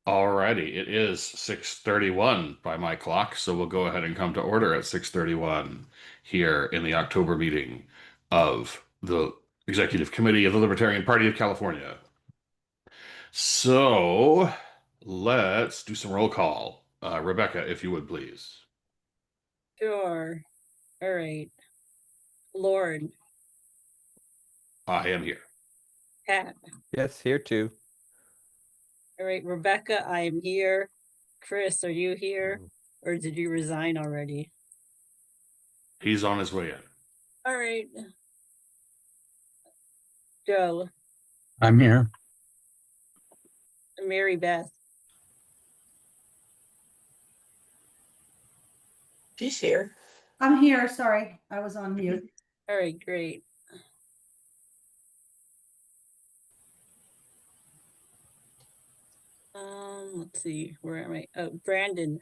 Alrighty, it is 6:31 by my clock, so we'll go ahead and come to order at 6:31 here in the October meeting of the Executive Committee of the Libertarian Party of California. So let's do some roll call. Rebecca, if you would please. Sure. All right. Lauren, I am here. Pat. Yes, here too. All right, Rebecca, I am here. Chris, are you here? Or did you resign already? He's on his way in. All right. Joe, I'm here. Mary Beth, She's here. I'm here. Sorry, I was on mute. all right, great. Let's see, where am I? Oh, Brandon.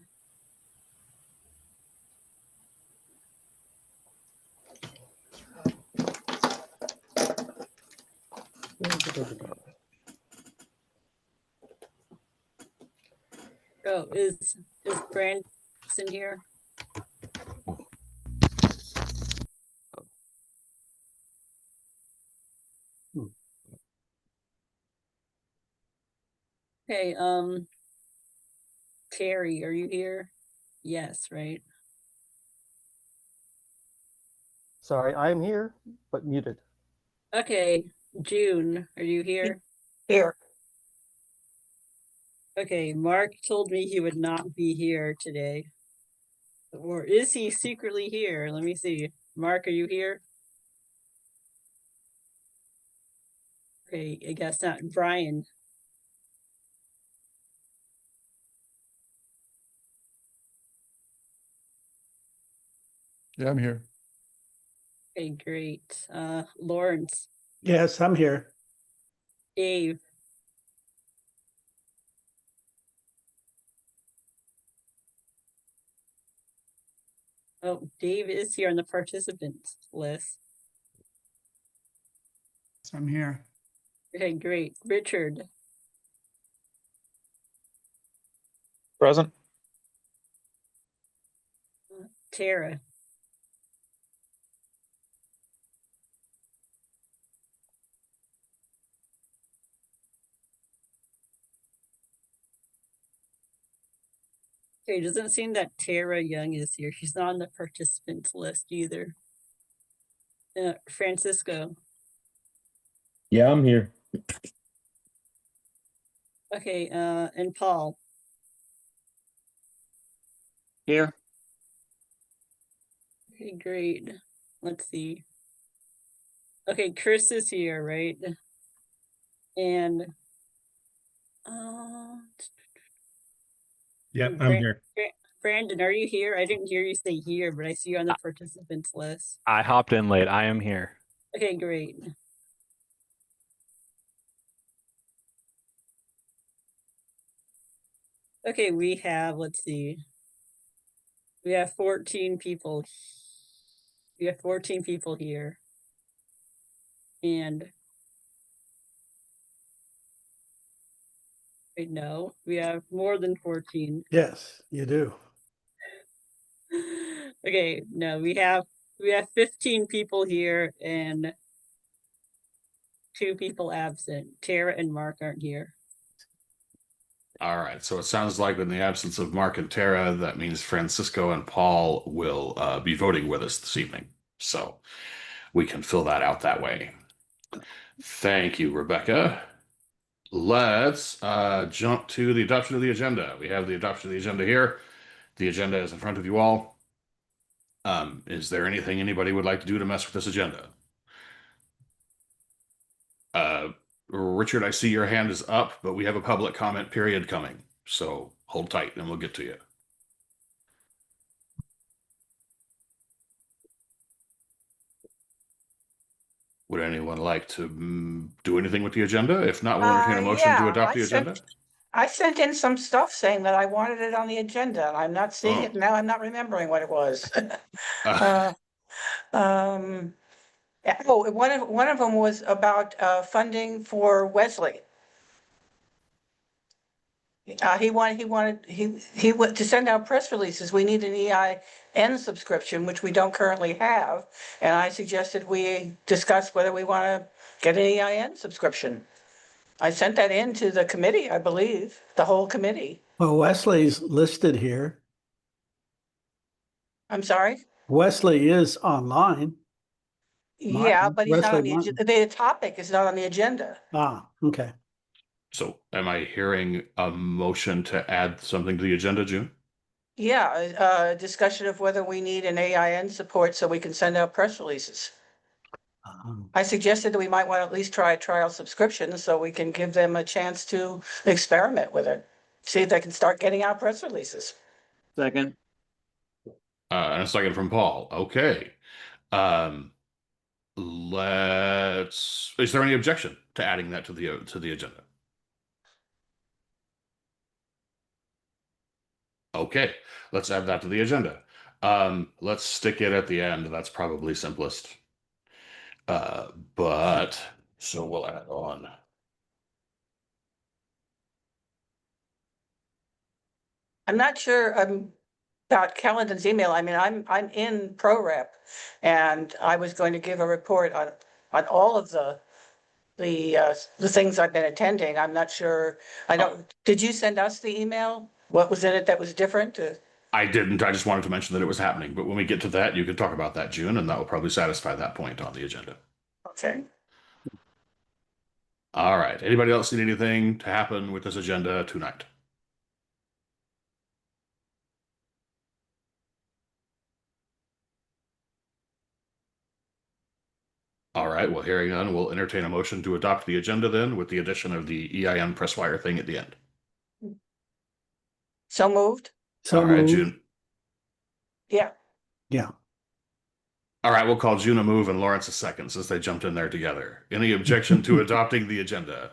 Oh, is Brandon here? Okay, Terry, are you here? Yes, right? Sorry, I'm here, but muted. Okay, June, are you here? Here. Okay, Mark told me he would not be here today. Or is he secretly here? Let me see. Mark, are you here? Okay, I guess not. Brian. Yeah, I'm here. Okay, great. Lawrence. Yes, I'm here. Dave. Oh, Dave is here on the participants list. I'm here. Okay, great. Richard. Present. Tara. Okay, it doesn't seem that Tara Young is here. She's not on the participants list either. Francisco. Yeah, I'm here. Okay, and Paul. Here. Okay, great. Let's see. Okay, Chris is here, right? And Yep, I'm here. Brandon, are you here? I didn't hear you say here, but I see you on the participants list. I hopped in late. I am here. Okay, great. Okay, we have, let's see. We have 14 people. We have 14 people here. And wait, no, we have more than 14. Yes, you do. Okay, no, we have 15 people here and 2 people absent. Tara and Mark aren't here. All right, so it sounds like in the absence of Mark and Tara, that means Francisco and Paul will be voting with us this evening. So we can fill that out that way. Thank you, Rebecca. Let's jump to the adoption of the agenda. We have the adoption of the agenda here. The agenda is in front of you all. Is there anything anybody would like to do to mess with this agenda? Richard, I see your hand is up, but we have a public comment period coming. So hold tight and we'll get to you. Would anyone like to do anything with the agenda? If not, we'll entertain a motion to adopt the agenda. I sent in some stuff saying that I wanted it on the agenda, and I'm not seeing it now. I'm not remembering what it was. One of them was about funding for Wesley. He went to send out press releases. We need an EIN subscription, which we don't currently have. And I suggested we discuss whether we want to get an EIN subscription. I sent that in to the committee, I believe, the whole committee. Well, Wesley's listed here. I'm sorry? Wesley is online. Yeah, Martin, but he's not on Wesley the, Martin. the topic is not on the agenda. Ah, okay. So am I hearing a motion to add something to the agenda, June? Yeah, a discussion of whether we need an AIN support so we can send out press releases. I suggested that we might want to at least try a trial subscription so we can give them a chance to experiment with it. See if they can start getting out press releases. Second. And a second from Paul. Okay. Is there any objection to adding that to the agenda? Okay, let's add that to the agenda. Let's stick it at the end. That's probably simplest. But so we'll add on. I'm not sure about Kellenden's email. I mean, I'm in ProRep, and I was going to give a report on all of the things I've been attending. I'm not sure. I don't. Did you send us the email? What was in it that was different? I didn't. I just wanted to mention that it was happening. But when we get to that, you can talk about that, June, and that will probably satisfy that point on the agenda. Okay. All right. Anybody else need anything to happen with this agenda tonight? All right. Well, hearing none, we'll entertain a motion to adopt the agenda then with the addition of the EIN press wire thing at the end. So moved? So All right, moved. June. Yeah. Yeah. All right, we'll call June a move and Lawrence a second since they jumped in there together. Any objection to adopting the agenda?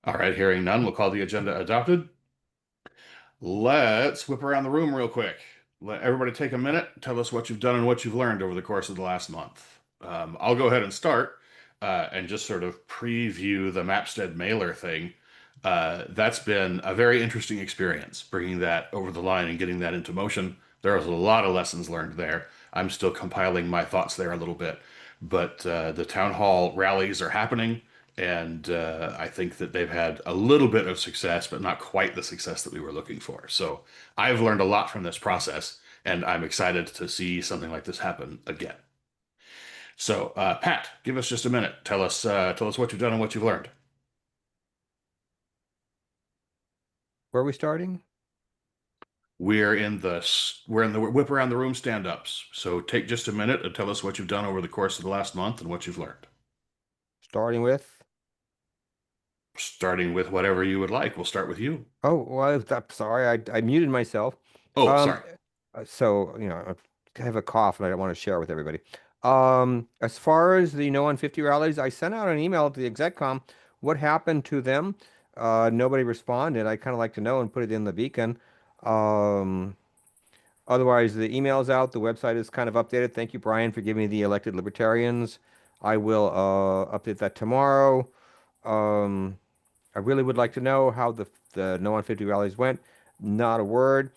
All right, hearing none, we'll call the agenda adopted. Let's whip around the room real quick. Let everybody take a minute, tell us what you've done and what you've learned over the course of the last month. I'll go ahead and start and just sort of preview the Mapstead mailer thing. That's been a very interesting experience, bringing that over the line and getting that into motion. There was a lot of lessons learned there. I'm still compiling my thoughts there a little bit, but the town hall rallies are happening, and I think that they've had a little bit of success, but not quite the success that we were looking for. So I've learned a lot from this process, and I'm excited to see something like this happen again. So, Pat, give us just a minute. Tell us what you've done and what you've learned. Where are we starting? We're in the whip around the room stand-ups. So take just a minute and tell us what you've done over the course of the last month and what you've learned. Starting with? Starting with whatever you would like. We'll start with you. Oh, well, I'm sorry. I muted myself. Oh, sorry. So, I have a cough and I don't want to share it with everybody. As far as the No on 50 rallies, I sent out an email to the execcom. What happened to them? Nobody responded. I kind of like to know and put it in the beacon. Otherwise, the email's out. The website is kind of updated. Thank you, Brian, for giving me the elected libertarians. I will update that tomorrow. I really would like to know how the No on 50 rallies went. Not a word.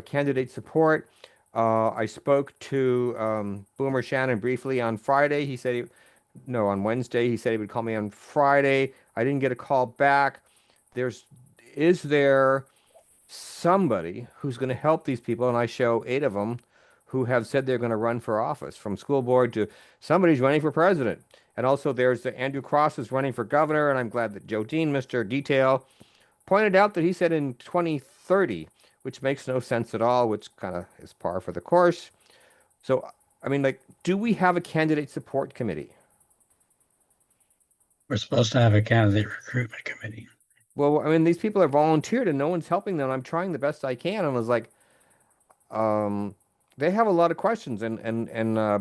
Candidate support. I spoke to Boomer Shannon briefly on Friday. He said, on Wednesday. He said he would call me on Friday. I didn't get a call back. Is there somebody who's going to help these people? And I show 8 of them who have said they're going to run for office, from school board to somebody's running for president. And also there's Andrew Cross is running for governor, and I'm glad that Joe Dean, Mr. Detail, pointed out that he said in 2030, which makes no sense at all, which kind of is par for the course. So, do we have a candidate support committee? We're supposed to have a candidate recruitment committee. Well, these people are volunteered and no one's helping them. I'm trying the best I can. And I was like, they have a lot of questions. And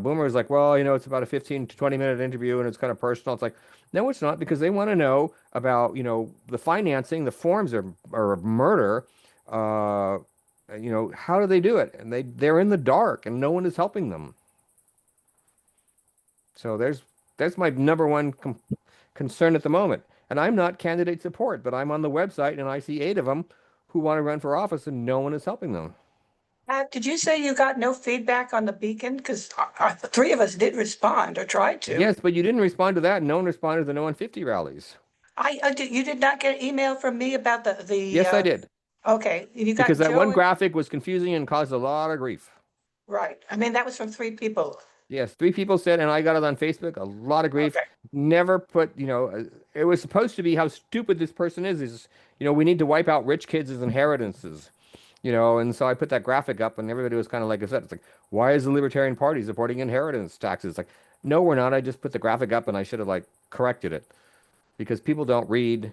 Boomer is like, well, it's about a 15 to 20-minute interview and it's kind of personal. It's like, no, it's not, because they want to know about, the financing, the forms are murder. How do they do it? And they're in the dark and no one is helping them. So that's my number one concern at the moment. And I'm not candidate support, but I'm on the website and I see 8 of them who want to run for office and no one is helping them. Did you say you got no feedback on the beacon? Because 3 of us did respond or tried to. Yes, but you didn't respond to that. No one responded to the No 150 rallies. You did not get an email from me about the. Yes, I did. Okay, you got Because that Joe one and- graphic was confusing and caused a lot of grief. Right. I mean, that was from 3 people. Yes, 3 people said, and I got it on Facebook, a lot of grief. Okay. Never put, it was supposed to be how stupid this person is, we need to wipe out rich kids' inheritances, and so I put that graphic up and everybody was kind of like I said, it's like, why is the Libertarian Party supporting inheritance taxes? It's like, no, we're not. I just put the graphic up and I should have corrected it because people don't read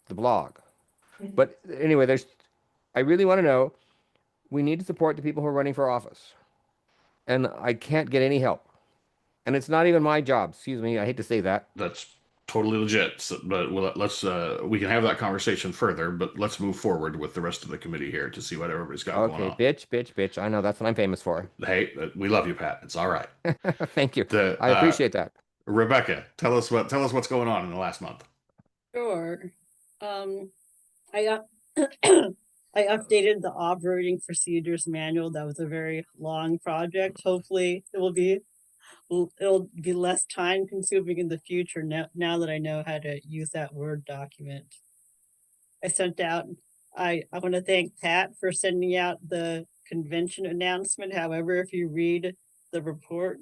the blog. But anyway, I really want to know, we need to support the people who are running for office. And I can't get any help. And it's not even my job. Excuse me. I hate to say that. That's totally legit. But let's we can have that conversation further. But let's move forward with the rest of the committee here to see what everybody's got going on. Okay, bitch. I know that's what I'm famous for. Hey, we love you, Pat. It's all right. Thank you. I appreciate that. Rebecca, tell us what's going on in the last month. Sure. I I updated the operating procedures manual. That was a very long project. Hopefully it'll be less time consuming in the future now that I know how to use that Word document. I want to thank Pat for sending out the convention announcement. However, if you read the report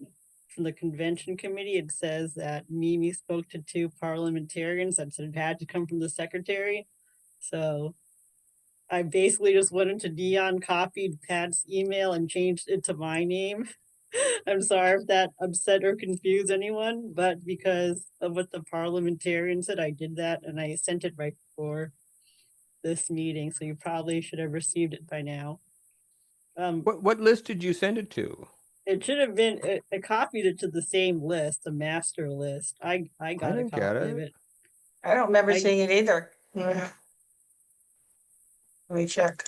from the convention committee, it says that Mimi spoke to 2 parliamentarians and said it had to come from the secretary. So I basically just went into Dion, copied Pat's email and changed it to my name. I'm sorry if that upset or confused anyone, but because of what the parliamentarian said, I did that and I sent it right before this meeting. So you probably should have received it by now. What list did you send it to? It should have been, I copied it to the same list, the master list. I got a didn't copy get of it. it. I don't remember seeing it either. Yeah. Let me check.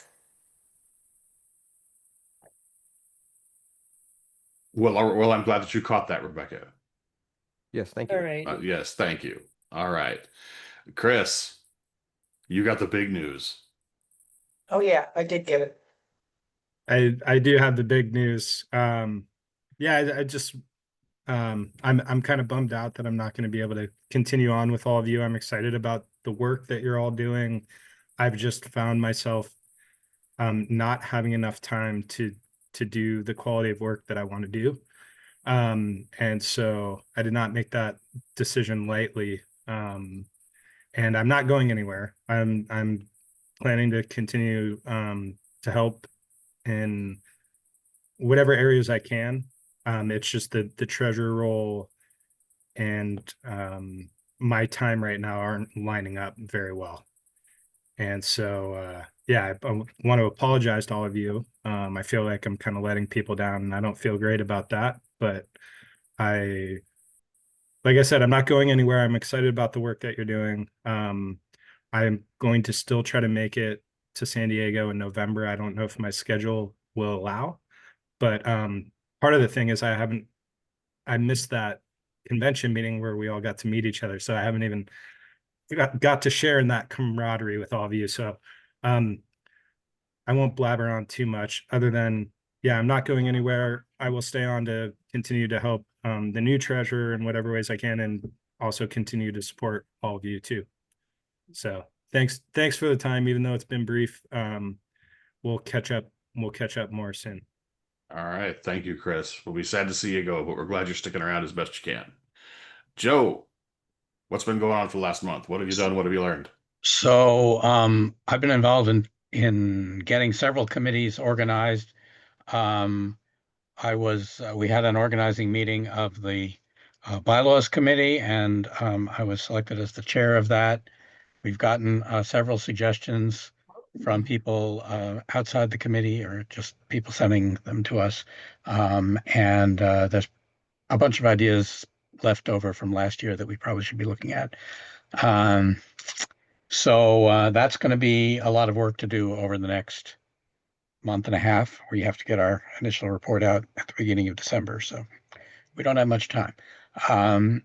Well, I'm glad that you caught that, Rebecca. Yes, thank you. All right. Yes, thank you. All right, Chris, you got the big news. Oh, yeah, I did get it. I do have the big news. Yeah, I just I'm kind of bummed out that I'm not going to be able to continue on with all of you. I'm excited about the work that you're all doing. I've just found myself not having enough time to do the quality of work that I want to do. And so I did not make that decision lightly. And I'm not going anywhere. I'm planning to continue to help in whatever areas I can. It's just the treasurer role and my time right now aren't lining up very well. And so, yeah, I want to apologize to all of you. I feel like I'm kind of letting people down and I don't feel great about that, but like I said, I'm not going anywhere. I'm excited about the work that you're doing. I'm going to still try to make it to San Diego in November. I don't know if my schedule will allow, but part of the thing is I missed that convention meeting where we all got to meet each other. So I haven't even got to share in that camaraderie with all of you. So I won't blabber on too much other than, yeah, I'm not going anywhere. I will stay on to continue to help the new treasurer in whatever ways I can, and also continue to support all of you too. So thanks for the time, even though it's been brief. We'll catch up more soon. All right, thank you, Chris. We'll be sad to see you go, but we're glad you're sticking around as best you can. Joe, what's been going on for the last month? What have you done? What have you learned? So I've been involved in getting several committees organized. We had an organizing meeting of the bylaws committee, and I was selected as the chair of that. We've gotten several suggestions from people outside the committee, or just people sending them to us. And there's a bunch of ideas left over from last year that we probably should be looking at. So that's going to be a lot of work to do over the next month and a half, where you have to get our initial report out at the beginning of December. So we don't have much time. I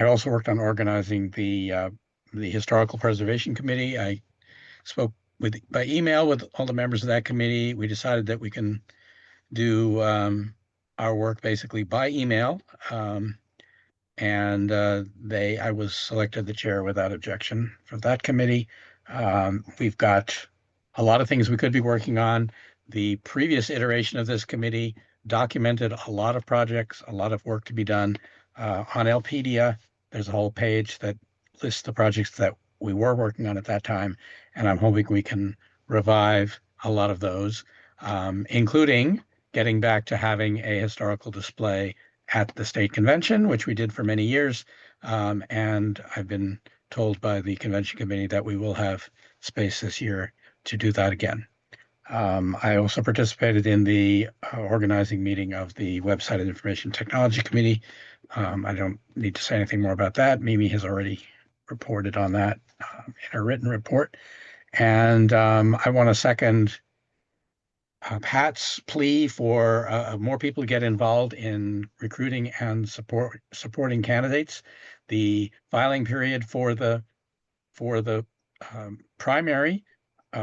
also worked on organizing the the Historical Preservation Committee. I spoke by email with all the members of that committee. We decided that we can do our work basically by email. And I was selected the chair without objection for that committee. We've got a lot of things we could be working on. The previous iteration of this committee documented a lot of projects, a lot of work to be done. On Elpedia, there's a whole page that lists the projects that we were working on at that time, and I'm hoping we can revive a lot of those, including getting back to having a historical display at the state convention, which we did for many years. And I've been told by the convention committee that we will have space this year to do that again. I also participated in the organizing meeting of the Website and Information Technology Committee. I don't need to say anything more about that. Mimi has already reported on that in her written report. And I want to second Pat's plea for more people to get involved in recruiting and supporting candidates. The filing period for the primary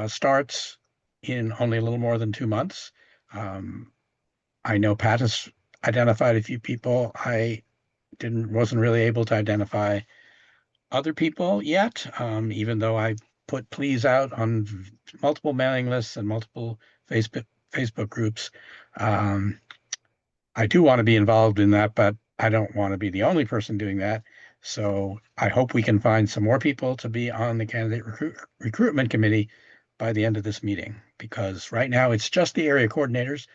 starts in only a little more than 2 months. I know Pat has identified a few people. I wasn't really able to identify other people yet, even though I put pleas out on multiple mailing lists and multiple Facebook groups. I do want to be involved in that, but I don't want to be the only person doing that. So I hope we can find some more people to be on the candidate recruitment committee by the end of this meeting, because right now it's just the area coordinators.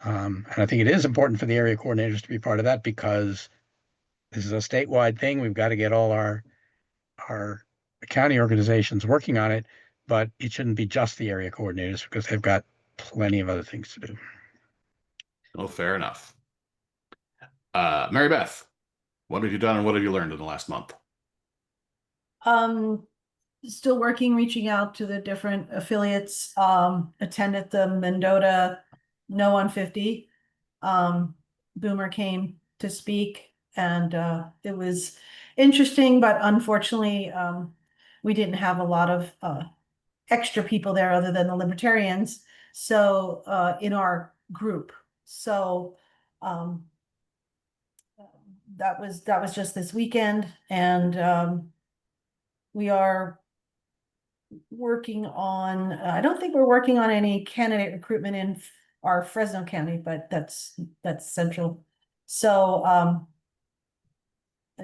And I think it is important for the area coordinators to be part of that, because this is a statewide thing. We've got to get all our county organizations working on it, but it shouldn't be just the area coordinators, because they've got plenty of other things to do. Oh, fair enough. Mary Beth, what have you done and what have you learned in the last month? Still working, reaching out to the different affiliates, attended the Mendota No 150. Boomer came to speak, and it was interesting, but unfortunately, we didn't have a lot of extra people there other than the Libertarians. So in our group, so that was just this weekend, and we are working on, I don't think we're working on any candidate recruitment in our Fresno County, but that's central. So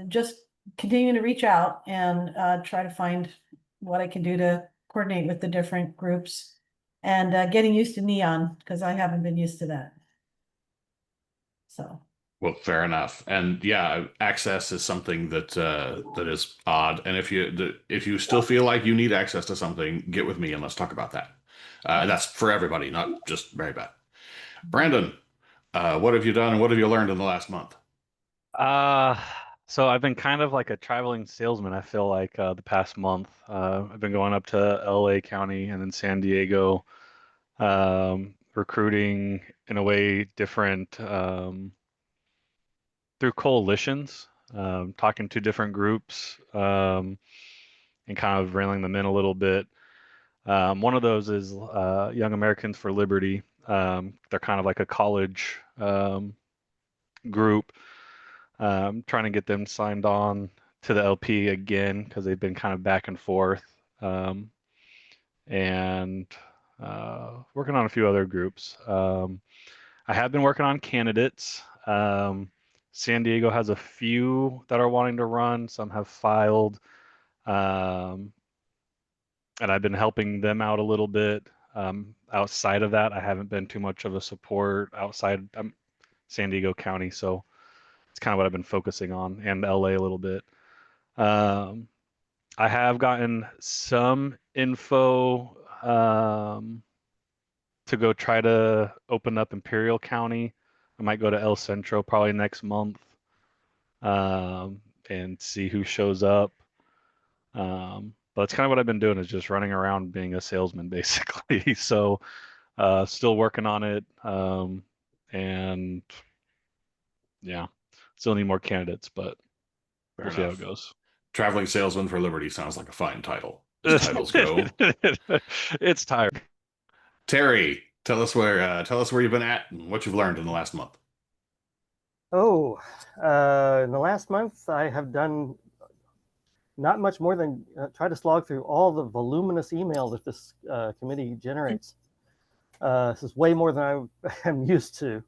just continuing to reach out and try to find what I can do to coordinate with the different groups, and getting used to neon, because I haven't been used to that. So. Well, fair enough. And yeah, access is something that that is odd. And if you still feel like you need access to something, get with me and let's talk about that. That's for everybody, not just Mary Beth. Brandon, what have you done and what have you learned in the last month? So I've been kind of like a traveling salesman, I feel like, the past month. I've been going up to LA County and then San Diego, recruiting in a way different, through coalitions, talking to different groups, and kind of railing them in a little bit. One of those is Young Americans for Liberty. They're kind of like a college group, trying to get them signed on to the LP again, because they've been kind of back and forth, and working on a few other groups. I have been working on candidates. San Diego has a few that are wanting to run. Some have filed, and I've been helping them out a little bit. Outside of that, I haven't been too much of a support outside San Diego County, so it's kind of what I've been focusing on, and LA a little bit. I have gotten some info to go try to open up Imperial County. I might go to El Centro probably next month, and see who shows up. But it's kind of what I've been doing, is just running around being a salesman, basically. So still working on it, and yeah, still need more candidates, but we'll see how it goes. Traveling Salesman for Liberty sounds like a fine title. As titles go. It's tired. Terry, tell us where you've been at and what you've learned in the last month. Oh, in the last month, I have done not much more than try to slog through all the voluminous email that this committee generates. This is way more than I am used to.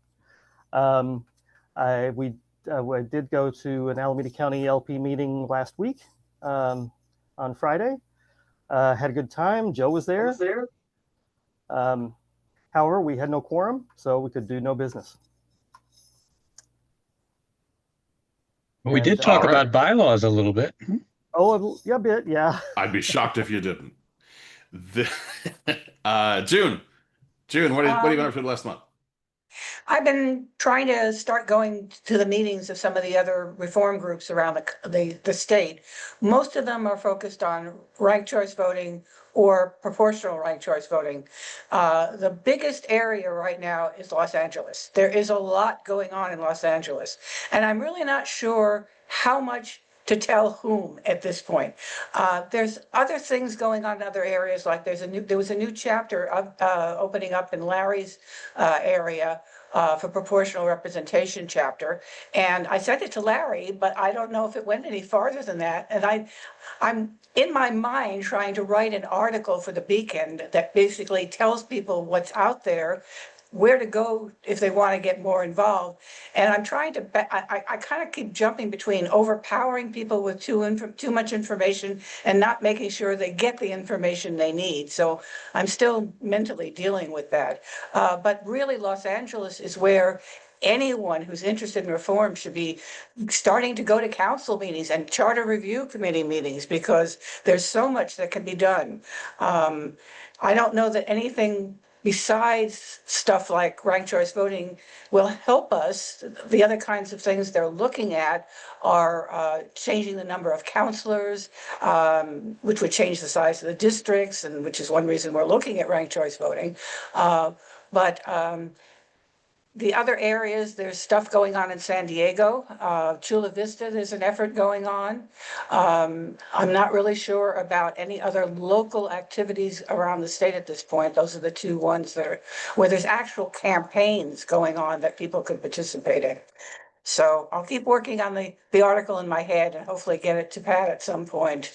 I did go to an Alameda County LP meeting last week on Friday. Had a good time. Joe was there. However, we had no quorum, so we could do no business. We did talk All right. about bylaws a little bit. Oh, yeah, a bit, yeah. I'd be shocked if you didn't. June, what have you been up to last month? I've been trying to start going to the meetings of some of the other reform groups around the state. Most of them are focused on ranked choice voting or proportional ranked choice voting. The biggest area right now is Los Angeles. There is a lot going on in Los Angeles, and I'm really not sure how much to tell whom at this point. There's other things going on in other areas, like there was a new chapter opening up in Larry's area for proportional representation chapter. And I sent it to Larry, but I don't know if it went any farther than that. And I'm in my mind trying to write an article for the Beacon that basically tells people what's out there, where to go if they want to get more involved. And I'm trying to, I kind of keep jumping between overpowering people with too much information and not making sure they get the information they need. So I'm still mentally dealing with that. But really, Los Angeles is where anyone who's interested in reform should be starting to go to council meetings and charter review committee meetings, because there's so much that can be done. I don't know that anything besides stuff like ranked choice voting will help us. The other kinds of things they're looking at are changing the number of counselors, which would change the size of the districts, and which is one reason we're looking at ranked choice voting. The other areas, there's stuff going on in San Diego. Chula Vista, there's an effort going on. I'm not really sure about any other local activities around the state at this point. Those are the two ones that are where there's actual campaigns going on that people could participate in. So I'll keep working on the article in my head and hopefully get it to Pat at some point.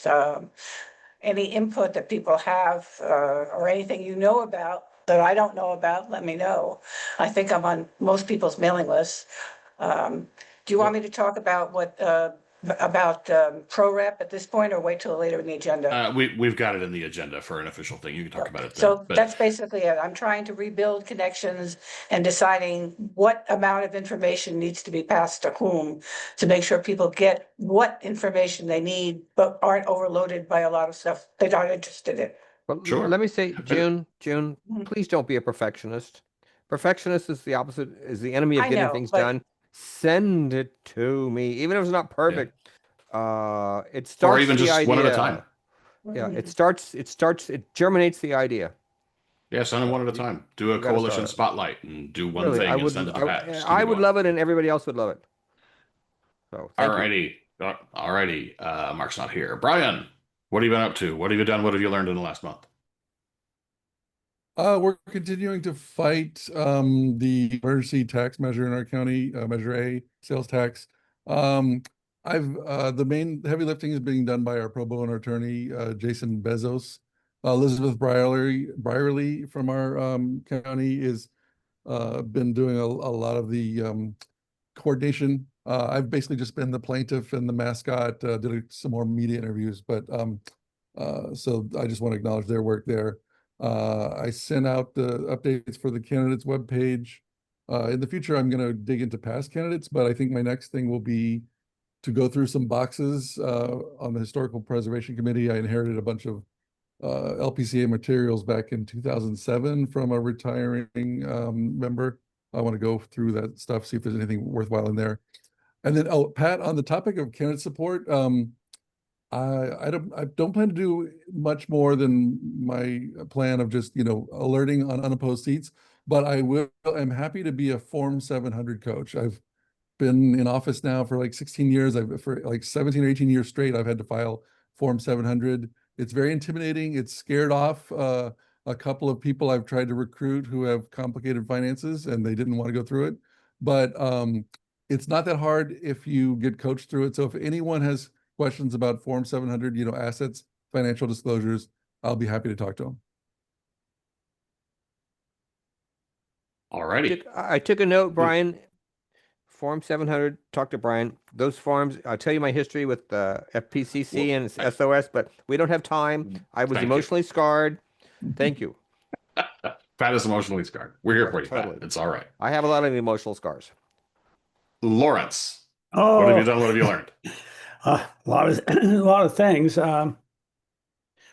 Any input that people have or anything you know about that I don't know about, let me know. I think I'm on most people's mailing lists. Do you want me to talk about what pro-rep at this point, or wait till later in the agenda? We've got it in the agenda for an official thing. You can talk about it then. So that's basically it. I'm trying to rebuild connections and deciding what amount of information needs to be passed to whom to make sure people get what information they need, but aren't overloaded by a lot of stuff they aren't interested in. Well, Sure. let me say, June, please don't be a perfectionist. Perfectionist is the opposite, is the enemy of I getting know, things but- done. Send it to me, even if it's not perfect. It starts Or even the just one at a idea. time. Yeah, it germinates the idea. Yeah, send them one at a time. Do a you gotta coalition start it. spotlight and do one Really, thing I and would, send it to Pat. Just I keep would going. love it, and everybody else would love it. So, thank you. Alrighty. Mark's not here. Brian, what have you been up to? What have you done? What have you learned in the last month? We're continuing to fight the emergency tax measure in our county, Measure A, sales tax. The main heavy lifting is being done by our pro bono attorney, Jason Bezos. Elizabeth Brierly from our county is been doing a lot of the coordination. I've basically just been the plaintiff and the mascot, did some more media interviews, but so I just want to acknowledge their work there. I sent out the updates for the candidates webpage. In the future, I'm going to dig into past candidates, but I think my next thing will be to go through some boxes on the Historical Preservation Committee. I inherited a bunch of LPCA materials back in 2007 from a retiring member. I want to go through that stuff, see if there's anything worthwhile in there. And then, Pat, on the topic of candidate support, I don't plan to do much more than my plan of just, alerting on unopposed seats, but I'm happy to be a Form 700 coach. been in office now for like 16 years. For like 17 or 18 years straight, I've had to file Form 700. It's very intimidating. It's scared off a couple of people I've tried to recruit who have complicated finances and they didn't want to go through it. But it's not that hard if you get coached through it. So if anyone has questions about Form 700, assets, financial disclosures, I'll be happy to talk to them. All righty. I took a note, Brian. Form 700, talk to Brian. Those forms, I'll tell you my history with FPCC and SOS, but we don't have time. I was Thank you. emotionally scarred. Thank you. Pat is emotionally scarred. We're here for you, Totally. Pat. It's all right. I have a lot of emotional scars. Lawrence, Oh, what have you done? What have you learned? a lot of things.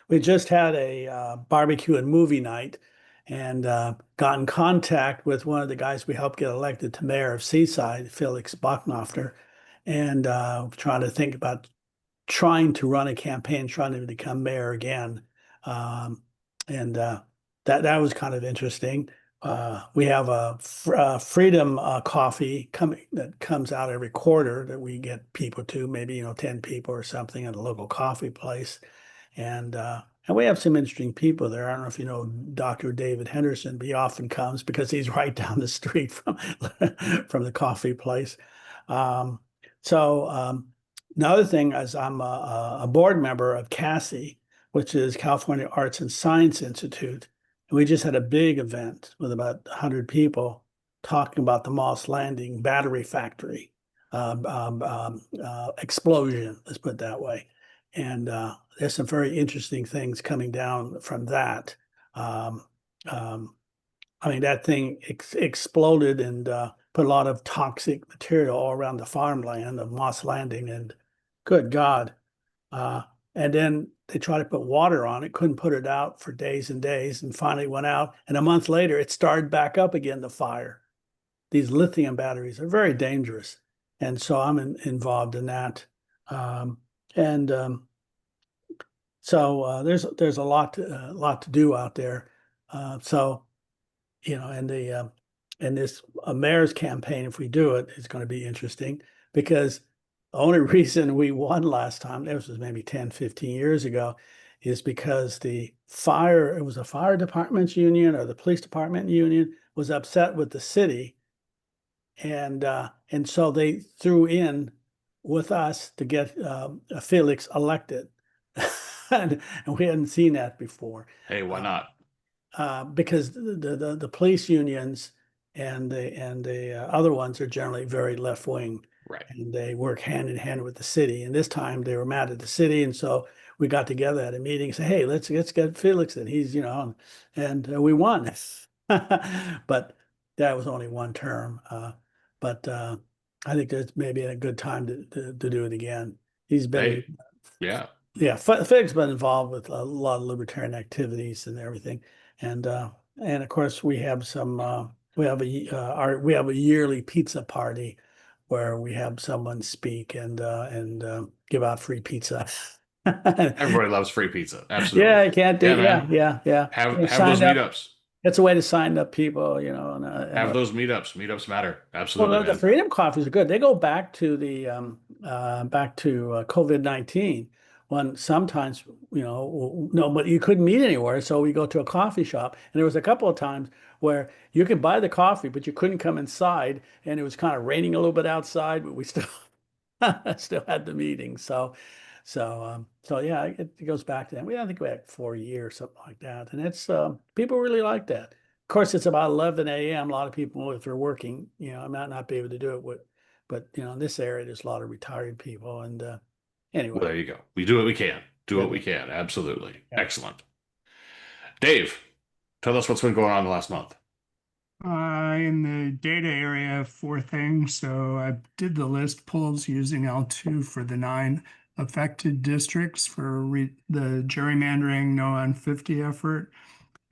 We just had a barbecue and movie night, and got in contact with one of the guys we helped get elected to mayor of Seaside, Felix Bachnoffner, and trying to think about trying to run a campaign, trying to become mayor again. And that was kind of interesting. We have a Freedom coffee that comes out every quarter that we get people to, maybe 10 people or something at a local coffee place. And we have some interesting people there. I don't know if you know Dr. David Henderson, but he often comes because he's right down the street from from the coffee place. Another thing is I'm a board member of CASI, which is California Arts and Science Institute. And we just had a big event with about 100 people talking about the Moss Landing battery factory explosion, let's put it that way. And there's some very interesting things coming down from that. That thing exploded and put a lot of toxic material all around the farmland of Moss Landing, and good God. And then they tried to put water on it, couldn't put it out for days and days, and finally went out. And a month later, it started back up again, the fire. These lithium batteries are very dangerous. And so I'm involved in that. So there's a lot to do out there. And this mayor's campaign, if we do it, is going to be interesting, because the only reason we won last time, this was maybe 10, 15 years ago, is because it was a fire department's union or the police department union was upset with the city. And so they threw in with us to get Felix elected. And we hadn't seen that before. Hey, why not? Because the police unions and the other ones are generally very left wing, Right. and they work hand in hand with the city. And this time they were mad at the city, and so we got together at a meeting and said, "Hey, let's get Felix in. He's and we won." But that was only one term. But I think there's maybe a good time to do it again. He's been Felix been involved with a lot of libertarian activities and everything, and of course we have some we have a yearly pizza party where we have someone speak and give out free pizza. Everybody loves free pizza. Absolutely. Yeah, you can't do. Yeah. Have those meetups. It's a way to sign up people, Have those meetups. Meetups matter. Absolutely. Well, the Freedom coffees are good. They go back to the COVID-19, when sometimes but you couldn't meet anywhere, so we go to a coffee shop. And there was a couple of times where you could buy the coffee, but you couldn't come inside, and it was kind of raining a little bit outside, but we still still had the meeting. So yeah, it goes back to that. I think we had 4 years, something like that. And it's people really like that. Of course, it's about 11 a.m. A lot of people, if they're working, might not be able to do it. But in this area, there's a lot of retired people. And anyway. Well, there you go. We do what we can. Do what we can. Absolutely. Yeah. Excellent. Dave, tell us what's been going on the last month. In the data area, 4 things. So I did the list pulls using L2 for the 9 affected districts for the gerrymandering No on 50 effort.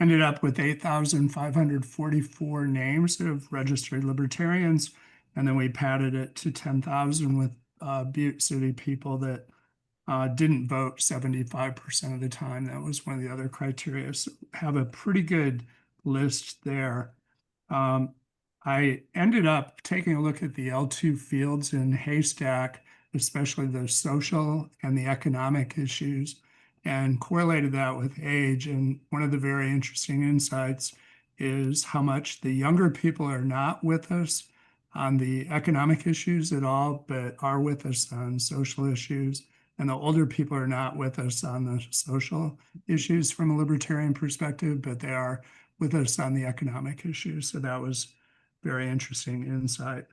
Ended up with 8,544 names of registered libertarians. And then we padded it to 10,000 with Butte City people that didn't vote 75% of the time. That was one of the other criteria. So have a pretty good list there. I ended up taking a look at the L2 fields in Haystack, especially the social and the economic issues, and correlated that with age. And one of the very interesting insights is how much the younger people are not with us on the economic issues at all, but are with us on social issues. And the older people are not with us on the social issues from a libertarian perspective, but they are with us on the economic issues. So that was very interesting insight.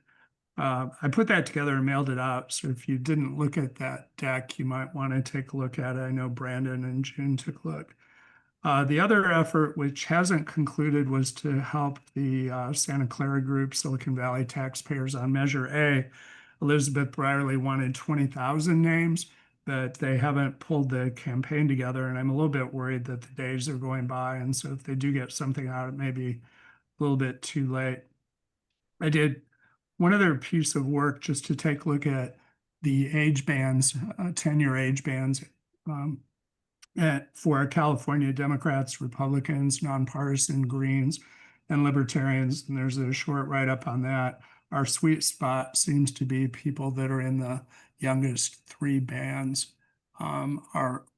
I put that together and mailed it out. So if you didn't look at that deck, you might want to take a look at it. I know Brandon and June took a look. The other effort, which hasn't concluded, was to help the Santa Clara group, Silicon Valley taxpayers, on Measure A. Elizabeth Brierly wanted 20,000 names, but they haven't pulled the campaign together. And I'm a little bit worried that the days are going by. And so if they do get something out, it may be a little bit too late. I did one other piece of work just to take a look at the age bands, 10-year age bands for California Democrats, Republicans, nonpartisan Greens, and Libertarians. And there's a short write-up on that. Our sweet spot seems to be people that are in the youngest three bands.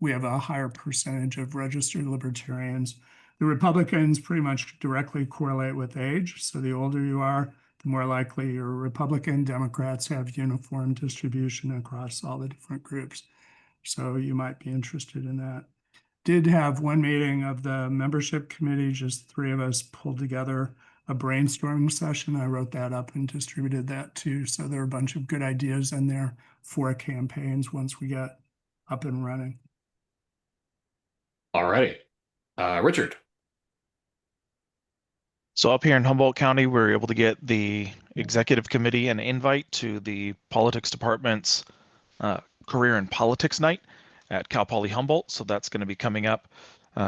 We have a higher percentage of registered libertarians. The Republicans pretty much directly correlate with age. So the older you are, the more likely you're a Republican. Democrats have uniform distribution across all the different groups. So you might be interested in that. Did have one meeting of the membership committee, just three of us pulled together a brainstorming session. I wrote that up and distributed that too. So there are a bunch of good ideas in there for campaigns once we get up and running. All righty. Richard. So up here in Humboldt County, we were able to get the executive committee an invite to the politics department's career and politics night at Cal Poly Humboldt. So that's going to be coming up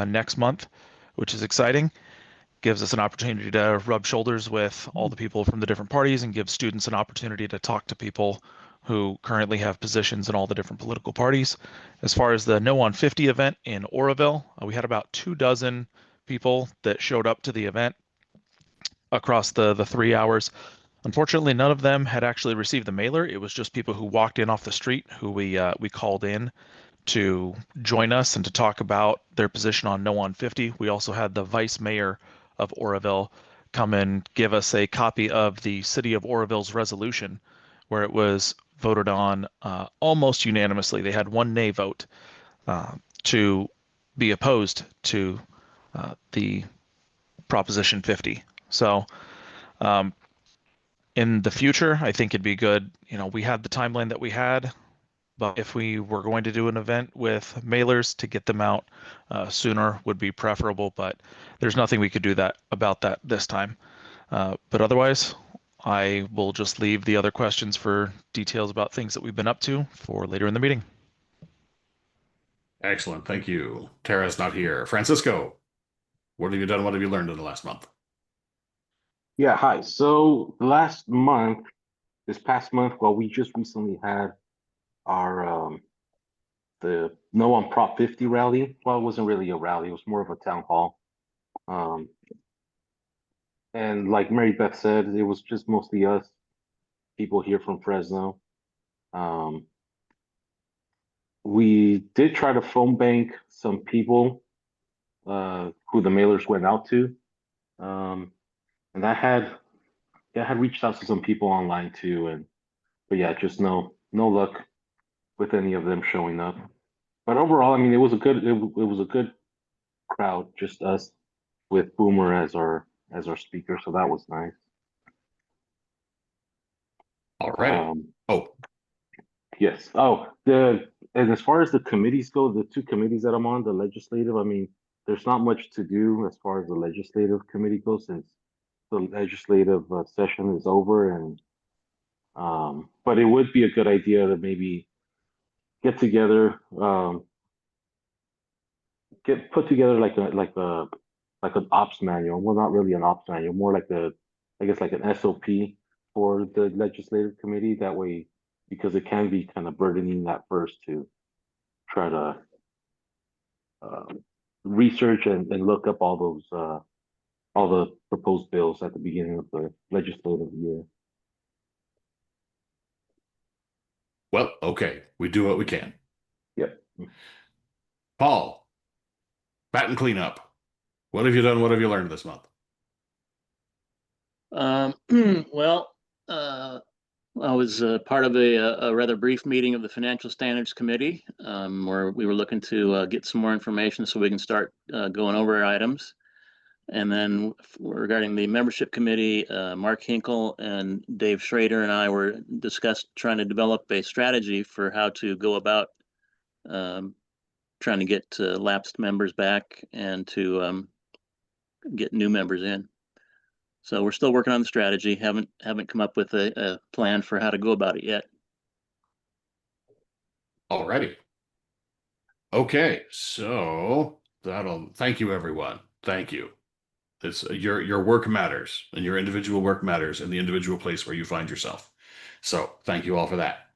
next month, which is exciting. Gives us an opportunity to rub shoulders with all the people from the different parties and give students an opportunity to talk to people who currently have positions in all the different political parties. As far as the No on 50 event in Oroville, we had about 24 people that showed up to the event across the 3 hours. Unfortunately, none of them had actually received the mailer. It was just people who walked in off the street who we called in to join us and to talk about their position on No on 50. We also had the vice mayor of Oroville come and give us a copy of the city of Oroville's resolution, where it was voted on almost unanimously. They had one nay vote to be opposed to the Proposition 50. So in the future, I think it'd be good. We had the timeline that we had, but if we were going to do an event with mailers, to get them out sooner would be preferable. But there's nothing we could do about that this time. But otherwise, I will just leave the other questions for details about things that we've been up to for later in the meeting. Excellent. Thank you. Tara's not here. Francisco, what have you done? What have you learned in the last month? Yeah, hi. So this past month, well, we just recently had our the No on Prop 50 rally. Well, it wasn't really a rally, it was more of a town hall. And like Mary Beth said, it was just mostly us, people here from Fresno. We did try to phone bank some people who the mailers went out to. And I had reached out to some people online too, but yeah, just no luck with any of them showing up. But overall, I mean, it was a good crowd, just us with Boomer as our speaker, so that was nice. All right. Yes. And as far as the committees go, the two committees that I'm on, the legislative, I mean, there's not much to do as far as the legislative committee goes since the legislative session is over, and but it would be a good idea to maybe get together, put together like an ops manual. Well, not really an ops manual, more like an SOP for the legislative committee. That way, because it can be kind of burdening at first to try to research and look up all those all the proposed bills at the beginning of the legislative year. Well, okay, we do what we can. Yep. Paul, bat and clean up. What have you done? What have you learned this month? Well, I was part of a rather brief meeting of the Financial Standards Committee, where we were looking to get some more information so we can start going over our items. And then regarding the membership committee, Mark Hinkle and Dave Schrader and I were discussed trying to develop a strategy for how to go about trying to get lapsed members back and to get new members in. So we're still working on the strategy. Haven't come up with a plan for how to go about it yet. Alrighty. Okay, so thank you, everyone. Thank you. It's your work matters, and your individual work matters in the individual place where you find yourself. So thank you all for that.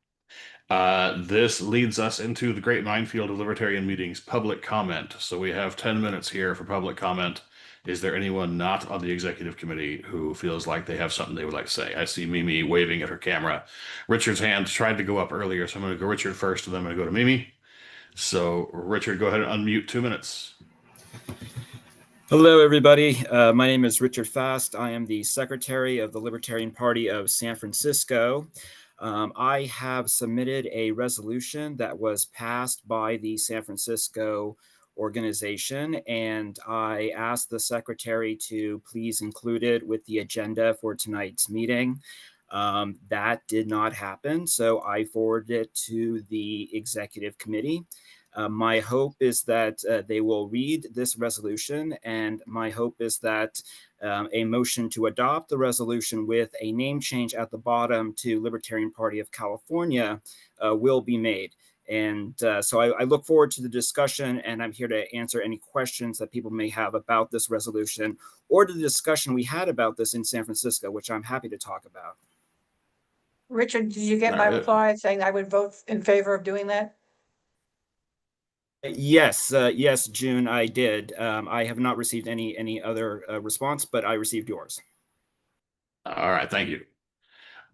This leads us into the great minefield of Libertarian meetings, public comment. So we have 10 minutes here for public comment. Is there anyone not on the executive committee who feels like they have something they would like to say? I see Mimi waving at her camera. Richard's hand tried to go up earlier, so I'm going to go Richard first, and then I'm going to go to Mimi. So Richard, go ahead and unmute 2 minutes. Hello, everybody. My name is Richard Fast. I am the secretary of the Libertarian Party of San Francisco. I have submitted a resolution that was passed by the San Francisco organization, and I asked the secretary to please include it with the agenda for tonight's meeting. That did not happen, so I forwarded it to the executive committee. My hope is that they will read this resolution, and my hope is that a motion to adopt the resolution with a name change at the bottom to Libertarian Party of California will be made. And so I look forward to the discussion, and I'm here to answer any questions that people may have about this resolution or the discussion we had about this in San Francisco, which I'm happy to talk about. Richard, did you get my reply saying I would vote in favor of doing that? Yes, yes, June, I did. I have not received any other response, but I received yours. All right, thank you.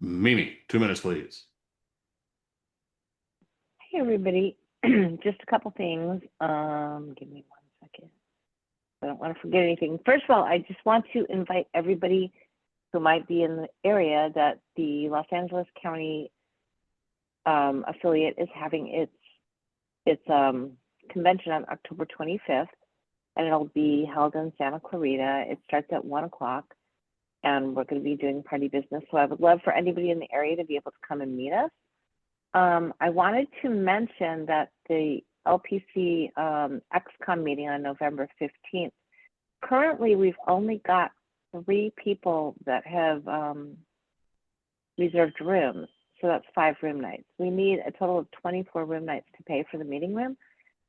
Mimi, 2 minutes, please. Hey, everybody. Just a couple things. Give me 1 second. I don't want to forget anything. First of all, I just want to invite everybody who might be in the area that the Los Angeles County affiliate is having its convention on October 25th, and it'll be held in Santa Clarita. It starts at 1 o'clock, and we're going to be doing party business. So I would love for anybody in the area to be able to come and meet us. I wanted to mention that the LPC XCOM meeting on November 15th, currently we've only got 3 people that have reserved rooms. So that's 5 room nights. We need a total of 24 room nights to pay for the meeting room.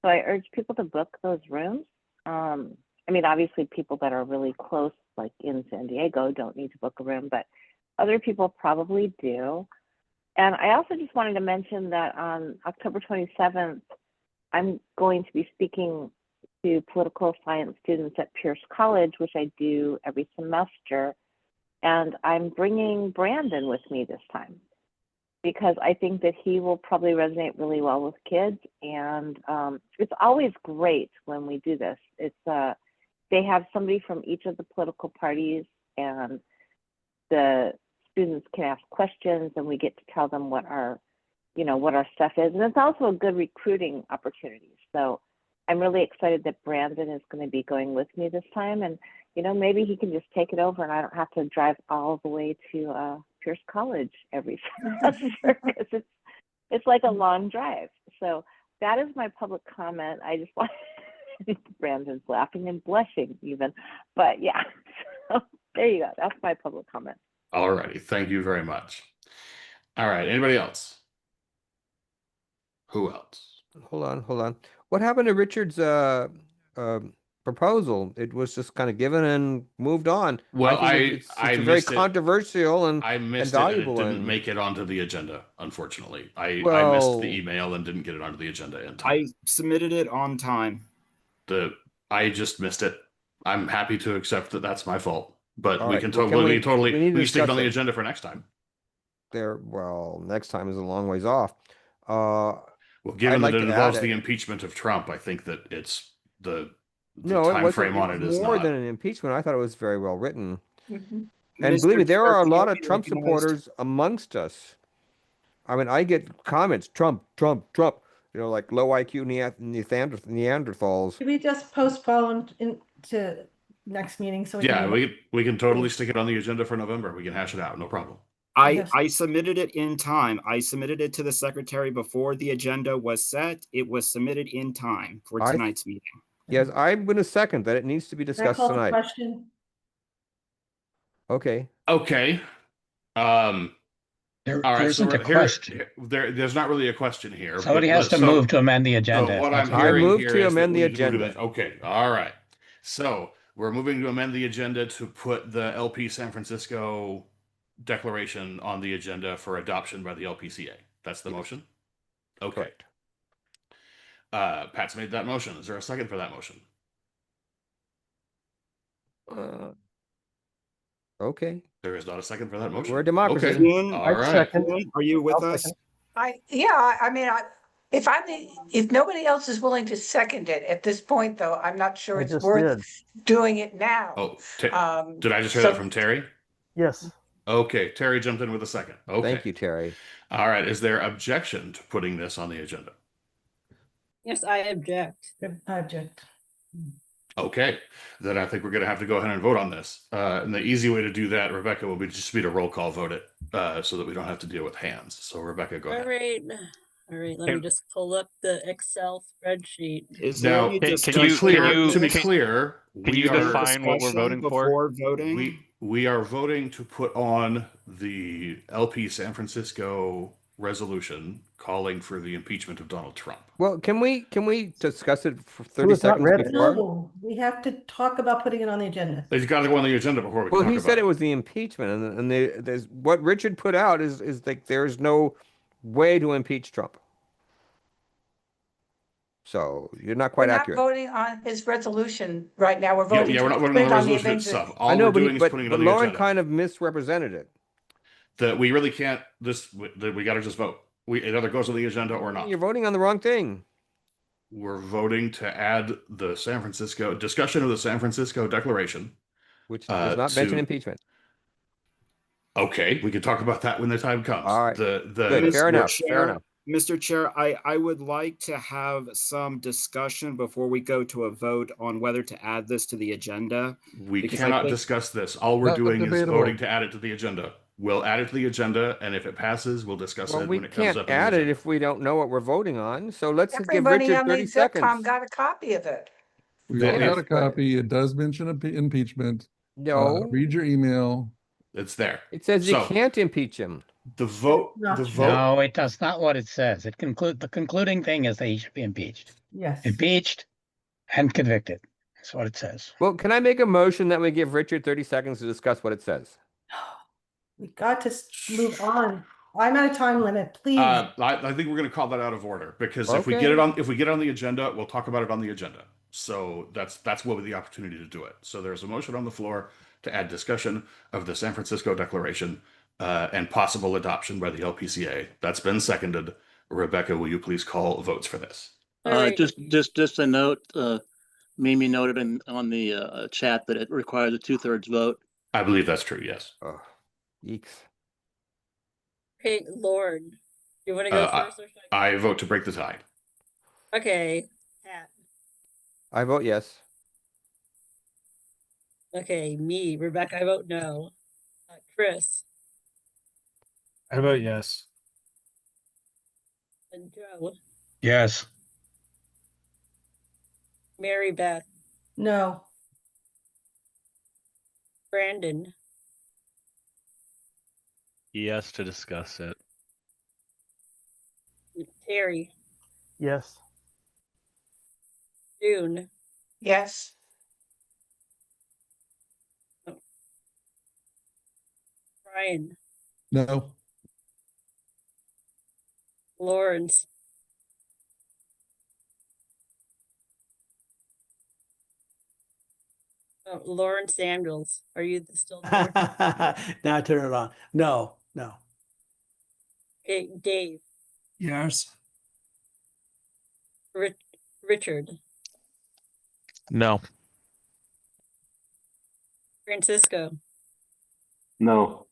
So I urge people to book those rooms. I mean, obviously people that are really close, like in San Diego, don't need to book a room, but other people probably do. And I also just wanted to mention that on October 27th, I'm going to be speaking to political science students at Pierce College, which I do every semester. And I'm bringing Brandon with me this time, because I think that he will probably resonate really well with kids. And it's always great when we do this. It's they have somebody from each of the political parties, and the students can ask questions, and we get to tell them what our stuff is. And it's also a good recruiting opportunity. So I'm really excited that Brandon is going to be going with me this time. And, maybe he can just take it over and I don't have to drive all the way to Pierce College every semester, because it's like a long drive. So that is my public comment. I just want Brandon's laughing and blushing even, but yeah, so there you go. That's my public comment. All righty, thank you very much. All right, anybody else? Who else? Hold on. What happened to Richard's proposal? It was just kind of given and moved on. Well, it's very controversial and I missed and it, and valuable. it didn't make it onto the agenda, unfortunately. I missed Well, the email and didn't get it onto the agenda in time. I submitted it on time. I just missed it. I'm happy to accept that that's my fault, but All we right, can well, totally, we need to we can stick it discuss on the it. agenda for next time. Well, next time is a long ways off. Well, I'd given that like it to add involves the it. impeachment of Trump, I think that it's the No, it time wasn't. frame It on was it is more than not. an impeachment. I thought it was very well written. Mhm. And believe me, Mr. there Chair, are a can you lot of be Trump recognized? supporters amongst us. I mean, I get comments, Trump, Trump, Trump, like low IQ Neanderthals. Should we just postpone into next meeting so we Yeah, can? we can totally stick it on the agenda for November. We can hash it out, no problem. I submitted it in time. I submitted it to the secretary before the agenda was set. It was submitted in time for tonight's meeting. Yes, I'm going to second that it needs to be Can I discussed call the tonight. question? Okay. Okay. There All right, so isn't a here, question. there's not really a question here. Somebody but has to move to amend the agenda. So if what that's I'm what- hearing move here to is that amend we the need to move to agenda. Okay, all right. So we're moving to amend the agenda to put the LP San Francisco declaration on the agenda for adoption by the LPCA. That's the motion? Okay. Correct. Pat's made that motion. Is there a second for that motion? Okay. There is not a second for that motion. We're a democracy. Okay. June, All right. June, are you with I'll us? second. I mean, if nobody else is willing to second it at this point, though, I'm not sure I it's just worth did. doing it now. Oh, did I just hear so- that from Terry? Yes. Okay, Terry jumped in with a second. Okay. Thank you, Terry. All right. Is there objection to putting this on the agenda? Yes, I object. I object. Okay, then I think we're going to have to go ahead and vote on this. And the easy way to do that, Rebecca, will be just be to roll call vote it so that we don't have to deal with hands. So, Rebecca, go ahead. All right, let me just pull up the Excel spreadsheet. Is there Now, any to be discussion clear, on to be this? clear, Can you define what we're Discussion voting for? before voting? we are voting to put on the LP San Francisco resolution calling for the impeachment of Donald Trump. Well, can we discuss it for It 30 was not seconds read. before? No, we have to talk about putting it on the agenda. They've got to go on the agenda before we can Well, talk he about said it. it was the impeachment, and there's what Richard put out is like there's no way to impeach Trump. So you're not quite We're not accurate. voting on his resolution right now. We're Yeah, voting. we're not to voting put on the it resolution agenda. itself. I All know, we're but doing is putting it on the Lauren agenda. kind of misrepresented it. That we really can't. We got to just vote. It either goes on the agenda or not. You're voting on the wrong thing. We're voting to add the San Francisco discussion of the San Francisco Declaration, which does not mention impeachment. Okay, we can talk about that when the time comes. All right. Good. Fair enough. Fair enough. Mr. Chair, I would like to have some discussion before we go to a vote on whether to add this to the agenda. We cannot discuss this. All we're doing is voting to add it to the agenda. We'll add it to the agenda, and if it passes, we'll discuss it when it comes up. We can't add it if we don't know what we're voting on. So let's give Everybody Richard on the 30 exec seconds. got a copy of it. We all got a copy. It does mention impeachment. No. Read your email. It's there. It says you can't impeach him. The vote. No, it does not what it says. The concluding thing is that he should be impeached. Yes. Impeached and convicted. That's what it says. Well, can I make a motion that we give Richard 30 seconds to discuss what it says? We got to move on. I'm at a time limit, please. I think we're going to call that out of order because if we get it on the agenda, we'll talk about it on the agenda. So that's what would be the opportunity to do it. So there's a motion on the floor to add discussion of the San Francisco Declaration and possible adoption by the LPCA. That's been seconded. Rebecca, will you please call votes for this? Just a note. Mimi noted on the chat that it requires a 2/3 vote. I believe that's true. Yes. Oh, yeeks. Okay, Lord, you want to go first or should I vote to break the tie. Okay, Pat. I vote yes. Okay, me, Rebecca, I vote no. Chris I vote yes. and Joe. Yes. Mary Beth. No. Brandon. Yes to discuss it. Terry. Yes. June. Yes. Brian. No. Lawrence. Lauren Samuels, are you still there? Now I turn it on. No. Okay, Dave, Yes. Richard, No. Francisco, No.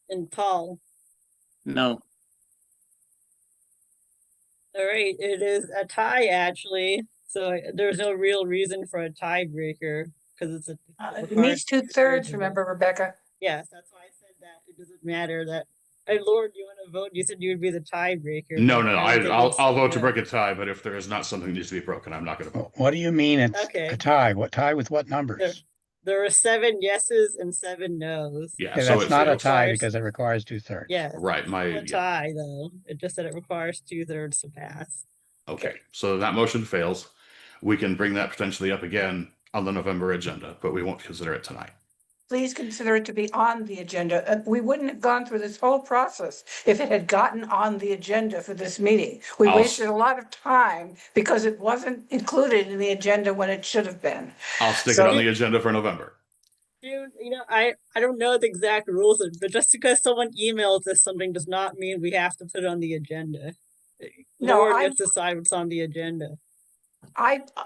and Paul. No. All right, it is a tie actually. So there's no real reason for a tiebreaker because it's a. It needs 2/3, remember, Rebecca? Yes, that's why I said that. It doesn't matter that. Hey, Lord, you want to vote? You said you would be the tiebreaker. No, but no, no. I don't think I'll it's- I'll vote to yeah. break a tie, but if there is not something that needs to be broken, I'm not going to vote. What do you mean it's Okay. a tie? What tie with what numbers? There were 7 yeses and 7 nos. Yeah, Okay, so that's it's not a It tie requires- because it requires 2/3. Yes. right. It's not a tie though. It just said it requires 2/3 to pass. Okay, so that motion fails. We can bring that potentially up again on the November agenda, but we won't consider it tonight. Please consider it to be on the agenda. We wouldn't have gone through this whole process if it had gotten on the agenda for this meeting. We wasted a lot of time because it wasn't included in the agenda when it should have been. I'll stick So- it on the agenda for November. Dude, I don't know the exact rules, but just because someone emails us something does not mean we have to put it on the agenda. No, Lord I- gets to decide what's on the agenda.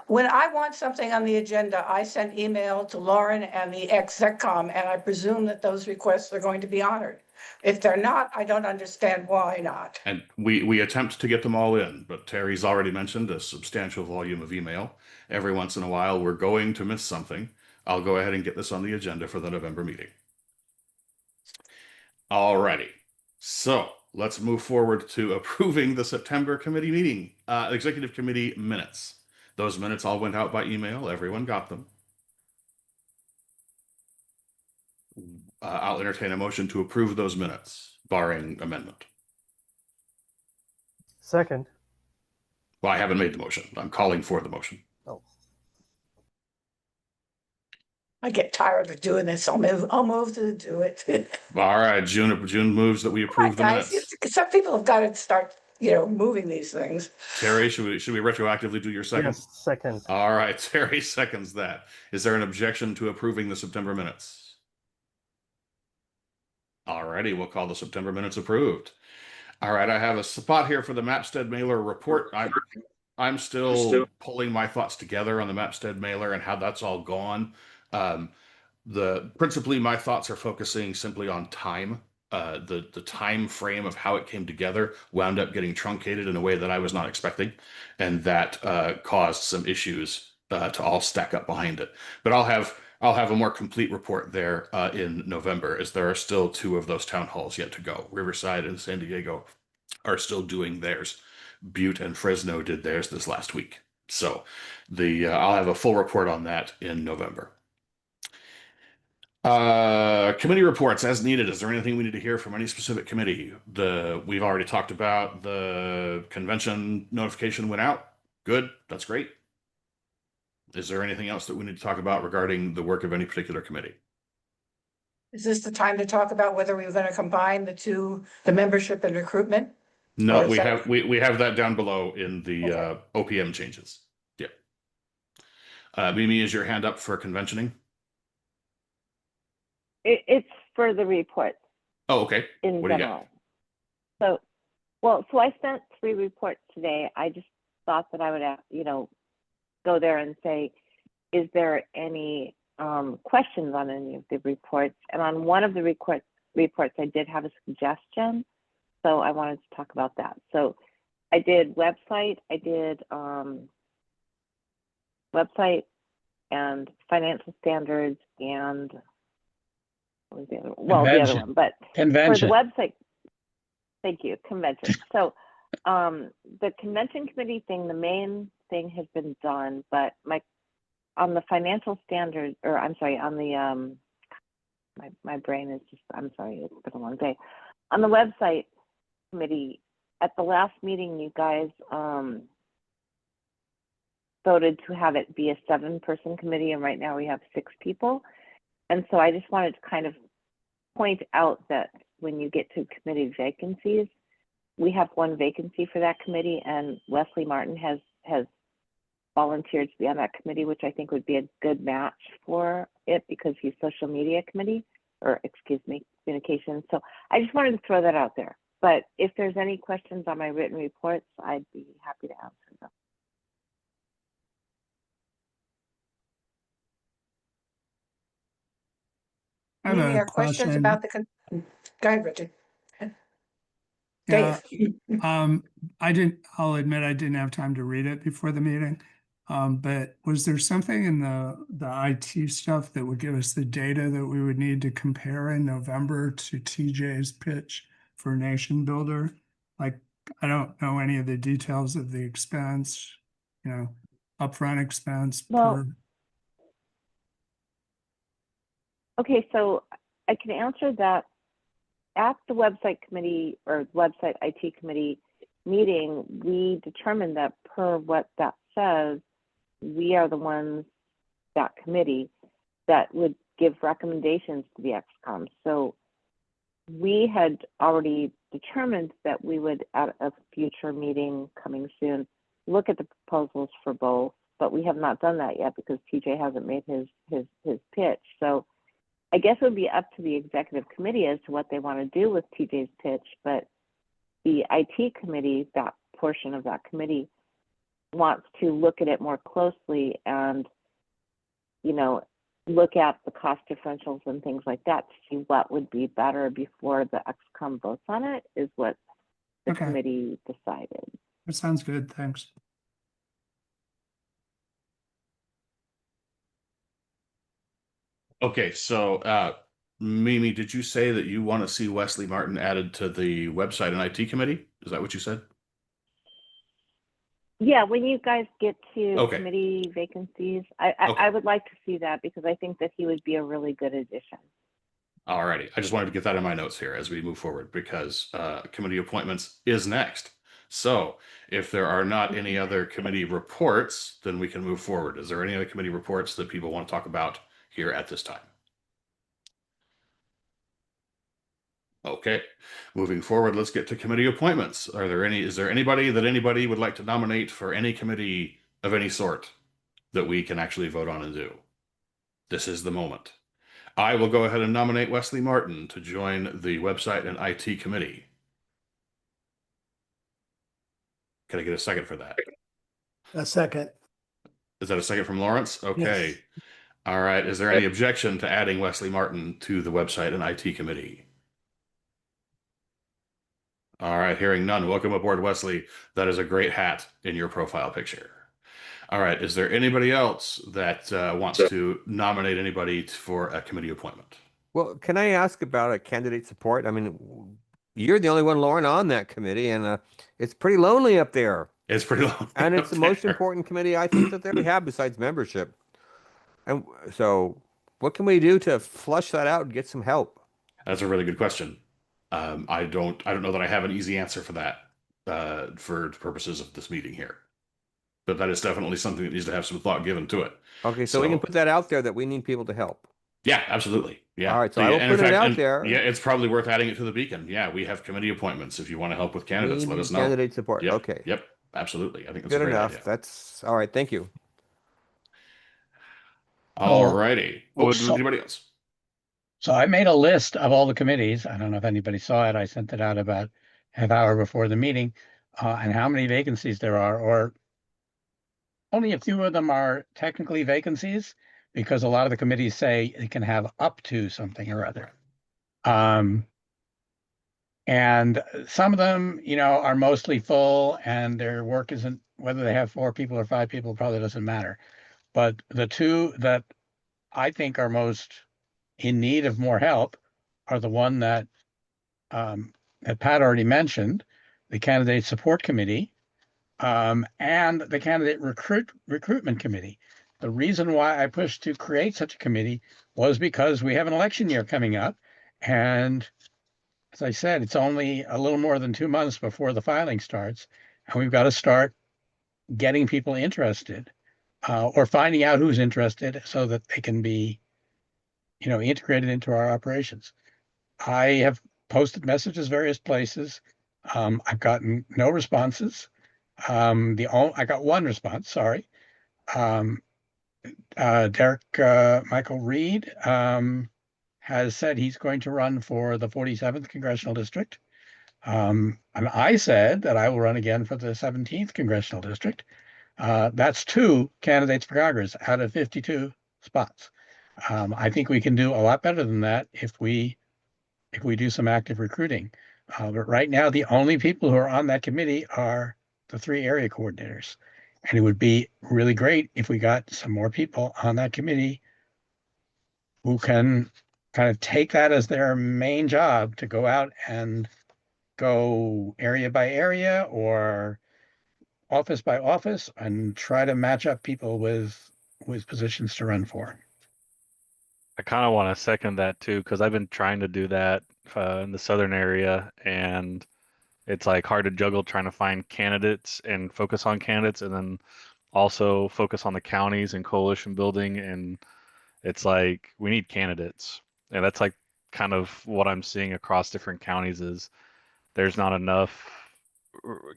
When I want something on the agenda, I send email to Lauren and the execom, and I presume that those requests are going to be honored. If they're not, I don't understand why not. And we attempt to get them all in, but Terry's already mentioned a substantial volume of email. Every once in a while, we're going to miss something. I'll go ahead and get this on the agenda for the November meeting. Alrighty. So let's move forward to approving the September committee meeting, executive committee minutes. Those minutes all went out by email. Everyone got them. I'll entertain a motion to approve those minutes, barring amendment. Second. Well, I haven't made the motion. I'm calling for the motion. Oh. I get tired of doing this. I'll move to do it. All right, June moves that we approve the Guys, minutes. some people have got to start, moving these things. Terry, should we retroactively do your second? Yes, second. All right, Terry seconds that. Is there an objection to approving the September minutes? All righty, we'll call the September minutes approved. All right, I have a spot here for the Mapstead mailer report. I'm still pulling my thoughts together on the Mapstead mailer and how that's all gone. Principally my thoughts are focusing simply on time. The time frame of how it came together wound up getting truncated in a way that I was not expecting, and that caused some issues to all stack up behind it. But I'll have a more complete report there in November, as there are still 2 of those town halls yet to go. Riverside and San Diego are still doing theirs. Butte and Fresno did theirs this last week. So I'll have a full report on that in November. Committee reports as needed. Is there anything we need to hear from any specific committee? We've already talked about the convention notification went out. Good. That's great. Is there anything else that we need to talk about regarding the work of any particular committee? Is this the time to talk about whether we were going to combine the membership and recruitment? No, Or we is have we have that down below in the OPM changes. Yeah. Mimi, is your hand up for conventioning? It's for the report Oh, okay. in What do you got? general. So I sent 3 reports today. I just thought that I would, go there and say, is there any questions on any of the reports? And on one of the reports, I did have a suggestion. So I wanted to talk about that. So I did website, website and financial standards and what was the other one? Well, the other one, but Convention. for the website, thank you, convention. So the convention committee thing, the main thing has been done, but on the financial standards, or I'm sorry, on the my brain is just, I'm sorry, it's been a long day. On the website committee, at the last meeting, you guys voted to have it be a 7-person committee, and right now we have 6 people. And so I just wanted to kind of point out that when you get to committee vacancies, we have 1 vacancy for that committee, and Wesley Martin has volunteered to be on that committee, which I think would be a good match for it because he's social media committee, or excuse me, communications. So I just wanted to throw that out there. But if there's any questions on my written reports, I'd be happy to answer them. I have Any a questions question. about the, go ahead, Richard. Yeah, Dave. I'll admit I didn't have time to read it before the meeting. But was there something in the IT stuff that would give us the data that we would need to compare in November to TJ's pitch for Nation Builder? Like, I don't know any of the details of the expense, upfront expense Well, per. okay, so I can answer that. At the website committee or website IT committee meeting, we determined that per what that says, we are the ones, that committee, that would give recommendations to the XCOM. So we had already determined that we would, at a future meeting coming soon, look at the proposals for both, but we have not done that yet because TJ hasn't made his pitch. So I guess it would be up to the executive committee as to what they want to do with TJ's pitch, but the IT committee, that portion of that committee, wants to look at it more closely and, look at the cost differentials and things like that to see what would be better before the XCOM votes on it, is what the committee decided. That sounds good. Thanks. Okay, so Mimi, did you say that you want to see Wesley Martin added to the website and IT committee? Is that what you said? Yeah, when you guys get to Okay. committee vacancies, I would like to see that because I think that he would be a really good addition. Alrighty, I just wanted to get that in my notes here as we move forward because committee appointments is next. So if there are not any other committee reports, then we can move forward. Is there any other committee reports that people want to talk about here at this time? Okay, moving forward, let's get to committee appointments. Is there anybody would like to nominate for any committee of any sort that we can actually vote on and do? This is the moment. I will go ahead and nominate Wesley Martin to join the website and IT committee. Can I get a second for that? A second. Is that a second from Lawrence? Okay. Yes. All right. Is there any objection to adding Wesley Martin to the website and IT committee? All right. Hearing none. Welcome aboard, Wesley. That is a great hat in your profile picture. All right. Is there anybody else that wants to nominate anybody for a committee appointment? Well, can I ask about a candidate support? I mean, you're the only one, Lauren, on that committee, and it's pretty lonely up there. It's pretty lonely. And it's the most important committee I think that they have besides membership. And so what can we do to flush that out and get some help? That's a really good question. I don't know that I have an easy answer for that for the purposes of this meeting here. But that is definitely something that needs to have some thought given to it. Okay, so we can put that out there that we need people to help. Yeah, absolutely. Yeah. All right, so I will put it out there. Yeah, it's probably worth adding it to the beacon. Yeah, we have committee appointments. If you want to help with candidates, let us know. Candidate support. Yep, Okay. Yep. Absolutely. I think that's Good a great enough. idea. That's all right. Thank you. All righty. well, Would anybody else? So I made a list of all the committees. I don't know if anybody saw it. I sent it out about half hour before the meeting, and how many vacancies there are, or only a few of them are technically vacancies because a lot of the committees say it can have up to something or other. And some of them, are mostly full and their work isn't, whether they have 4 people or 5 people probably doesn't matter. But the two that I think are most in need of more help are the one that Pat already mentioned, the Candidate Support Committee, and the Candidate Recruitment Committee. The reason why I pushed to create such a committee was because we have an election year coming up, and as I said, it's only a little more than 2 months before the filing starts, and we've got to start getting people interested, or finding out who's interested so that they can be, integrated into our operations. I have posted messages various places. I've gotten no responses. I got one response, sorry. Derek Michael Reed has said he's going to run for the 47th congressional district. And I said that I will run again for the 17th congressional district. That's 2 candidates for Congress out of 52 spots. I think we can do a lot better than that if we do some active recruiting. But right now, the only people who are on that committee are the 3 area coordinators. And it would be really great if we got some more people on that committee who can kind of take that as their main job to go out and go area by area or office by office and try to match up people with positions to run for. I kind of want to second that too, because I've been trying to do that in the southern area, and it's like hard to juggle trying to find candidates and focus on candidates, and then also focus on the counties and coalition building. And it's like we need candidates, and that's like kind of what I'm seeing across different counties is there's not enough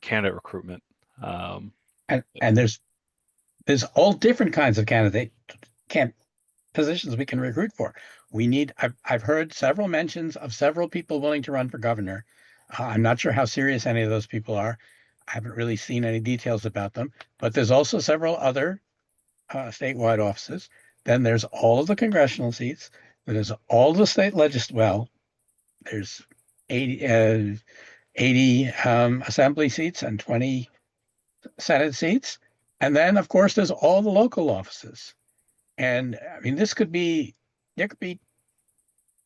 candidate recruitment. And there's all different kinds of positions we can recruit for. I've heard several mentions of several people willing to run for governor. I'm not sure how serious any of those people are. I haven't really seen any details about them, but there's also several other statewide offices. Then there's all of the congressional seats. There's all the state there's 80 assembly seats and 20 Senate seats. And then, of course, there's all the local offices. And I mean, there could be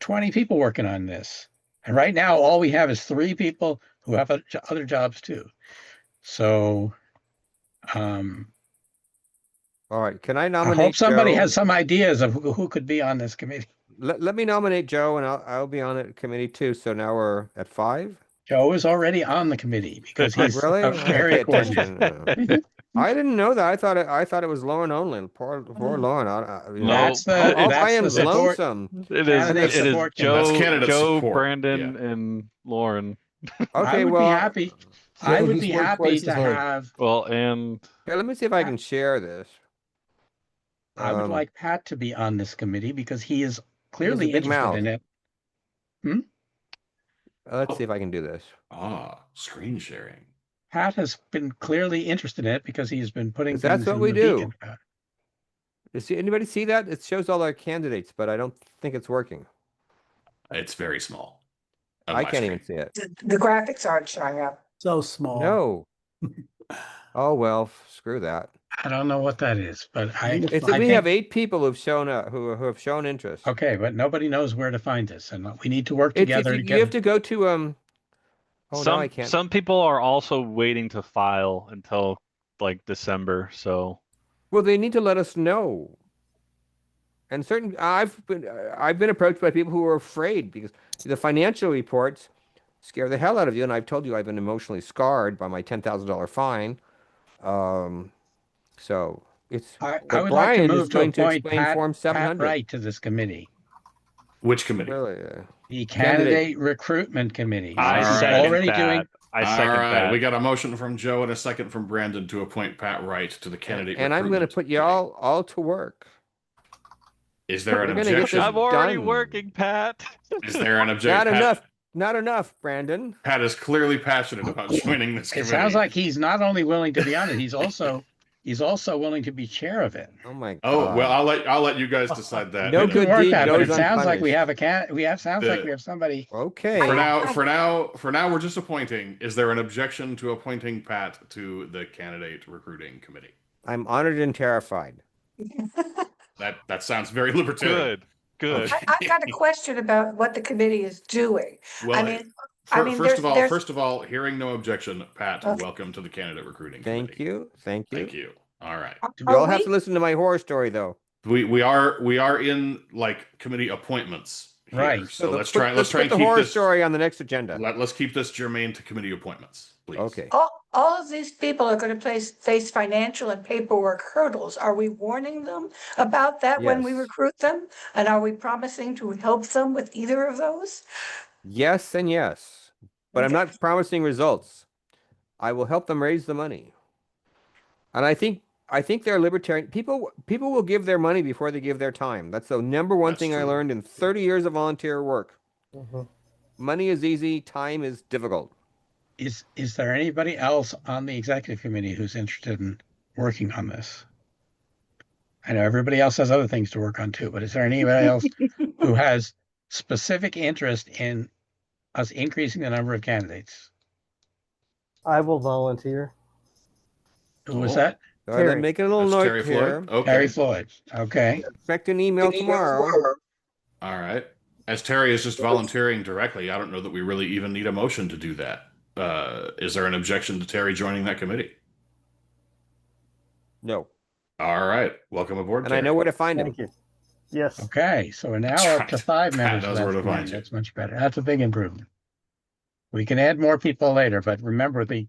20 people working on this. And right now, all we have is 3 people who have other jobs too. So, all right. Can I I nominate hope somebody Joe? has some ideas of who could be on this committee. Let me nominate Joe, and I'll be on the committee too. So now we're at 5. Joe is already on the committee because he's Really? an area coordinator. I didn't know that. I thought it was Lauren only. Poor Lauren. That's I am the support. lonesome. It is support Joe, candidate support. Brandon, and Lauren. Okay, I would well, be happy. I would be happy to have. Well, and here, let me see if I can share this. I would like Pat to be on this committee because he is clearly big interested mouth. in it. Let's see if I can do this. Screen sharing. Pat has been clearly interested in it because he's been putting things That's what in we the do. beacon. Anybody see that? It shows all our candidates, but I don't think it's working. It's very small. I can't even see it. The graphics aren't showing up. So small. No. Oh well, screw that. I don't know what that is, but we have 8 people who've shown up, who have shown interest. Okay, but nobody knows where to find this, and we need to work together. You have to go to now I can't. Some people are also waiting to file until like December. So, well, they need to let us know. And I've been approached by people who are afraid because the financial reports scare the hell out of you. And I've told you I've been emotionally scarred by my $10,000 fine. So it's. I but would Brian like to move is going to appoint explain Pat, Form 700. Pat Wright to this committee. Which committee? Really? The candidate recruitment committee. I He's second already that. doing. I second All right, that. we got a motion from Joe and a second from Brandon to appoint Pat Wright to the candidate. And I'm going to put you all to work. Is there an We're gonna get objection? this I'm already done. working, Pat. Is there an objection? Not enough, Brandon. Pat is clearly passionate about joining this It committee. sounds like he's not only willing to be on it, he's also willing to be chair of it. Oh my God. Oh well, I'll let you guys decide that. No good deed But goes it sounds like we unpunished. have like we have somebody. Okay. For now, we're just appointing. Is there an objection to appointing Pat to the candidate recruiting committee? I'm honored and terrified. That sounds very libertarian. Good. I've got a question about what the committee is doing. Well, first of all, hearing no objection, Pat, Okay. welcome to the candidate recruiting Thank committee. you. Thank you. All right. We all have to listen to my horror story though. We are in like committee appointments here. Right. So let's put try and the keep horror this story on the next agenda. Let's keep this germane to committee appointments, please. Okay. All of these people are going to face financial and paperwork hurdles. Are we warning them about that when we Yes. recruit them? And are we promising to help them with either of those? Yes and yes. But I'm not promising results. I will help them raise the money. And I think I think they're libertarian. People will give their money before they give their time. That's the number one That's thing I true. learned in 30 years of volunteer work. Mhm. Money is easy, time is difficult. Is there anybody else on the executive committee who's interested in working on this? I know everybody else has other things to work on too, but is there anybody else who has specific interest in us increasing the number of candidates? I will volunteer. Who was Cool. that? All right, Terry. make it a little That's note Terry Floyd. here. Okay. Terry Floyd. Okay. Expect an email tomorrow. All right. As Terry is just volunteering directly, I don't know that we really even need a motion to do that. Is there an objection to Terry joining that committee? No. All right. Welcome aboard, And Terry. I know where to find him. Thank you. Yes. Okay. So we're That's now up to right. 5 Pat members of knows where that to find committee. you. That's much better. That's a big improvement. We can add more people later, but remember the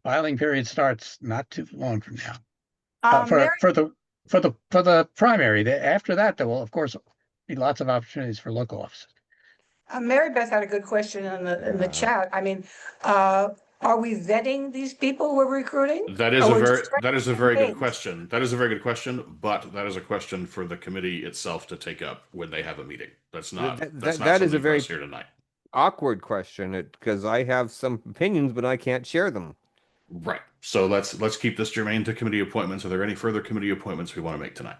filing period starts not too long from now. Mary, For the primary. After that, there will of course be lots of opportunities for local offices. Mary Beth had a good question in the chat. I mean, are we vetting these people we're recruiting? That is Or a we're very just running that is a very good campaigns? question. That is a very good question, but that is a question for the committee itself to take up when they have a meeting. That's not That is a something for very us here tonight. awkward question because I have some opinions, but I can't share them. Right. So let's keep this germane to committee appointments. Are there any further committee appointments we want to make tonight?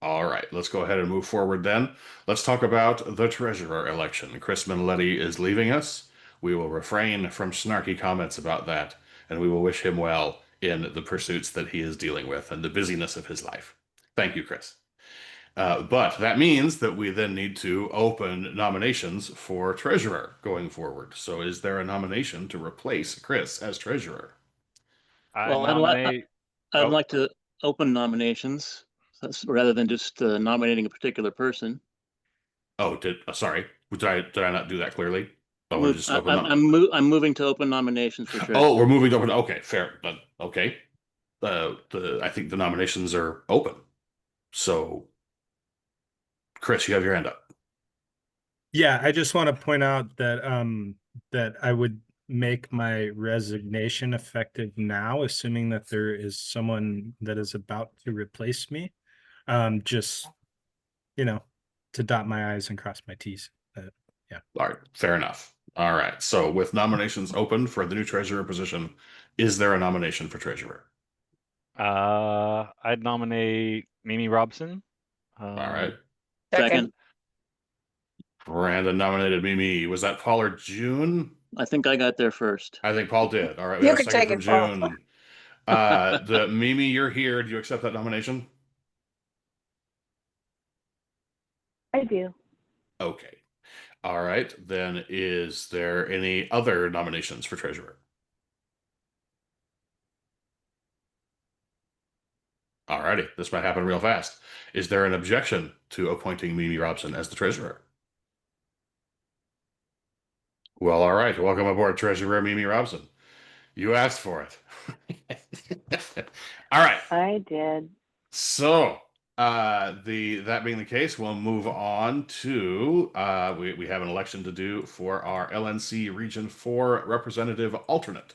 All right, let's go ahead and move forward then. Let's talk about the treasurer election. Chris Minnelletti is leaving us. We will refrain from snarky comments about that, and we will wish him well in the pursuits that he is dealing with and the busyness of his life. Thank you, Chris. But that means that we then need to open nominations for treasurer going forward. So is there a nomination to replace Chris as treasurer? I Well, nominate. I'd Oh, like to open nominations rather than just nominating a particular person. Oh, sorry. Did I not do that clearly? Oh, we're just open I'm moving to open nominations for treasurer. Oh, we're moving over. Okay, fair. But okay. I think the nominations are open. So, Chris, you have your hand up. Yeah, I just want to point out that that I would make my resignation effective now, assuming that there is someone that is about to replace me. Just to dot my I's and cross my T's. Yeah. All right, fair enough. All right. So, with nominations open for the new treasurer position, is there a nomination for treasurer? I'd nominate Mimi Robson. All right. Second. Brandon nominated Mimi. Was that Paul or June? I think I got there first. I think Paul did. All right. We You have a can second take from it, Paul. June. The Mimi, you're here. Do you accept that nomination? I do. Okay. All right. Then is there any other nominations for treasurer? All righty. This might happen real fast. Is there an objection to appointing Mimi Robson as the treasurer? Well, all right. Welcome aboard, Treasurer Mimi Robson. You asked for it. All right. I did. So, that being the case, we'll move on to we have an election to do for our LNC Region 4 representative alternate.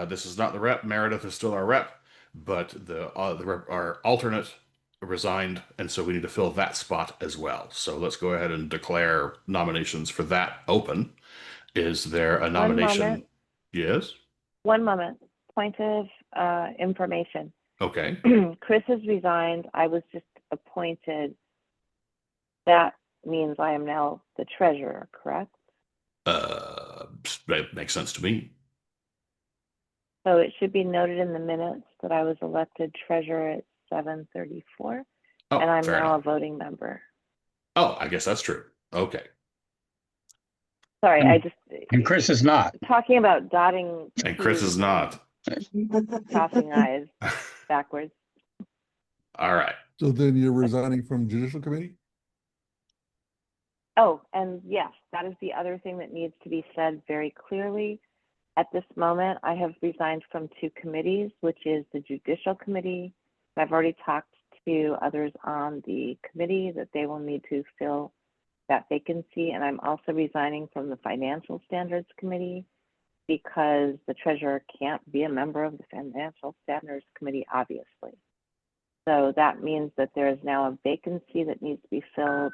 This is not the rep. Meredith is still our rep, but our alternate resigned, and so we need to fill that spot as well. So let's go ahead and declare nominations for that open. Is there a nomination? 1 moment. Yes. 1 moment. Point of information. Okay. Chris has resigned. I was just appointed. That means I am now the treasurer, correct? That makes sense to me. So it should be noted in the minutes that I was elected treasurer at 7:34, and I'm fair now enough. a voting member. Oh, I guess that's true. Okay. Sorry, I just And Chris is not. talking about dotting And Chris T's is not. crossing I's backwards. All right. So then you're resigning from judicial committee? Oh, and yes, that is the other thing that needs to be said very clearly. At this moment, I have resigned from 2 committees, which is the Judicial Committee. I've already talked to others on the committee that they will need to fill that vacancy, and I'm also resigning from the Financial Standards Committee. because the treasurer can't be a member of the Financial Standards Committee, obviously. So that means that there is now a vacancy that needs to be filled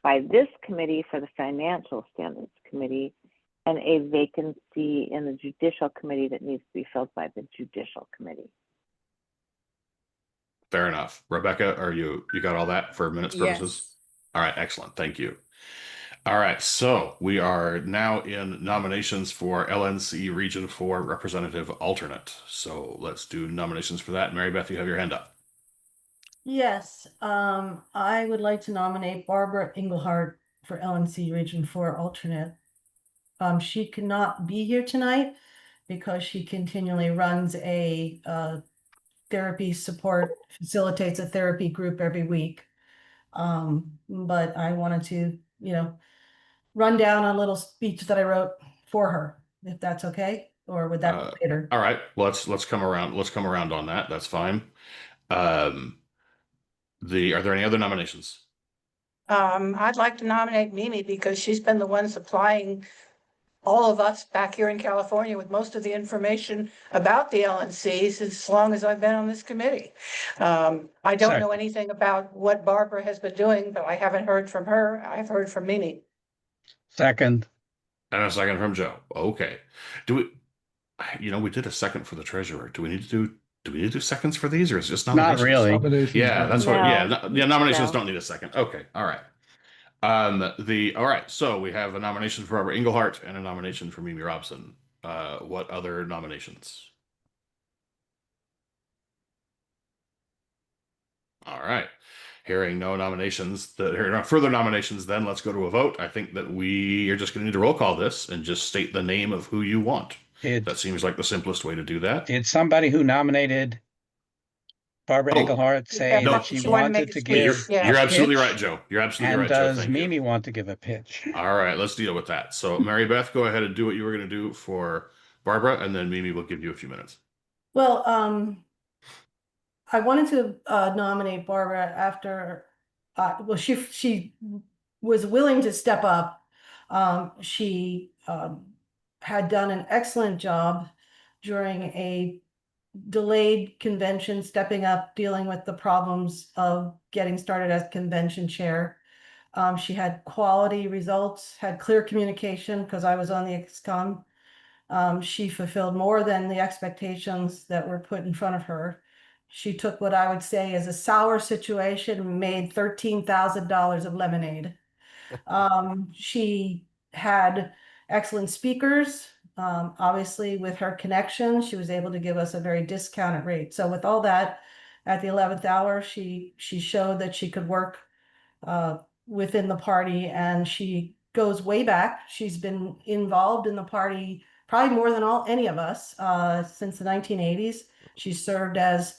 by this committee for the Financial Standards Committee, and a vacancy in the Judicial Committee that needs to be filled by the Judicial Committee. Fair enough. Rebecca, you got all that for minutes purposes? Yes. All right, excellent. Thank you. All right, so we are now in nominations for LNC Region 4 Representative Alternate. So let's do nominations for that. Mary Beth, you have your hand up. Yes, I would like to nominate Barbara Engelhardt for LNC Region 4 alternate. She cannot be here tonight because she continually runs a therapy support, facilitates a therapy group every week. But I wanted to, run down a little speech that I wrote for her, if that's okay, or would that be later? All right, let's come around. Let's come around on that. That's fine. Are there any other nominations? I'd like to nominate Mimi because she's been the one supplying all of us back here in California with most of the information about the LNCs as long as I've been on this committee. I don't know anything about what Barbara has been doing, but I haven't heard from her. I've heard from Mimi. Second. And a second from Joe. Okay. We did a second for the treasurer. Do we need to do seconds for these, or is it just nominations? Not really. Nominations. Yeah, that's what. No. Yeah, nominations No. don't need a second. Okay, all right. All right. So we have a nomination for Barbara Engelhardt and a nomination for Mimi Robson. What other nominations? All right. Hearing no nominations, hearing no further nominations, then let's go to a vote. I think that we are just going to need to roll call this and just state the name of who you want. That seems like the simplest way to do that. Did somebody who nominated Barbara Engelhardt say No. that she She wanted to wanted make to a give speech, yeah. You're a absolutely pitch? right, Joe. You're absolutely And right, Joe. does Thank Mimi you. want to give a pitch? All right, let's deal with that. So, Mary Beth, go ahead and do what you were going to do for Barbara, and then Mimi will give you a few minutes. Well, I wanted to nominate Barbara after, she was willing to step up. She had done an excellent job during a delayed convention, stepping up, dealing with the problems of getting started as convention chair. She had quality results, had clear communication because I was on the XCOM. She fulfilled more than the expectations that were put in front of her. She took what I would say is a sour situation and made $13,000 of lemonade. She had excellent speakers. Obviously, with her connections, she was able to give us a very discounted rate. So with all that, at the 11th hour, she showed that she could work within the party, and she goes way back. She's been involved in the party probably more than any of us since the 1980s. She served as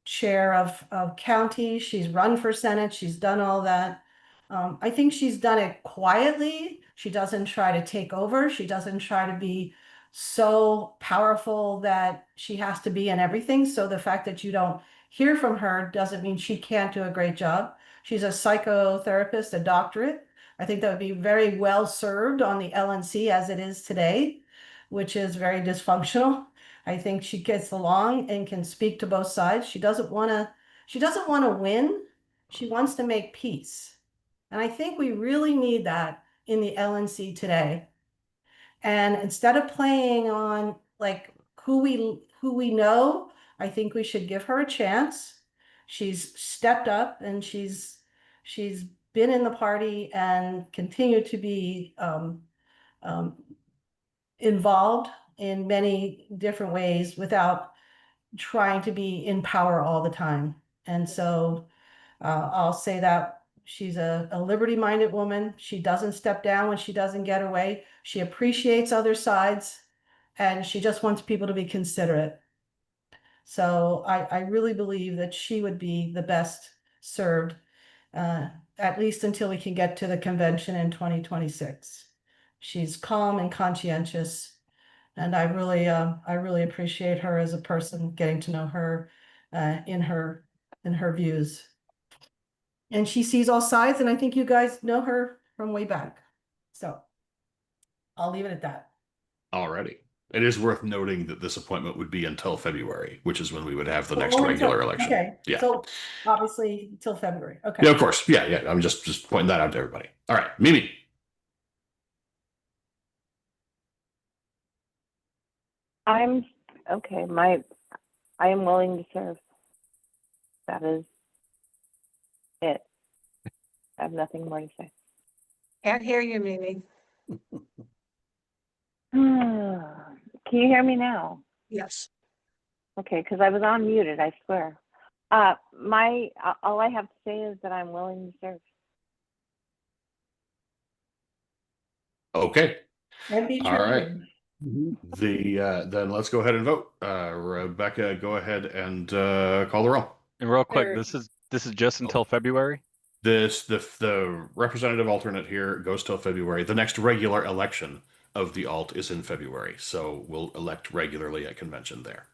chair of county. She's run for Senate. She's done all that. I think she's done it quietly. She doesn't try to take over. She doesn't try to be so powerful that she has to be in everything. So the fact that you don't hear from her doesn't mean she can't do a great job. She's a psychotherapist, a doctorate. I think that would be very well served on the LNC as it is today, which is very dysfunctional. I think she gets along and can speak to both sides. She doesn't want to win. She wants to make peace. And I think we really need that in the LNC today. And instead of playing on like who we know, I think we should give her a chance. She's stepped up and she's been in the party and continued to be involved in many different ways without trying to be in power all the time. And so I'll say that she's a liberty-minded woman. She doesn't step down when she doesn't get her way. She appreciates other sides, and she just wants people to be considerate. So I really believe that she would be the best served, at least until we can get to the convention in 2026. She's calm and conscientious, and I really appreciate her as a person, getting to know her in her views. And she sees all sides, and I think you guys know her from way back. So I'll leave it at that. Alrighty. It is worth noting that this appointment would be until February, which is when we would have the Oh, next only regular till- election. Okay, Yeah. so obviously till February, okay. Yeah, of course. Yeah, yeah. I'm just pointing that out to everybody. All right, Mimi. I'm okay. I am willing to serve. That is it. I have nothing more to say. Can't hear you, Mimi. Can you hear me now? Yes. Okay, because I was unmuted, I swear. All I have to say is that I'm willing to serve. Okay. And be All right. true. Then let's go ahead and vote. Rebecca, go ahead and call the roll. And real quick, Sure. this is just until February. The representative alternate here goes till February. The next regular election of the alt is in February, so we'll elect regularly at convention there.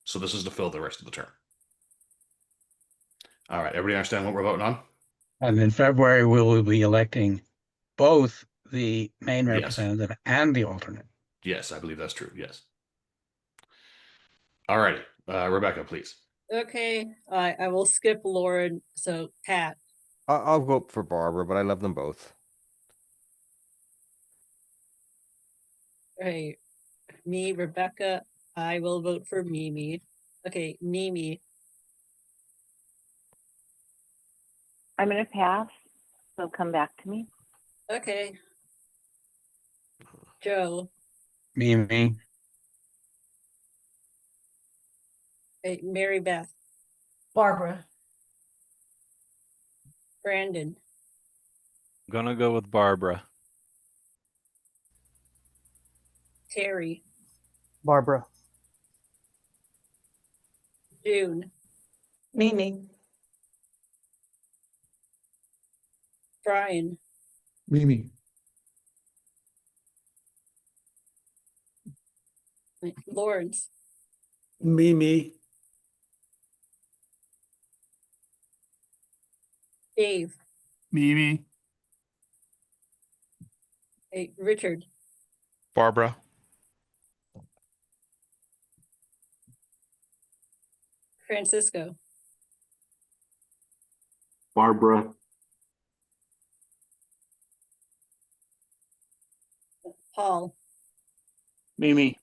So this is to fill the rest of the term. All right, everybody understand what we're voting on? And in February, we will be electing both the main Yes. representative and the alternate. Yes, I believe that's true. Yes. All righty, Rebecca, please. Okay, I will skip Lauren. So Pat, I'll vote for Barbara, but I love them both. hey, me, Rebecca, I will vote for Mimi. Okay, Mimi. I'm going to pass, so come back to me. Okay. Joe. Mimi, Hey, Mary Beth. Barbara. Brandon. I'm gonna go with Barbara. Terry. Barbara. June. Mimi. Brian. Mimi. Lawrence. Mimi. Dave. Mimi. Hey, Richard. Barbara. Francisco. Barbara. Paul. Mimi.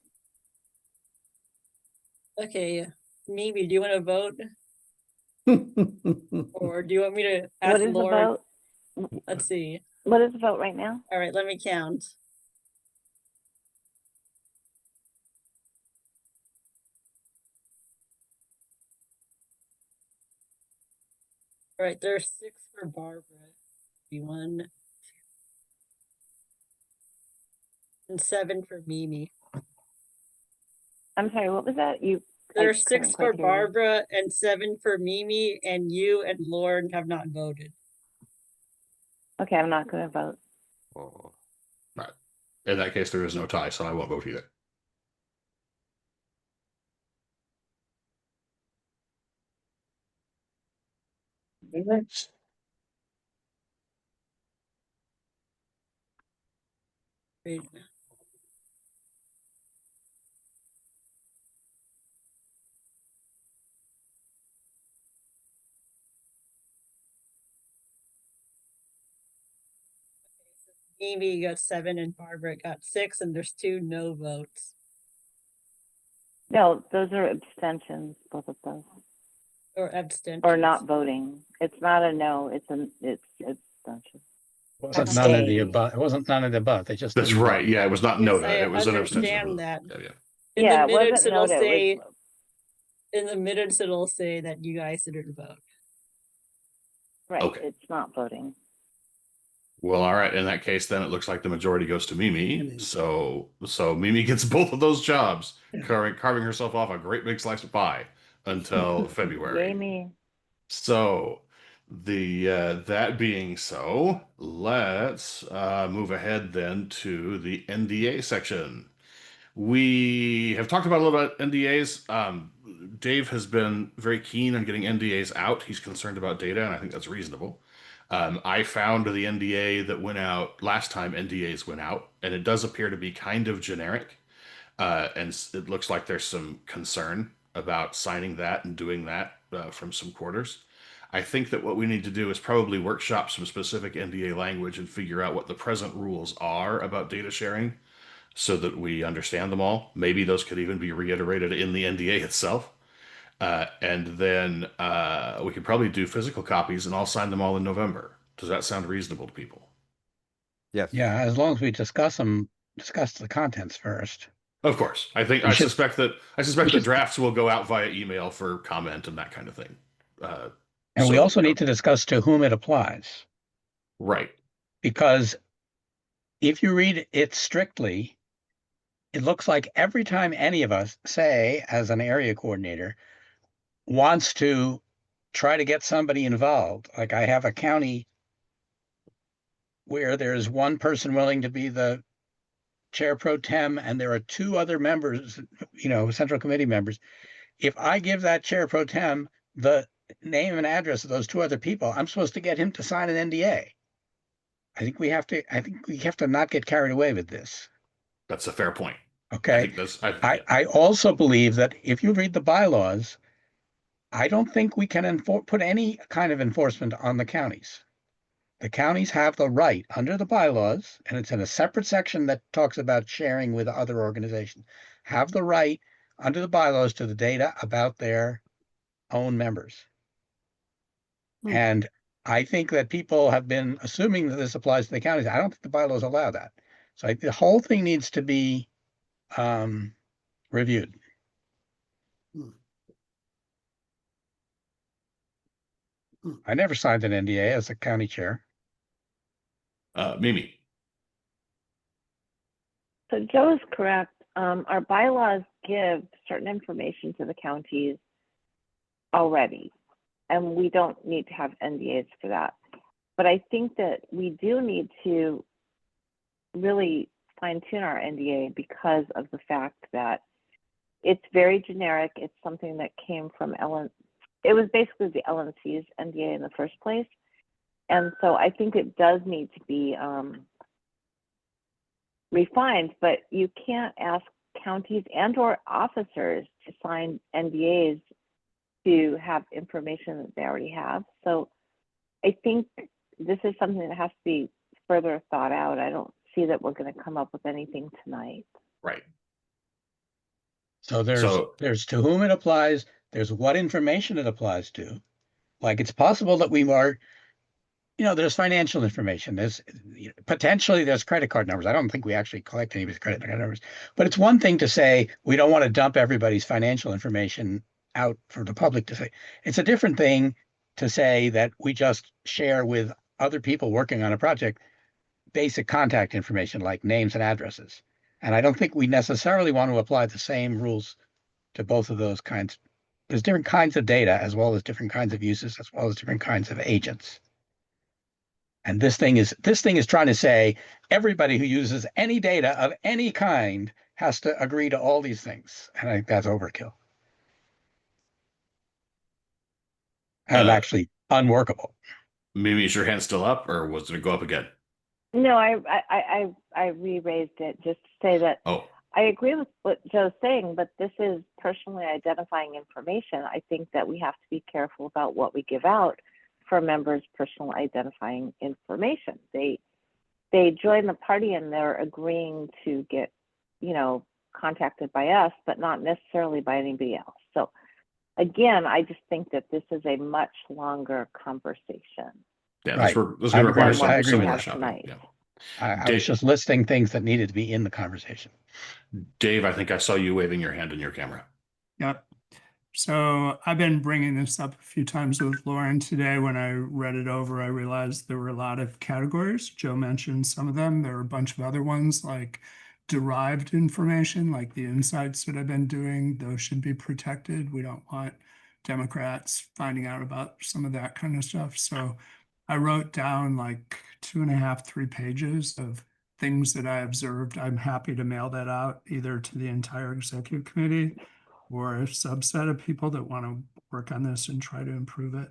Okay, Mimi, do you want to vote? Or do you want me to ask What is the Lauren? vote? Let's see. What is the vote right now? All right, let me count. All right, there's 6 for Barbara. 1, and 7 for Mimi. I'm sorry, what was that? There's 6 couldn't for quite hear you. Barbara and 7 for Mimi, and you and Lauren have not voted. Okay, I'm not going to vote. Oh. Right. In that case, there is no tie, so I won't vote either. Great. Mimi got 7 and Barbara got 6, and there's 2 no votes. No, those are abstentions, both of those. Or abstentions. Or not voting. It's not a no, it's abstention. it wasn't none of the above. It wasn't none of the above. They just That's didn't right. vote. Yeah, it was not Yes, NOTA. I It was an abstention. understand that. Yeah, yeah. In Yeah, the it minutes, wasn't it'll noted, it say, was- in the minutes, it'll say that you guys didn't vote. Right, Okay. it's not voting. Well, all right. In that case, then it looks like the majority goes to Mimi. So Mimi gets both of those jobs, carving herself off a great big slice of pie until February. Yay me. So that being so, let's move ahead then to the NDA section. We have talked about a little bit NDAs. Dave has been very keen on getting NDAs out. He's concerned about data, and I think that's reasonable. I found the NDA that went out last time NDAs went out, and it does appear to be kind of generic. And it looks like there's some concern about signing that and doing that from some quarters. I think that what we need to do is probably workshop some specific NDA language and figure out what the present rules are about data sharing so that we understand them all. Maybe those could even be reiterated in the NDA itself. And then we could probably do physical copies and I'll sign them all in November. Does that sound reasonable to people? Yes. Yeah, as long as we discuss the contents first. Of course. We should- suspect that drafts will go out via email for comment and that kind of thing. And we So, also need to discuss to whom it applies. right. Because if you read it strictly, it looks like every time any of us, say, as an area coordinator, wants to try to get somebody involved, like I have a county where there's one person willing to be the chair pro tem and there are two other members, central committee members. If I give that chair pro tem the name and address of those two other people, I'm supposed to get him to sign an NDA. I think we have to not get carried away with this. That's a fair point. Okay. I also believe that if you read the bylaws, I don't think we can put any kind of enforcement on the counties. The counties have the right under the bylaws, and it's in a separate section that talks about sharing with other organizations, have the right under the bylaws to the data about their own members. And I think that people have been assuming that this applies to the counties. I don't think the bylaws allow that. So the whole thing needs to be reviewed. I never signed an NDA as a county chair. Mimi. So Joe is correct. Our bylaws give certain information to the counties already, and we don't need to have NDAs for that. But I think that we do need to really fine tune our NDA because of the fact that it's very generic. It's something that came from it was basically the LNC's NDA in the first place. And so I think it does need to be refined, but you can't ask counties and or officers to sign NDAs to have information that they already have. So I think this is something that has to be further thought out. I don't see that we're going to come up with anything tonight. Right. So there's to whom it applies, there's what information it applies to. Like it's possible that we are, there's financial information. There's potentially there's credit card numbers. I don't think we actually collect anybody's credit card numbers, but it's one thing to say we don't want to dump everybody's financial information out for the public to say. It's a different thing to say that we just share with other people working on a project basic contact information like names and addresses. And I don't think we necessarily want to apply the same rules to both of those kinds. There's different kinds of data as well as different kinds of uses as well as different kinds of agents. And this thing is trying to say everybody who uses any data of any kind has to agree to all these things. And I think that's overkill. And actually unworkable. Mimi, is your hand still up or was it go up again? No, I re-raised it just to say that I agree with what Joe's saying, but this is personally identifying information. I think that we have to be careful about what we give out for members' personal identifying information. They join the party and they're agreeing to get, contacted by us, but not necessarily by anybody else. So again, I just think that this is a much longer conversation. Yeah, right. this would require some agree with workshopping. Yeah. I was just listing things that needed to be in the conversation. Dave, I think I saw you waving your hand in your camera. Yep. So I've been bringing this up a few times with Lauren today. When I read it over, I realized there were a lot of categories. Joe mentioned some of them. There are a bunch of other ones like derived information, like the insights that I've been doing. Those should be protected. We don't want Democrats finding out about some of that kind of stuff. So I wrote down like 2.5, 3 pages of things that I observed. I'm happy to mail that out either to the entire executive committee or a subset of people that want to work on this and try to improve it.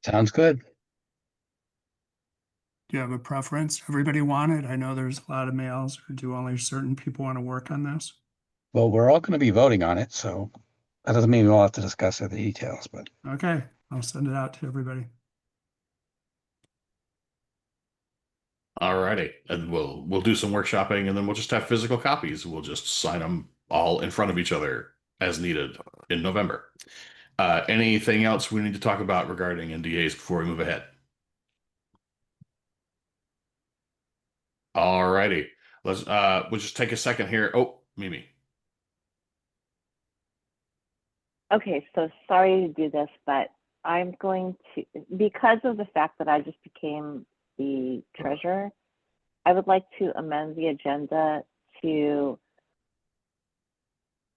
Sounds good. Do you have a preference? Everybody want it? I know there's a lot of males, or do only certain people want to work on this? Well, we're all going to be voting on it, so that doesn't mean we all have to discuss the details, but Okay, I'll send it out to everybody. Alrighty, and we'll do some workshopping, and then we'll just have physical copies. We'll just sign them all in front of each other as needed in November. Anything else we need to talk about regarding NDAs before we move ahead? Alrighty, we'll just take a second here. Oh, Mimi. Okay, so sorry to do this, but I'm going to, because of the fact that I just became the treasurer, I would like to amend the agenda to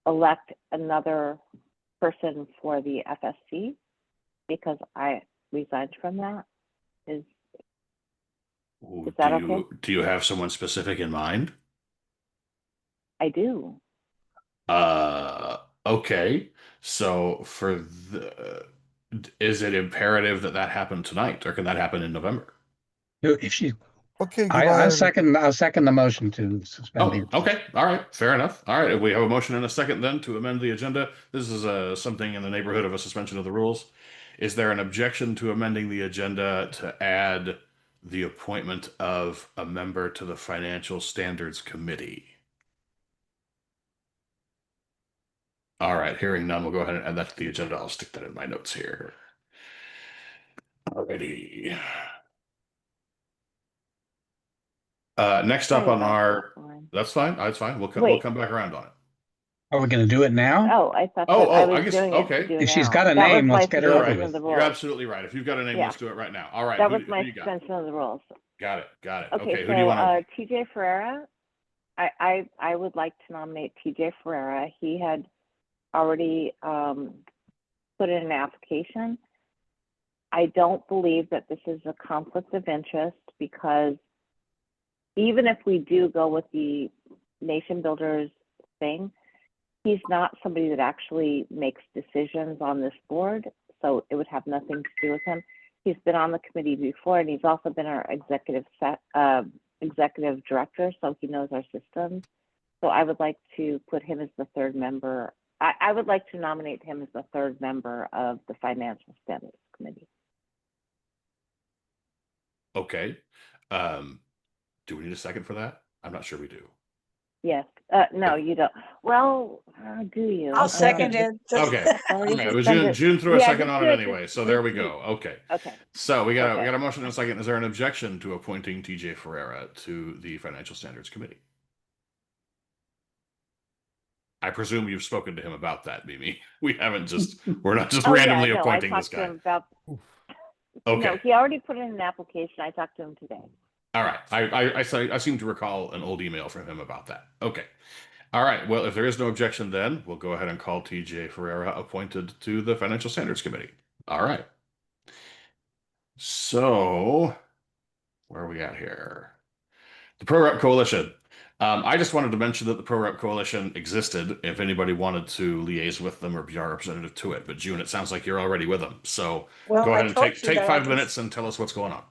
elect another person for the FSC because I resigned from that. Is that okay? Do you have someone specific in mind? I do. Okay. So is it imperative that that happen tonight, or can that happen in November? if she, Okay, I'll goodbye. second the motion to suspend the. Oh, okay. All right. Fair enough. All right. We have a motion and a second then to amend the agenda. This is something in the neighborhood of a suspension of the rules. Is there an objection to amending the agenda to add the appointment of a member to the Financial Standards Committee? All right. Hearing none, we'll go ahead and add that to the agenda. I'll stick that in my notes here. Alrighty. Next up Sorry on about our, that, Lauren. that's fine. That's fine. We'll Wait. come back around on it. Are we going to do it now? Oh, I thought Oh, that I I was guess, doing it okay. to do If now. she's got a That name, was my let's get her You're over suspension right. of the You're rules. absolutely right. If you've got a name, Yeah. let's do it right now. All right. That who was my you got? suspension of the rules. Got it. Got it. Okay, Okay. Who so do you want to? TJ Ferreira, I would like to nominate TJ Ferreira. He had already put in an application. I don't believe that this is a conflict of interest because even if we do go with the nation builders thing, he's not somebody that actually makes decisions on this board, so it would have nothing to do with him. He's been on the committee before, and he's also been our executive director, so he knows our systems. So I would like to put him as the third member. I would like to nominate him as the third member of the Financial Standards Committee. Okay. Do we need a second for that? I'm not sure we do. Yes. No, you don't. Well, do you? I'll second it. Okay. Already Okay. It was suspended. June threw a Yeah, second just on do it it. anyway. Just- So there we just- go. Okay. Okay. So we got Okay. a motion and a second. Is there an objection to appointing TJ Ferreira to the Financial Standards Committee? I presume you've spoken to him about that, Mimi. We're not just Oh, randomly yeah, no, appointing I this talked to guy. him about. Okay. No, he already put in an application. I talked to him today. All right. I seem to recall an old email from him about that. Okay. All right. Well, if there is no objection, then we'll go ahead and call TJ Ferreira appointed to the Financial Standards Committee. All right. So, where are we at here? The Pro Rep Coalition. I just wanted to mention that the Pro Rep Coalition existed if anybody wanted to liaise with them or be our representative to it. But June, it sounds like you're already with them. So Well, go I ahead and told take you that I 5 can- minutes and tell us what's going on.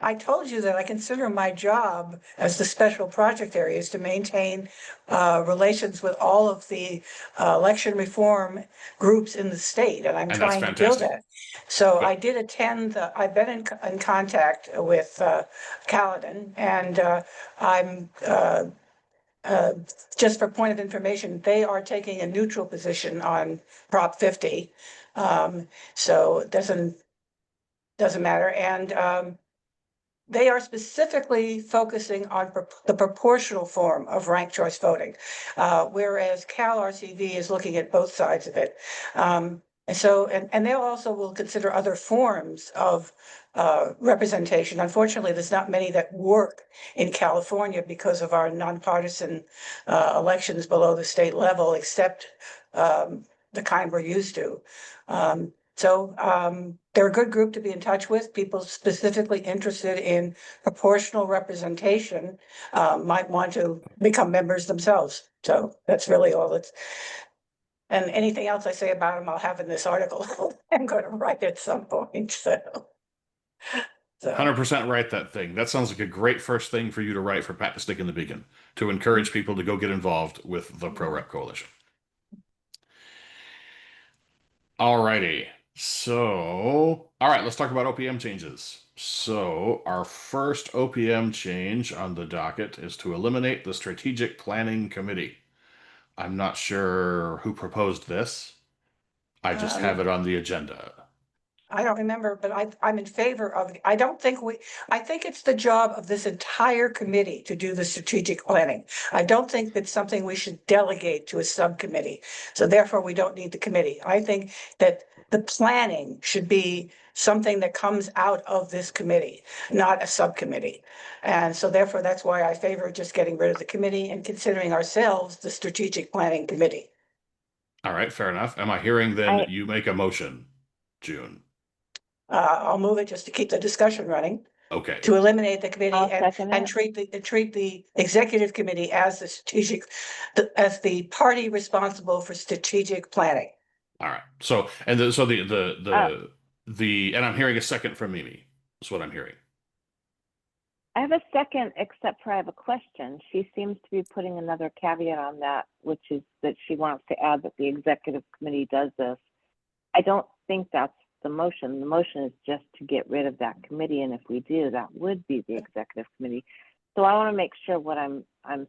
I told you that I consider my job as the special project area is to maintain relations with all of the election reform groups in the state, and I'm And that's trying to build fantastic. that. So Good. I did attend, I've been in contact with Caledon, and I'm just for point of information, they are taking a neutral position on Prop 50. So it doesn't matter. And they are specifically focusing on the proportional form of ranked choice voting, whereas Cal RCV is looking at both sides of it. And they also will consider other forms of representation. Unfortunately, there's not many that work in California because of our nonpartisan elections below the state level, except the kind we're used to. They're a good group to be in touch with. People specifically interested in proportional representation might want to become members themselves. So that's really all it's. And anything else I say about them, I'll have in this article. I'm going to write at some point. So So 100% write that thing. That sounds like a great first thing for you to write for Pat to stick in the beacon to encourage people to go get involved with the Pro Rep Coalition. Alrighty. So, all right, let's talk about OPM changes. So, our first OPM change on the docket is to eliminate the Strategic Planning Committee. I'm not sure who proposed this. I just have it on the agenda. I don't remember, but I'm in favor of it. I think it's the job of this entire committee to do the strategic planning. I don't think it's something we should delegate to a subcommittee. So therefore, we don't need the committee. I think that the planning should be something that comes out of this committee, not a subcommittee. And so therefore, that's why I favor just getting rid of the committee and considering ourselves the strategic planning committee. All right, fair enough. Am I hearing then you make a motion, June? I'll move it just to keep the discussion running. Okay. To eliminate the committee I'll and second it. treat the executive committee as as the party responsible for strategic planning. All right. So and and I'm hearing a second from Mimi. That's what I'm hearing. I have a second, except for I have a question. She seems to be putting another caveat on that, which is that she wants to add that the executive committee does this. I don't think that's the motion. The motion is just to get rid of that committee, and if we do, that would be the executive committee. So I want to make sure what I'm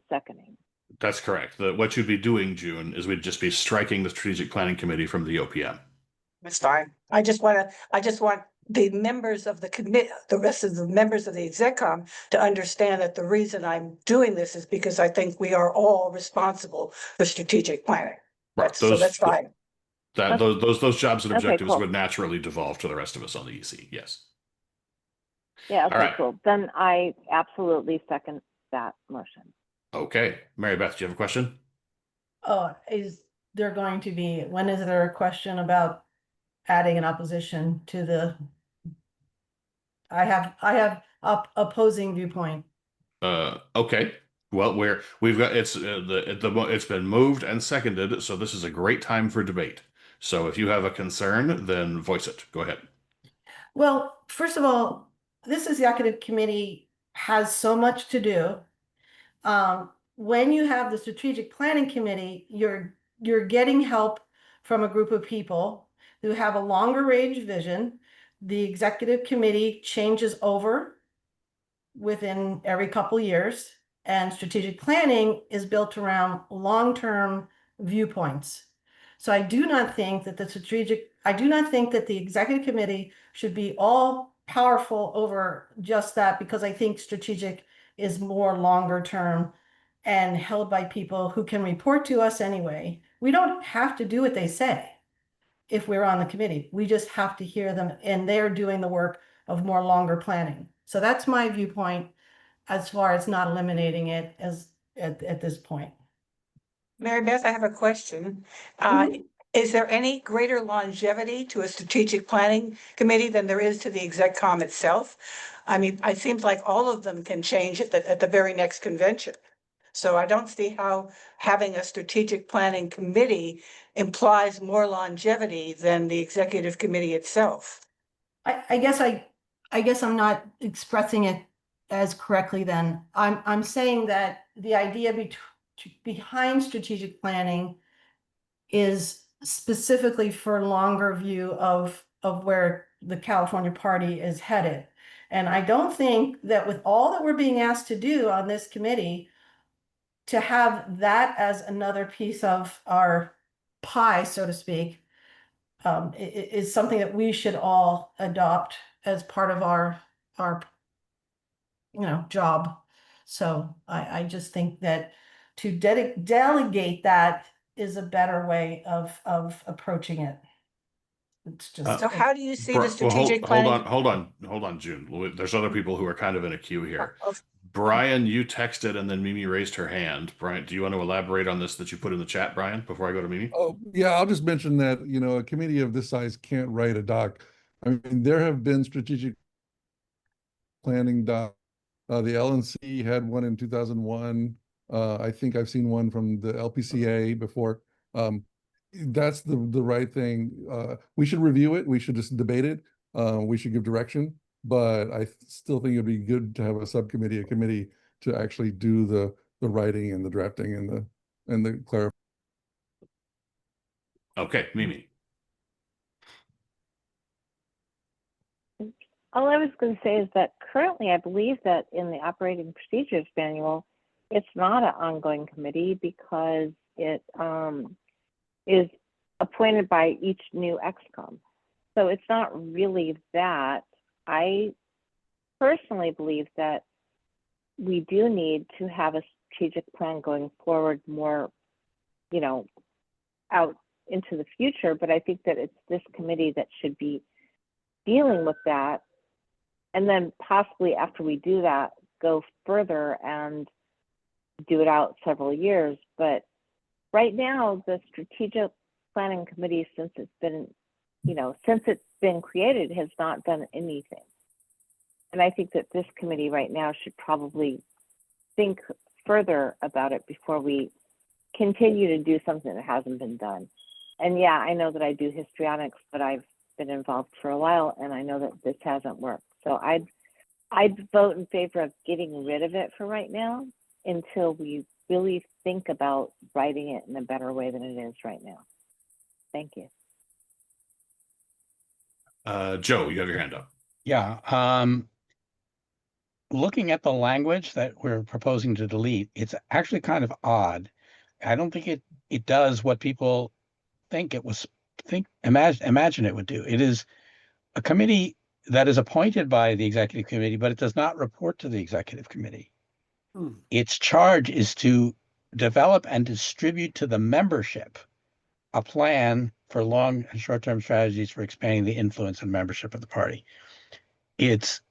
seconding. That's correct. What you'd be doing, June, is we'd just be striking the strategic planning committee from the OPM. That's fine. I just want the members of the committee, the rest of the members of the execcom to understand that the reason I'm doing this is because I think we are all responsible for strategic planning. Right. So that's fine. Those jobs and objectives cool. would naturally devolve to the rest of us on the EC. Yes. Yeah, okay, All right. cool. Then I absolutely second that motion. Okay. Mary Beth, do you have a question? Oh, is there going to be, when is there a question about adding an opposition to the? I have opposing viewpoint. Okay. Well, we've got it's been moved and seconded, so this is a great time for debate. So if you have a concern, then voice it. Go ahead. Well, first of all, this executive committee has so much to do. When you have the strategic planning committee, you're getting help from a group of people who have a longer range vision. The executive committee changes over within every couple years, and strategic planning is built around long-term viewpoints. So I do not think that the executive committee should be all powerful over just that, because I think strategic is more longer term and held by people who can report to us anyway. We don't have to do what they say if we're on the committee. We just have to hear them, and they're doing the work of more longer planning. So that's my viewpoint as far as not eliminating it as at this point. Mary Beth, I have a question. Is there any greater longevity to a strategic planning committee than there is to the execcom itself? I mean, it seems like all of them can change at the very next convention. So I don't see how having a strategic planning committee implies more longevity than the executive committee itself. I guess I'm not expressing it as correctly then. I'm saying that the idea behind strategic planning is specifically for longer view of where the California Party is headed. And I don't think that with all that we're being asked to do on this committee, to have that as another piece of our pie, so to speak, is something that we should all adopt as part of our job. So I just think that to delegate that is a better way of approaching it. It's just So how do you see the strategic planning? Hold on, June. There's other people who are kind of in a queue here. Oh, Brian, you texted and then Mimi raised her hand. Brian, do you want to elaborate on this that you put in the chat, Brian, before I go to Mimi? Oh, yeah, I'll just mention that, a committee of this size can't write a doc. I mean, there have been strategic planning doc. The LNC had one in 2001. I think I've seen one from the LPCA before. That's the right thing. We should review it. We should just debate it. We should give direction. but I still think it'd be good to have a subcommittee, a committee to actually do the writing and the drafting and the clarifying. Okay, Mimi. All I was going to say is that currently I believe that in the operating procedures manual, it's not an ongoing committee because it is appointed by each new XCOM. So it's not really that. I personally believe that we do need to have a strategic plan going forward more, you know, out into the future, but I think that it's this committee that should be dealing with that. And then possibly after we do that, go further and do it out several years. But right now, the strategic planning committee, since it's been, you know, since it's been created, has not done anything. And I think that this committee right now should probably think further about it before we continue to do something that hasn't been done. And yeah, I know that I do histrionics, but I've been involved for a while, and I know that this hasn't worked. So I'd vote in favor of getting rid of it for right now until we really think about writing it in a better way than it is right now. Thank you. Joe, you have your hand up. Yeah. Looking at the language that we're proposing to delete, it's actually kind of odd. I don't think it does what people think it was imagine it would do. It is a committee that is appointed by the executive committee, but it does not report to the executive committee. Its charge is to develop and distribute to the membership a plan for long and short-term strategies for expanding the influence and membership of the party. It's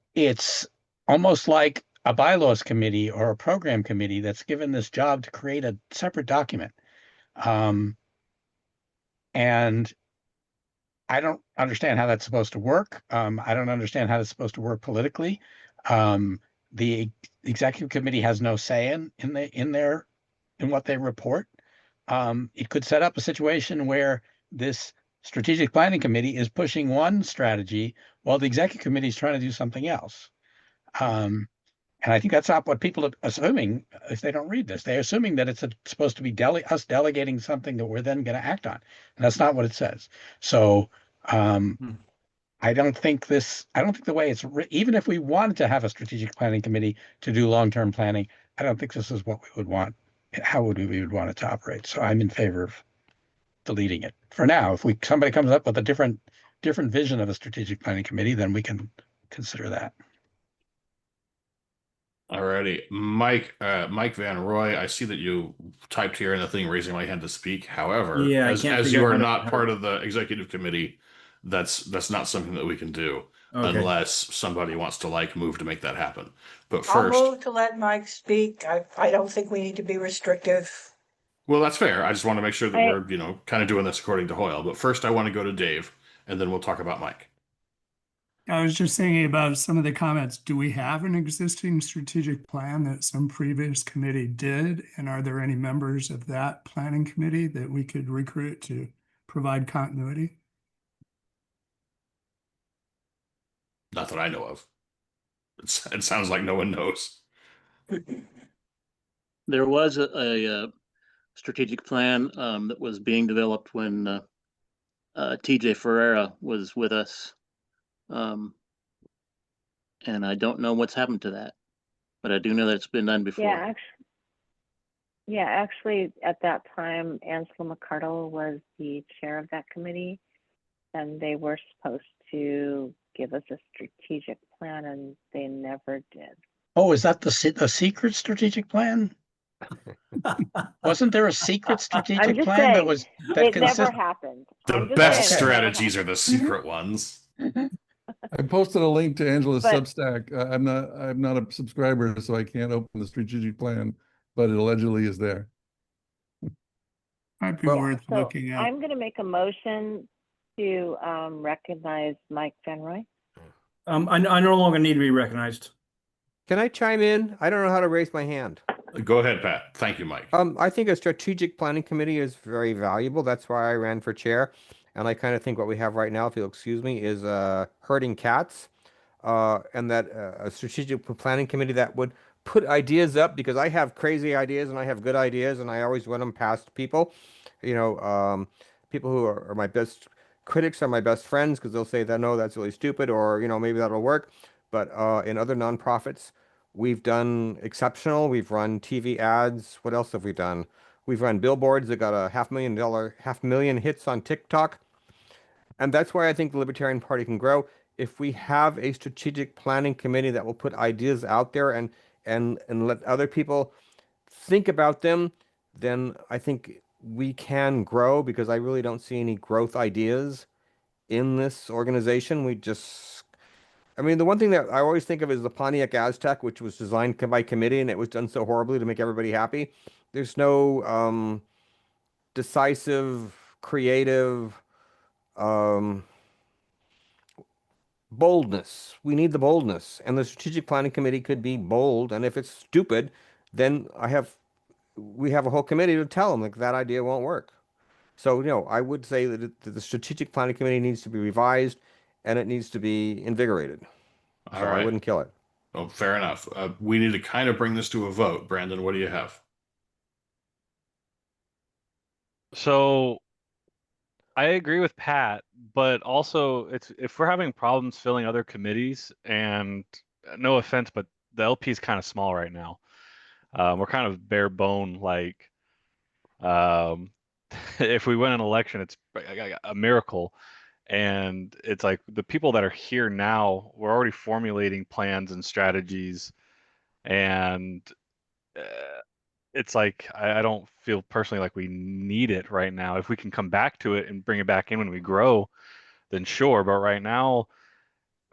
almost like a bylaws committee or a program committee that's given this job to create a separate document. And I don't understand how that's supposed to work. I don't understand how it's supposed to work politically. The executive committee has no say in what they report. It could set up a situation where this strategic planning committee is pushing one strategy while the executive committee is trying to do something else. And I think that's not what people are assuming if they don't read this. They're assuming that it's supposed to be us delegating something that we're then going to act on. And that's not what it says. So I don't think the way it's even if we wanted to have a strategic planning committee to do long-term planning, I don't think this is what we would want. How would we would want it to operate? So I'm in favor of deleting it for now. If somebody comes up with a different vision of a strategic planning committee, then we can consider that. Alrighty, Mike Van Roy, I see that you typed here in the thing raising my hand to speak. However, Yeah, I as can't you figure out are how to- not part of the executive committee, that's not something that we can do Okay. unless somebody wants to move to make that happen. But I'll first, move to let Mike speak. I don't think we need to be restrictive. well, that's fair. I just want to make sure that we're, kind of doing this according to Hoyle. But first, I want to go to Dave, and then we'll talk about Mike. I was just thinking about some of the comments. Do we have an existing strategic plan that some previous committee did? And are there any members of that planning committee that we could recruit to provide continuity? Not that I know of. It sounds like no one knows. There was a strategic plan that was being developed when TJ Ferreira was with us. And I don't know what's happened to that, but I do know that it's been done before. Actually, at that time, Angela McCardle was the chair of that committee, and they were supposed to give us a strategic plan, and they never did. Oh, is that the secret strategic plan? Wasn't there a secret strategic plan that was it never happened? The best strategies are the secret ones. I posted a link to Angela's But- Substack. I'm not a subscriber, so I can't open the strategic plan, but it allegedly is there. Might be worth So looking at. I'm going to make a motion to recognize Mike Van Roy. I no longer need to be recognized. Can I chime in? I don't know how to raise my hand. Go ahead, Pat. Thank you, Mike. I think a strategic planning committee is very valuable. That's why I ran for chair. And I kind of think what we have right now, if you'll excuse me, is herding cats. and that a strategic planning committee that would put ideas up, because I have crazy ideas and I have good ideas and I always run them past people. You know, people who are my best critics are my best friends because they'll say that no, that's really stupid, or you know, maybe that'll work. But in other nonprofits, we've done exceptional. We've run TV ads. What else have we done? We've run billboards that got a half million hits on TikTok. And that's why I think the Libertarian Party can grow. If we have a strategic planning committee that will put ideas out there and let other people think about them, then I think we can grow, because I really don't see any growth ideas in this organization. I mean, the one thing that I always think of is the Pontiac Aztec, which was designed by committee and it was done so horribly to make everybody happy. There's no decisive, creative, um, boldness. We need the boldness, and the strategic planning committee could be bold. And if it's stupid, then we have a whole committee to tell them like that idea won't work. So, you know, I would say that the strategic planning committee needs to be revised and it needs to be invigorated. All So I right. wouldn't kill it. Oh, fair enough. We need to kind of bring this to a vote. Brandon, what do you have? So I agree with Pat, but also it's if we're having problems filling other committees, and no offense, but the LP is kind of small right now. We're kind of bare bone, like um, if we win an election, it's a miracle. And it's like the people that are here now, we're already formulating plans and strategies, and uh, it's like I don't feel personally like we need it right now. If we can come back to it and bring it back in when we grow, then sure. But right now,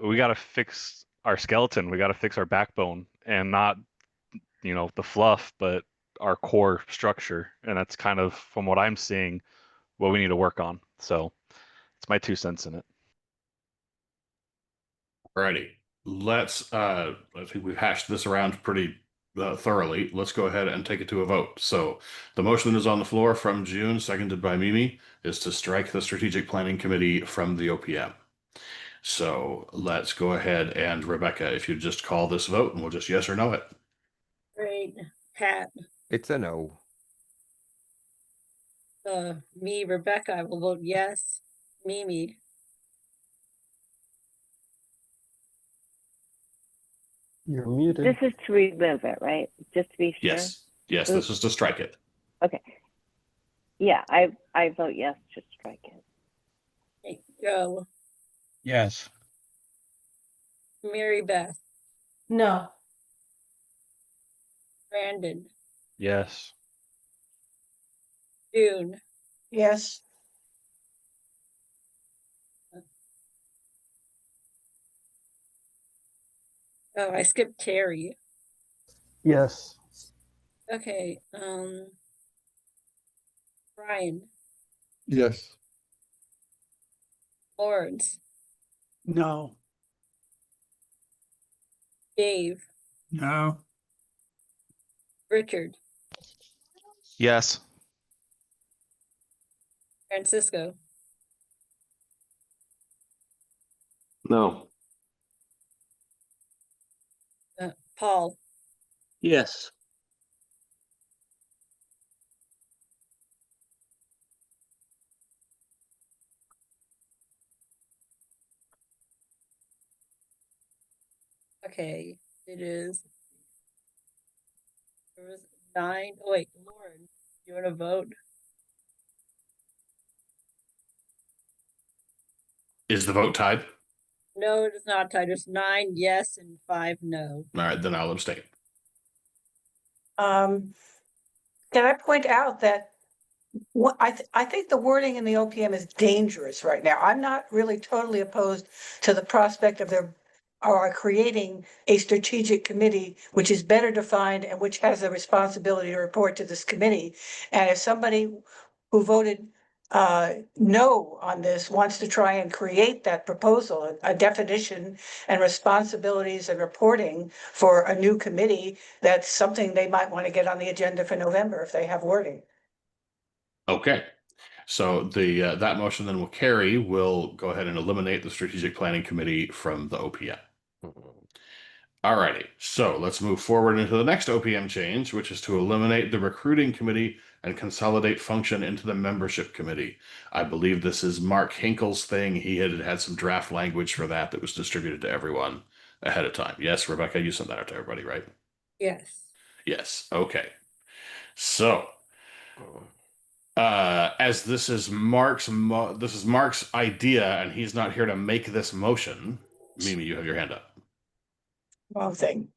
we got to fix our skeleton. We got to fix our backbone, and not, you know, the fluff, but our core structure. And that's kind of, from what I'm seeing, what we need to work on. So it's my 2 cents in it. Alrighty. I think we've hashed this around pretty thoroughly. Let's go ahead and take it to a vote. So the motion that is on the floor from June, seconded by Mimi, is to strike the Strategic Planning Committee from the OPM. So let's go ahead, and Rebecca, if you just call this vote and we'll just yes or no it. Great. Pat, It's a no. me, Rebecca, I will vote yes. Mimi, You're muted. This is to remove it, right? Just to be sure. Yes. Yes, this is to strike it. Okay. Yeah, I vote yes to strike it. hey, Joe, Yes. Mary Beth, No. Brandon, Yes. June, Yes. oh, I skipped Terry. Yes. Okay, Brian, Yes. Lawrence, No. Dave, No. Richard, Yes. Francisco, No. Paul, Yes. okay, it is. There was 9. Oh, wait, Lauren, you want to vote? Is the vote tied? No, it is not tied. There's 9 yes and 5 no. All right, then I'll abstain. Can I point out that I think the wording in the OPM is dangerous right now. I'm not really totally opposed to the prospect of creating a strategic committee, which is better defined and which has a responsibility to report to this committee. And if somebody who voted no on this wants to try and create that proposal, a definition and responsibilities and reporting for a new committee, that's something they might want to get on the agenda for November if they have wording. Okay. So the that motion then will carry. We'll go ahead and eliminate the Strategic Planning Committee from the OPM. Alrighty, so let's move forward into the next OPM change, which is to eliminate the recruiting committee and consolidate function into the membership committee. I believe this is Mark Hinkle's thing. He had some draft language for that was distributed to everyone ahead of time. Yes, Rebecca, you sent that out to everybody, right? Yes. Yes. Okay. So, as this is Mark's idea, and he's not here to make this motion. Mimi, you have your hand up. Wrong thing.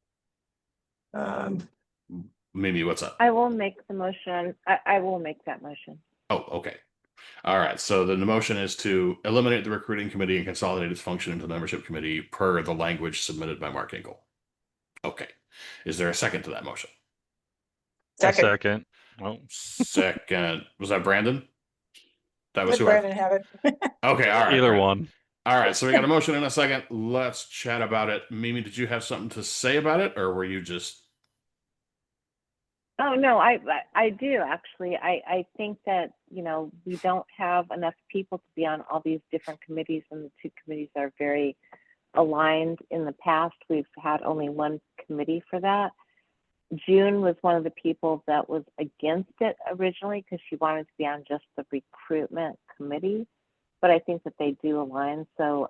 Mimi, what's up? I will make the motion. I will make that motion. Oh, okay. All right. So then the motion is to eliminate the recruiting committee and consolidate its function into the membership committee per the language submitted by Mark Engel. Okay. Is there a second to that motion? Second. Second. Oh. Second. Was that Brandon? That was Let who Brandon have it. Okay. All right. Either Brandon. one. All right. So we got a motion in a second. Let's chat about it. Mimi, did you have something to say about it, or were you just... Oh, no, I do actually. I think that, you know, we don't have enough people to be on all these different committees, and the two committees are very aligned. In the past, we've had only one committee for that. June was one of the people that was against it originally because she wanted to be on just the recruitment committee, but I think that they do align. So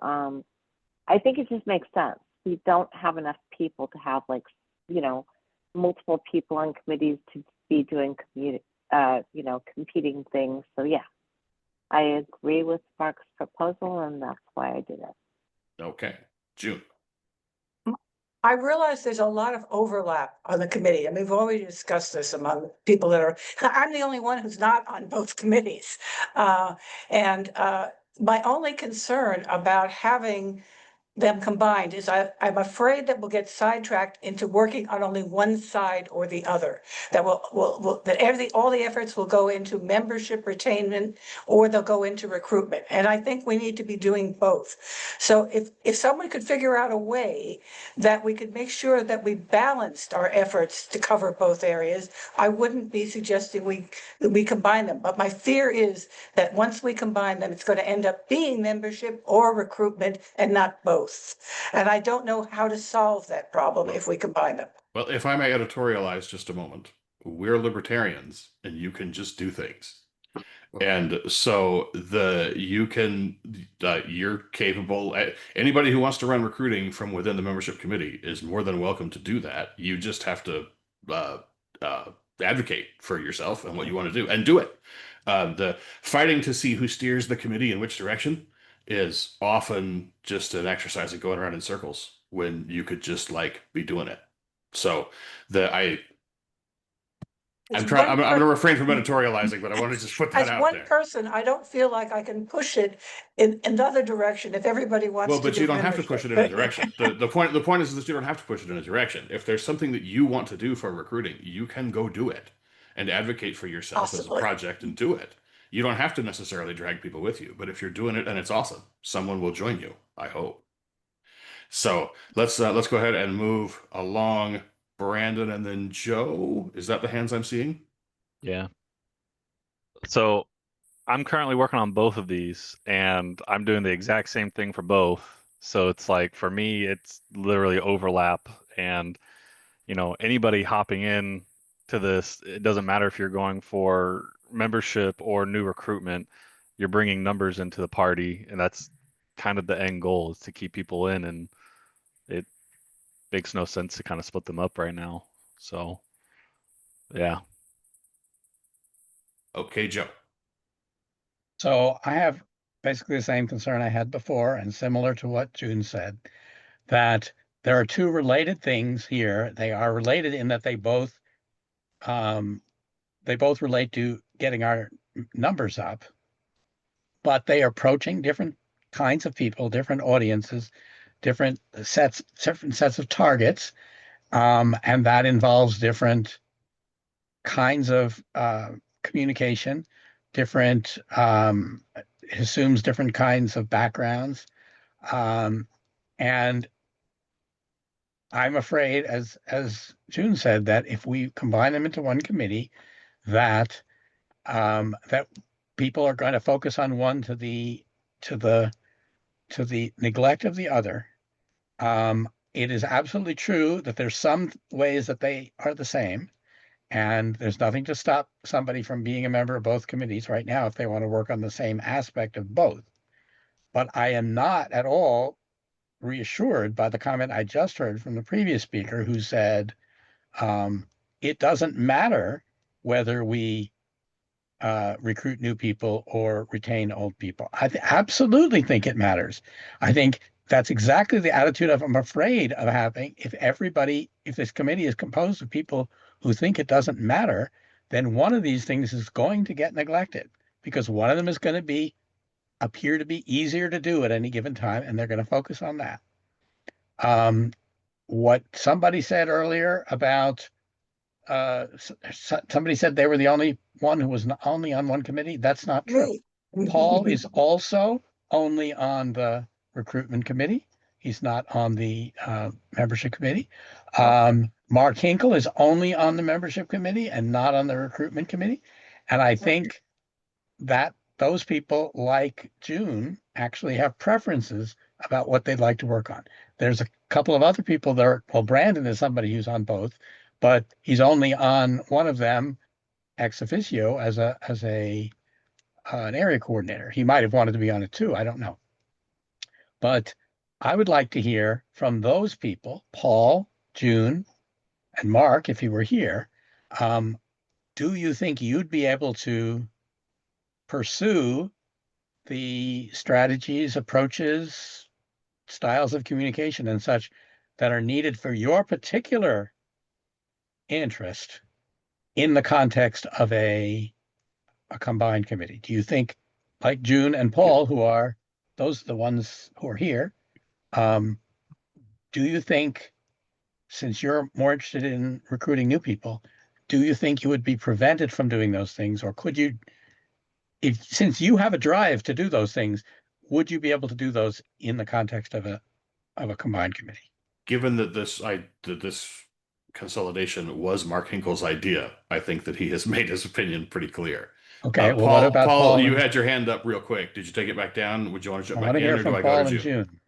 I think it just makes sense. We don't have enough people to have, like, you know, multiple people on committees to be doing competing things. So yeah, I agree with Mark's proposal, and that's why I did it. Okay. June. I realize there's a lot of overlap on the committee, and we've already discussed this among people that are, I'm the only one who's not on both committees. My only concern about having them combined is I'm afraid that we'll get sidetracked into working on only one side or the other. That all the efforts will go into membership retainment, or they'll go into recruitment. And I think we need to be doing both. So if someone could figure out a way that we could make sure that we balanced our efforts to cover both areas, I wouldn't be suggesting we combine them. But my fear is that once we combine them, it's going to end up being membership or recruitment and not both. And I don't know how to solve that problem if we combine them. Well, if I may editorialize just a moment, we're libertarians and you can just do things. And so you're capable, anybody who wants to run recruiting from within the membership committee is more than welcome to do that. You just have to advocate for yourself and what you want to do and do it. The fighting to see who steers the committee in which direction is often just an exercise of going around in circles when you could just be doing it. So I'm going to refrain from editorializing, but I want to just put that out there. As one person, I don't feel like I can push it in another direction if everybody wants to. Well, but you don't have to push it in a direction. The point is that you don't have to push it in a direction. If there's something that you want to do for recruiting, you can go do it and advocate for yourself as a project and do it. You don't have to necessarily drag people with you, but if you're doing it and it's awesome, someone will join you, I hope. So let's go ahead and move along. Brandon and then Joe. Is that the hands I'm seeing? Yeah. So I'm currently working on both of these, and I'm doing the exact same thing for both. So it's like, for me, it's literally overlap. And, you know, anybody hopping in to this, it doesn't matter if you're going for membership or new recruitment, you're bringing numbers into the party, and that's kind of the end goal, is to keep people in, and it makes no sense to kind of split them up right now. So yeah. Okay, Joe. So I have basically the same concern I had before, and similar to what June said, that there are two related things here. They are related in that they both relate to getting our numbers up, but they are approaching different kinds of people, different audiences, different sets of targets, and that involves different kinds of communication, different assumes different kinds of backgrounds, and I'm afraid, as June said, that if we combine them into one committee, that that people are going to focus on one to the neglect of the other. it is absolutely true that there's some ways that they are the same, and there's nothing to stop somebody from being a member of both committees right now if they want to work on the same aspect of both. But I am not at all reassured by the comment I just heard from the previous speaker, who said, it doesn't matter whether we recruit new people or retain old people. I absolutely think it matters. I think that's exactly the attitude I'm afraid of having. If this committee is composed of people who think it doesn't matter, then one of these things is going to get neglected, because one of them is going to appear to be easier to do at any given time, and they're going to focus on that. What somebody said earlier about somebody said they were the only one who was only on one committee. That's not true. Paul is also only on the recruitment committee. He's not on the membership committee. Mark Hinkle is only on the membership committee and not on the recruitment committee. And I think that those people, like June, actually have preferences about what they'd like to work on. There's a couple of other people there. Well, Brandon is somebody who's on both, but he's only on one of them ex officio as an area coordinator. He might have wanted to be on it too. I don't know. But I would like to hear from those people, Paul, June, and Mark, if he were here. Do you think you'd be able to pursue the strategies, approaches, styles of communication and such that are needed for your particular interest in the context of a combined committee? Do you think, like June and Paul, who are those are the ones who are here, do you think, since you're more interested in recruiting new people, do you think you would be prevented from doing those things, or could you, since you have a drive to do those things, would you be able to do those in the context of a combined committee? Given that this consolidation was Mark Hinkle's idea, I think that he has made his opinion pretty clear. Okay, well, what about Paul? You had your hand up real quick. Did you take it back down? Would you want to jump back in, or do I Paul go to and June?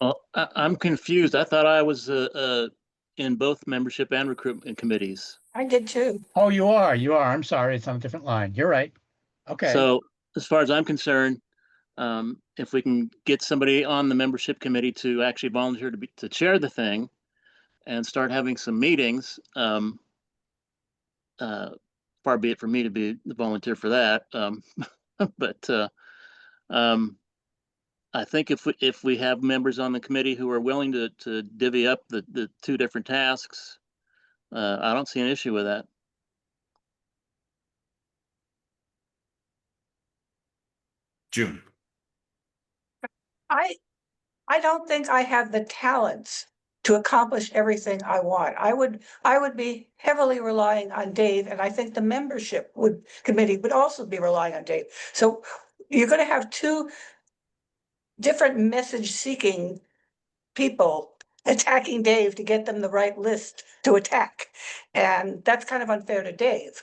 Well, I'm confused. I thought I was in both membership and recruitment committees. I did too. Oh, you are. I'm sorry. It's on a different line. You're right. Okay. So as far as I'm concerned, if we can get somebody on the membership committee to actually volunteer to chair the thing and start having some meetings, far be it for me to be the volunteer for that. But I think if we have members on the committee who are willing to divvy up the two different tasks, I don't see an issue with that. June. I don't think I have the talents to accomplish everything I want. I would be heavily relying on Dave, and I think the membership committee would also be relying on Dave. So you're going to have two different message seeking people attacking Dave to get them the right list to attack. And that's kind of unfair to Dave.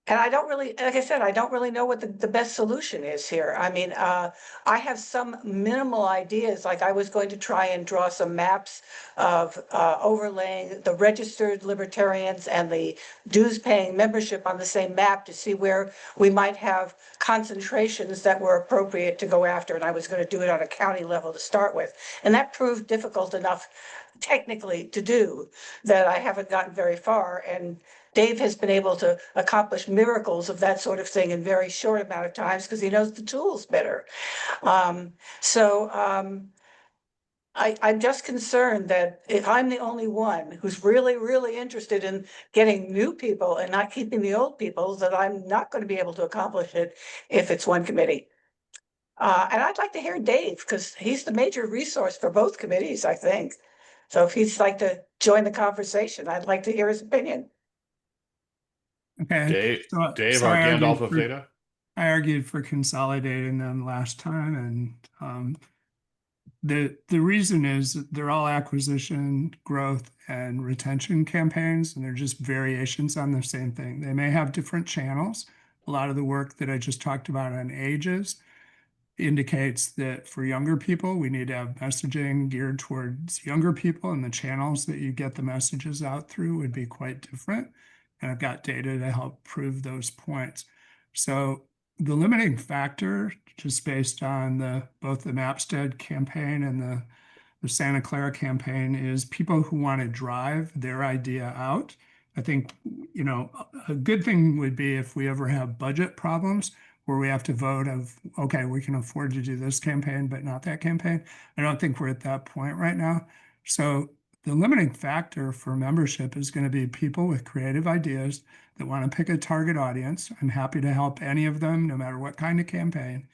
And I don't really, like I said, I don't really know what the best solution is here. I mean, I have some minimal ideas, like I was going to try and draw some maps of overlaying the registered libertarians and the dues paying membership on the same map to see where we might have concentrations that were appropriate to go after. And I was going to do it on a county level to start with. And that proved difficult enough technically to do that I haven't gotten very far. And Dave has been able to accomplish miracles of that sort of thing in very short amount of times because he knows the tools better. I'm just concerned that if I'm the only one who's really, really interested in getting new people and not keeping the old people, that I'm not going to be able to accomplish it if it's one committee. And I'd like to hear Dave because he's the major resource for both committees, I think. So if he'd like to join the conversation, I'd like to hear his opinion. Okay. Dave, So our I Gandalf argued of for- data. I argued for consolidating them last time, and the reason is that they're all acquisition, growth, and retention campaigns, and they're just variations on the same thing. They may have different channels. A lot of the work that I just talked about on ages indicates that for younger people, we need to have messaging geared towards younger people, and the channels that you get the messages out through would be quite different. And I've got data to help prove those points. So the limiting factor, just based on both the Mapstead campaign and the Santa Clara campaign, is people who want to drive their idea out. I think, a good thing would be if we ever have budget problems where we have to vote of, okay, we can afford to do this campaign, but not that campaign. I don't think we're at that point right now. So the limiting factor for membership is going to be people with creative ideas that want to pick a target audience. I'm happy to help any of them, no matter what kind of campaign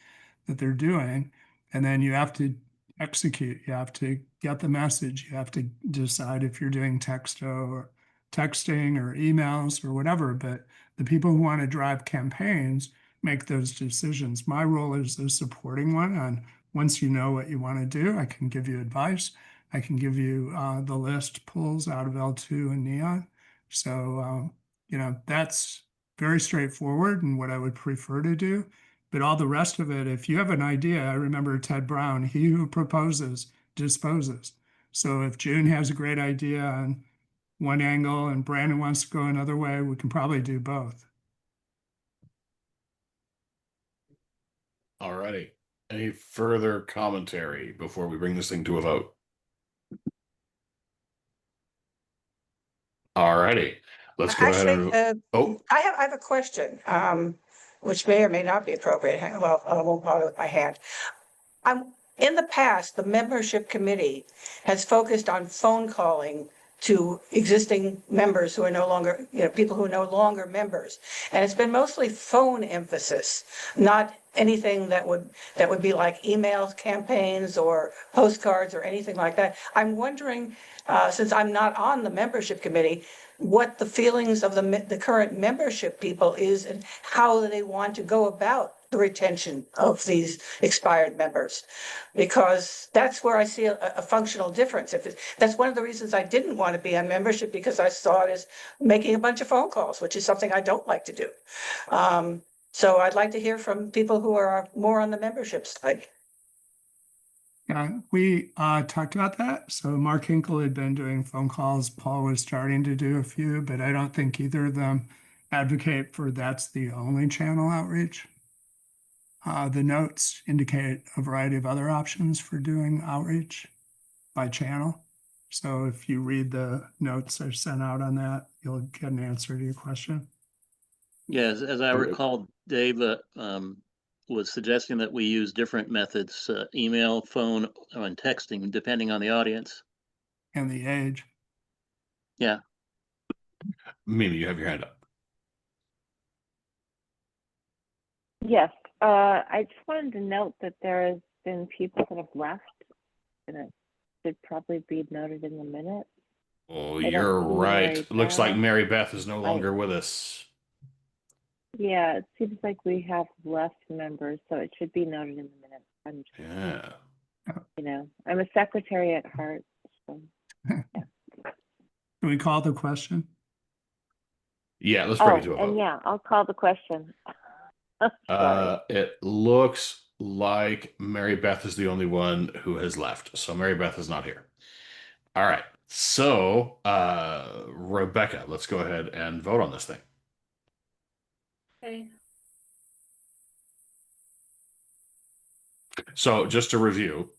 that they're doing. And then you have to execute. You have to get the message. You have to decide if you're doing texting or emails or whatever. But the people who want to drive campaigns make those decisions. My role is a supporting one on once you know what you want to do, I can give you advice. I can give you the list pulls out of L2 and Neon. So, that's very straightforward and what I would prefer to do. But all the rest of it, if you have an idea, I remember Ted Brown, he who proposes disposes. So if June has a great idea on one angle and Brandon wants to go another way, we can probably do both. All righty. Any further commentary before we bring this thing to a vote? All righty. Let's go ahead and I have a question, which may or may not be appropriate. Well, I won't bother with my hand. In the past, the membership committee has focused on phone calling to existing members who are no longer, people who are no longer members. And it's been mostly phone emphasis, not anything that would be like email campaigns or postcards or anything like that. I'm wondering, since I'm not on the membership committee, what the feelings of the current membership people is and how they want to go about the retention of these expired members, because that's where I see a functional difference. That's one of the reasons I didn't want to be on membership, because I saw it as making a bunch of phone calls, which is something I don't like to do. So I'd like to hear from people who are more on the membership side. Yeah, we talked about that. So Mark Hinkle had been doing phone calls. Paul was starting to do a few, but I don't think either of them advocate for that's the only channel outreach. The notes indicate a variety of other options for doing outreach by channel. So if you read the notes I sent out on that, you'll get an answer to your question. Yes, as I recall, Dave was suggesting that we use different methods, email, phone, and texting, depending on the audience. And the age. Yeah. Mimi, you have your hand up. Yes, I just wanted to note that there has been people that have left, and it should probably be noted in the minutes. Oh, you're right. Looks like Mary Beth is no longer with us. Yeah, it seems like we have less members, so it should be noted in the minutes. I'm a secretary at heart. So, yeah. Can we call the question? Yeah, let's bring it to a vote. And yeah, I'll call the question. It looks like Mary Beth is the only one who has left. So Mary Beth is not here. All right. So, Rebecca, let's go ahead and vote on this thing. Okay. So just to review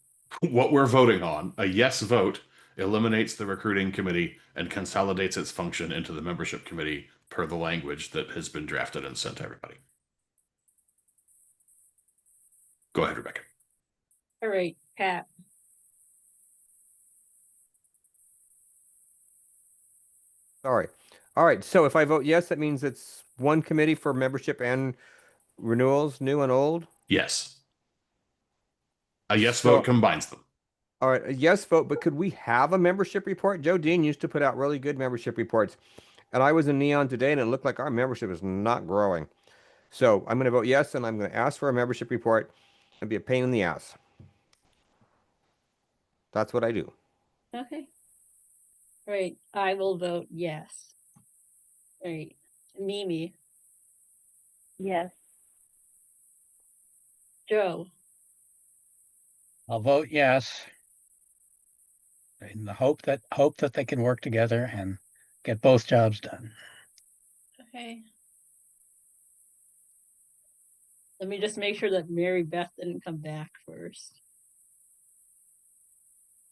what we're voting on, a yes vote eliminates the recruiting committee and consolidates its function into the membership committee per the language that has been drafted and sent to everybody. Go ahead, Rebecca. All right, Pat. Sorry. All right. So if I vote yes, that means it's one committee for membership and renewals, new and old? Yes. A yes vote combines them. All right. A yes vote, but could we have a membership report? Joe Dean used to put out really good membership reports. And I was in Neon today and it looked like our membership is not growing. So I'm going to vote yes, and I'm going to ask for a membership report and be a pain in the ass. That's what I do. Okay. All right, I will vote yes. All right, Mimi. Yes. Joe. I'll vote yes. In the hope that they can work together and get both jobs done. Okay. Let me just make sure that Mary Beth didn't come back first.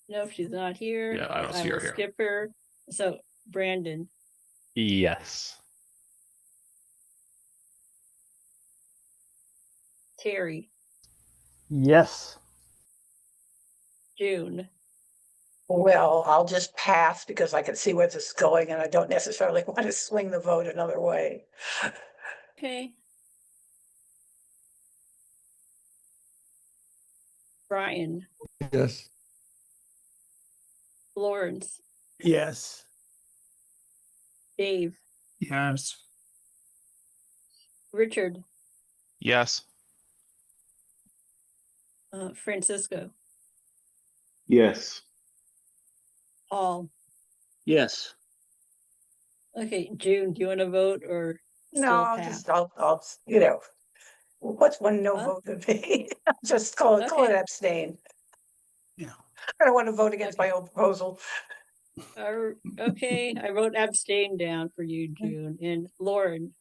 No, she's not here. Yeah, I don't see will her here. skip her. So Brandon, Yes. Terry, Yes. June, Well, I'll just pass because I can see where this is going and I don't necessarily want to swing the vote another way. okay. Brian, Yes. Lawrence, Yes. Dave, Yes. Richard, Yes. Francisco, Yes. Paul. Yes. Okay, June, do you want to vote or No, still I'll pass? just, I'll, you know, what's one no Huh? vote to be? Just call it Okay. abstain. Yeah. I don't want to vote against my own proposal. Okay, I wrote abstain down for you, June, and Lauren.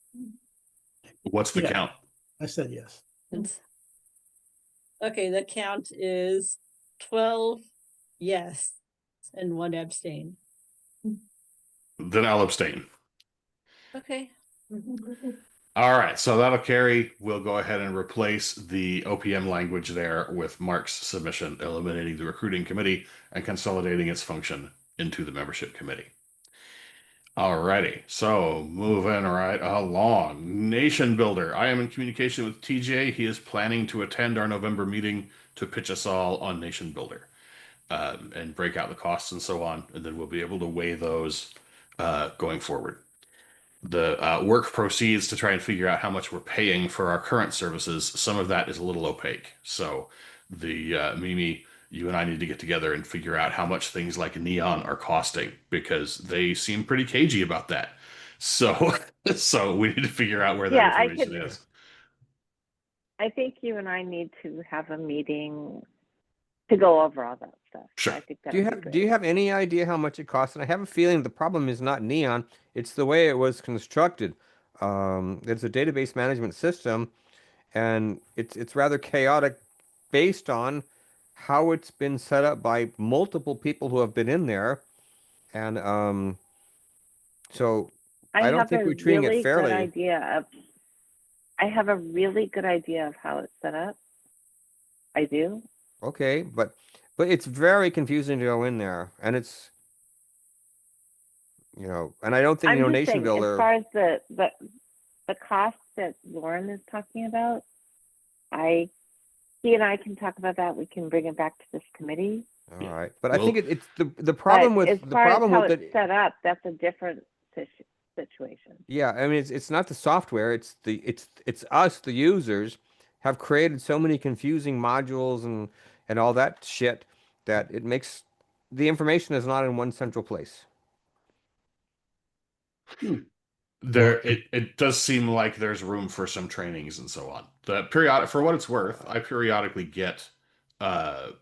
What's the Yeah. count? I said yes. Okay, the count is 12 yes and 1 abstain. Then I'll abstain. Okay. All right, so that'll carry. We'll go ahead and replace the OPM language there with Mark's submission, eliminating the recruiting committee and consolidating its function into the membership committee. Alrighty, so moving right along. Nation Builder. I am in communication with TJ. He is planning to attend our November meeting to pitch us all on Nation Builder and break out the costs and so on, and then we'll be able to weigh those going forward. The work proceeds to try and figure out how much we're paying for our current services. Some of that is a little opaque. So the Mimi, you and I need to get together and figure out how much things like Neon are costing, because they seem pretty cagey about that. So so we need to figure out where that Yeah, information is. I think you and I need to have a meeting to go over all that stuff. Sure. I think Do you have any idea how much it costs? And I have a feeling the problem is not Neon; it's the way it was constructed. It's a database management system, and it's rather chaotic, based on how it's been set up by multiple people who have been in there, and so I don't think we're treating it fairly. I have a really good idea of how it's set up. I do. Okay, but it's very confusing to go in there, and it's, and I don't think, I'm just Nation saying, Builder. as far as the cost that Lauren is talking about, he and I can talk about that. We can bring it back to this committee. All right, but I think it's the problem But with as far as how with it's set up, that's a different situation. Yeah, I mean it's not the software, it's us, the users, have created so many confusing modules and all that shit that it makes the information is not in one central place. It does seem like there's room for some trainings and so on. For what it's worth, I periodically get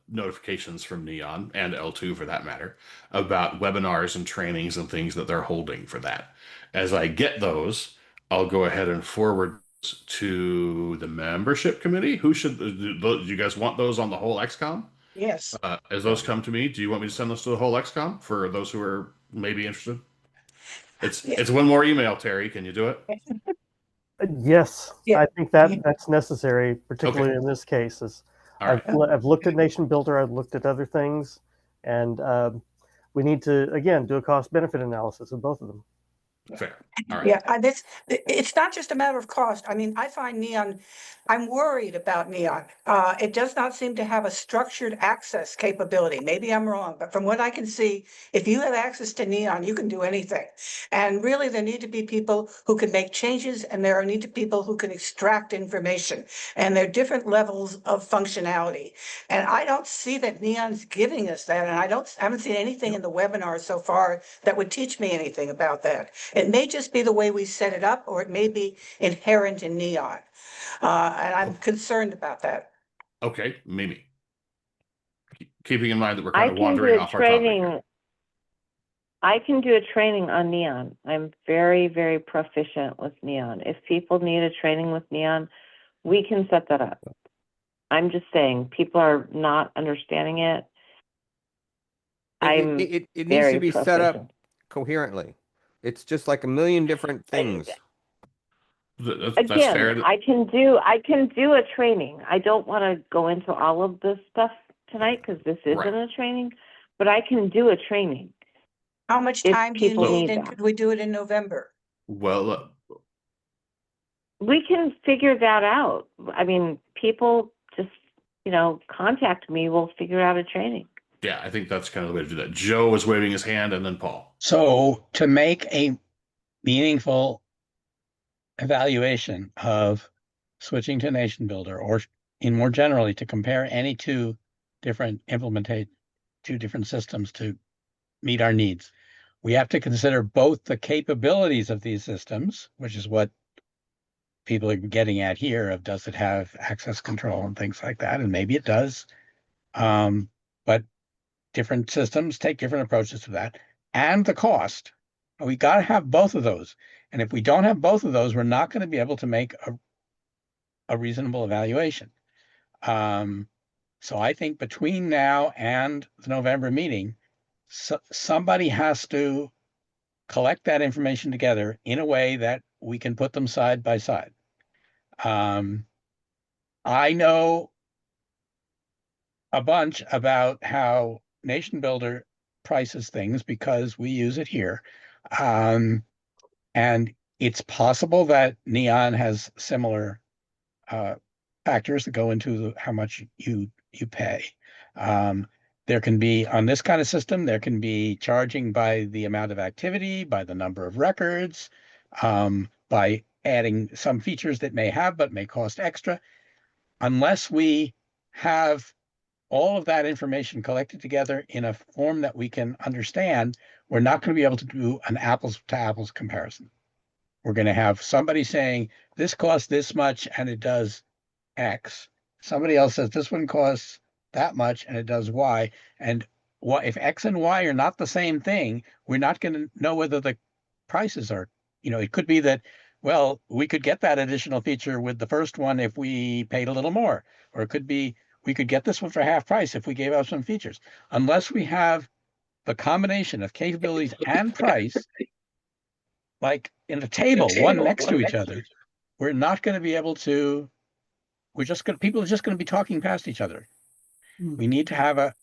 notifications from Neon and L2 for that matter about webinars and trainings and things that they're holding for that. As I get those, I'll go ahead and forward to the membership committee. Who should do you guys want those on the whole XCOM? Yes. As those come to me, do you want me to send those to the whole XCOM for those who are maybe interested? It's one more email, Terry. Can you do it? Yes, Yeah. I think that's necessary, particularly in this case. All I've looked at Nation Builder, I've looked at other things, and we need to, again, do a cost-benefit analysis of both of them. Fair. All right. Yeah, it's not just a matter of cost. I mean, I find Neon, I'm worried about Neon. It does not seem to have a structured access capability. Maybe I'm wrong, but from what I can see, if you have access to Neon, you can do anything. And really, there need to be people who can make changes, and there need to be people who can extract information. And there are different levels of functionality. And I don't see that Neon's giving us that. And I haven't seen anything in the webinar so far that would teach me anything about that. It may just be the way we set it up, or it may be inherent in Neon. And I'm concerned about that. Okay, Mimi. keeping in mind that we're I kind of can do wandering a off our topic here. training. I can do a training on Neon. I'm very, very proficient with Neon. If people need a training with Neon, we can set that up. I'm just saying, people are not understanding it. I'm It needs to very be set proficient. up coherently. It's just like a million different things. That's Again, fair. I can do a training. I don't want to go into all of this stuff tonight because this isn't Right. a training, but I can do a training. How much if time do you people need, need and that. could we do it in November? Well, We can figure that out. I mean, people just, contact me. We'll figure out a training. yeah, I think that's kind of the way to do that. Joe is waving his hand, and then Paul. So to make a meaningful evaluation of switching to Nation Builder, or in more generally, to compare any two different systems to meet our needs, we have to consider both the capabilities of these systems, which is what people are getting at here, of does it have access control and things like that, and maybe it does. But different systems take different approaches to that, and the cost. We got to have both of those. And if we don't have both of those, we're not going to be able to make a reasonable evaluation. So I think between now and the November meeting, somebody has to collect that information together in a way that we can put them side by side. I know a bunch about how Nation Builder prices things because we use it here. And it's possible that Neon has similar factors that go into how much you pay. There can be, on this kind of system, there can be charging by the amount of activity, by the number of records, by adding some features that may have but may cost extra. Unless we have all of that information collected together in a form that we can understand, we're not going to be able to do an apples to apples comparison. We're going to have somebody saying this costs this much and it does X. Somebody else says this one costs that much and it does Y. And what if X and Y are not the same thing, we're not going to know whether the prices are, it could be that, well, we could get that additional feature with the first one if we paid a little more, or it could be we could get this one for half price if we gave out some features. Unless we have the combination of capabilities and price, like in a table, one next to each other, we're not going to be able to, people are just going to be talking past each other. We need to have a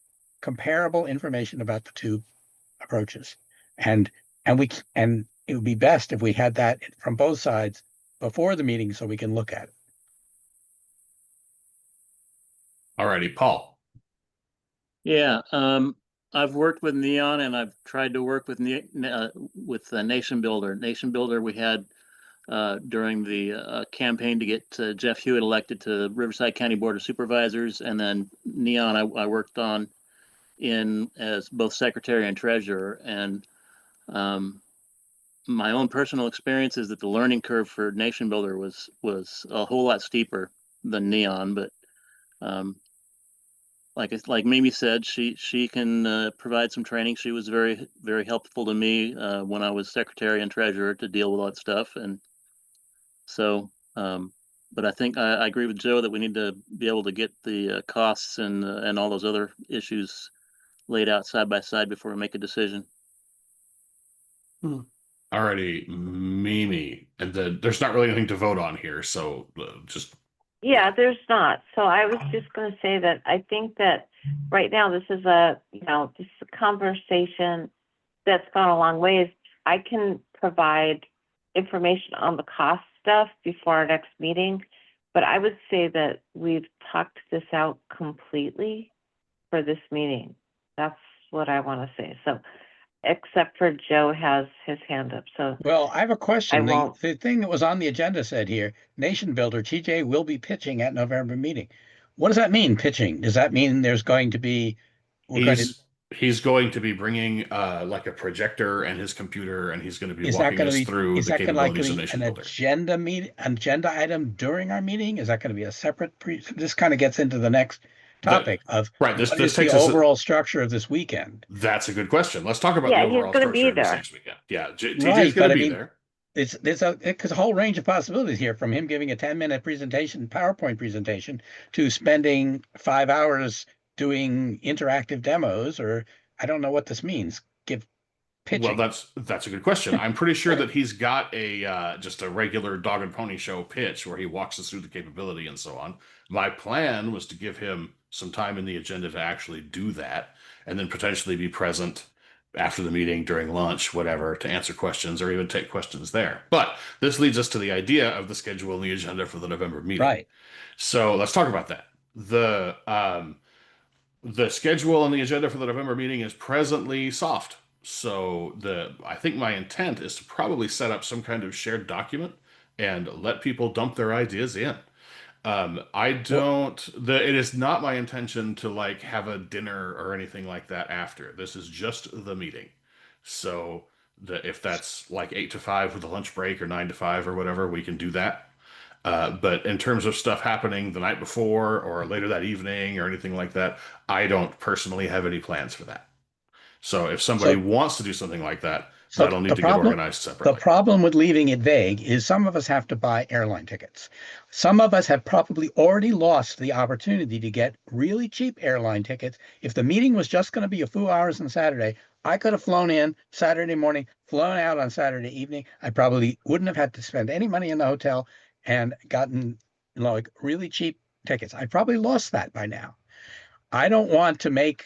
comparable information about the two approaches. And it would be best if we had that from both sides before the meeting so we can look at it. Alrighty, Paul. Yeah, I've worked with Neon, and I've tried to work with Nation Builder. Nation Builder we had during the campaign to get Jeff Hewitt elected to Riverside County Board of Supervisors, and then Neon I worked on as both secretary and treasurer. And my own personal experience is that the learning curve for Nation Builder was a whole lot steeper than Neon, but like Mimi said, she can provide some training. She was very, very helpful to me when I was secretary and treasurer to deal with all that stuff. And so, but I think I agree with Joe that we need to be able to get the costs and all those other issues laid out side by side before we make a decision. Alrighty, Mimi, and there's not really anything to vote on here, so just. Yeah, there's not. So I was just going to say that I think that right now this is a conversation that's gone a long ways. I can provide information on the cost stuff before our next meeting, but I would say that we've talked this out completely for this meeting. That's what I want to say. So, except for Joe has his hand up. So, well, I have a question. won't. The thing that was on the agenda said here, Nation Builder, TJ will be pitching at November meeting. What does that mean, pitching? Does that mean there's going to be, He's going to be bringing like a projector and his computer, and he's going to be walking us through the capabilities of Nation Builder. Agenda item during our meeting? Is that going to be a separate this kind of gets into the next topic of right. what This is the takes us. overall structure of this weekend. That's a good question. Let's talk about Yeah, the he's overall gonna be structure of this there. next weekend. Yeah, TJ's Right, going but to I be mean, there. there's a whole range of possibilities here, from him giving a 10-minute presentation, PowerPoint presentation, to spending 5 hours doing interactive demos, or I don't know what this means. Pitching. Well, that's a good question. I'm pretty sure that he's got a just a regular dog and pony show pitch where he walks us through the capability and so on. My plan was to give him some time in the agenda to actually do that, and then potentially be present after the meeting, during lunch, whatever, to answer questions or even take questions there. But this leads us to the idea of the schedule and the agenda for the November meeting. Right. So let's talk about that. The schedule and the agenda for the November meeting is presently soft. So I think my intent is to probably set up some kind of shared document and let people dump their ideas in. It is not my intention to like have a dinner or anything like that after. This is just the meeting. So if that's like 8 to 5 with a lunch break, or 9 to 5 or whatever, we can do that. But in terms of stuff happening the night before or later that evening or anything like that, I don't personally have any plans for that. So if somebody wants to do something like that, that'll need to get organized separately. The problem with leaving it vague is some of us have to buy airline tickets. Some of us have probably already lost the opportunity to get really cheap airline tickets. If the meeting was just going to be a few hours on Saturday, I could have flown in Saturday morning, flown out on Saturday evening. I probably wouldn't have had to spend any money in the hotel and gotten like really cheap tickets. I probably lost that by now. I don't want to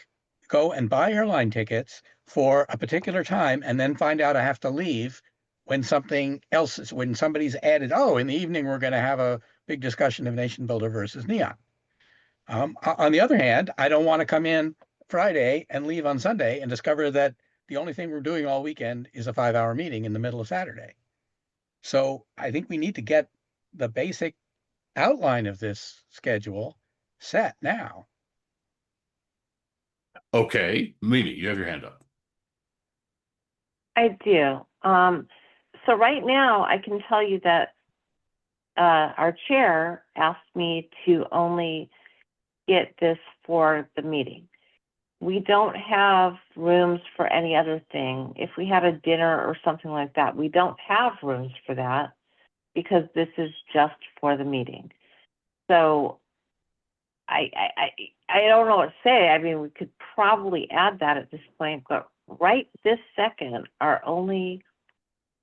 go and buy airline tickets for a particular time and then find out I have to leave when when somebody's added, oh, in the evening, we're going to have a big discussion of Nation Builder versus Neon. On the other hand, I don't want to come in Friday and leave on Sunday and discover that the only thing we're doing all weekend is a 5-hour meeting in the middle of Saturday. So I think we need to get the basic outline of this schedule set now. Okay, Mimi, you have your hand up. I do. So right now, I can tell you that our chair asked me to only get this for the meeting. We don't have rooms for any other thing. If we had a dinner or something like that, we don't have rooms for that because this is just for the meeting. So I don't know what to say. I mean, we could probably add that at this point, but right this second, our only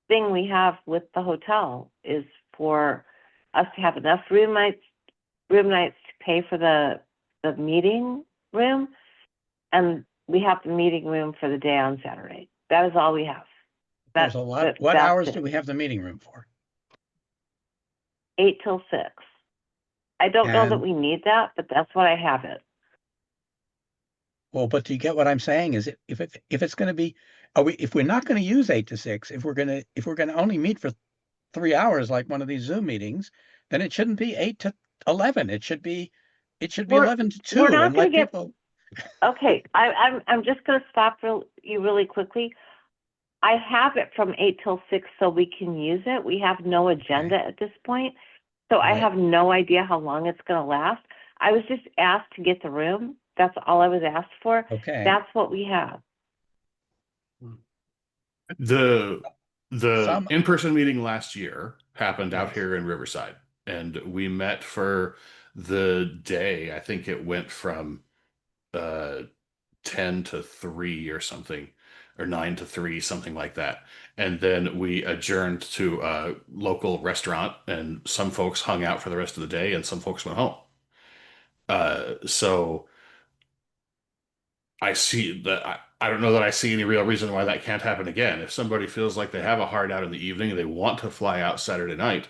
thing we have with the hotel is for us to have enough room nights to pay for the meeting room, and we have the meeting room for the day on Saturday. That is all we have. There's a lot. What hours do we have the meeting room for? 8 till 6. I don't know that we need that, but that's what I have it. Well, but do you get what I'm saying? Is if it's going to be, if we're not going to use 8 to 6, if we're going to only meet for 3 hours like one of these Zoom meetings, then it shouldn't be 8 to 11. It should be 11 to 2. We're not and going let to get. people... Okay, I'm just going to stop you really quickly. I have it from 8 till 6, so we can use it. We have no agenda at this point, so I have no idea how long it's going to last. I was just asked to get the room. That's all I was asked for. Okay. That's what we have. The in-person meeting last year happened out here in Riverside, and we met for the day. I think it went from 10 to 3 or something, or 9 to 3, something like that. And then we adjourned to a local restaurant, and some folks hung out for the rest of the day and some folks went home. So I see that. I don't know that I see any real reason why that can't happen again. If somebody feels like they have a hard out in the evening and they want to fly out Saturday night,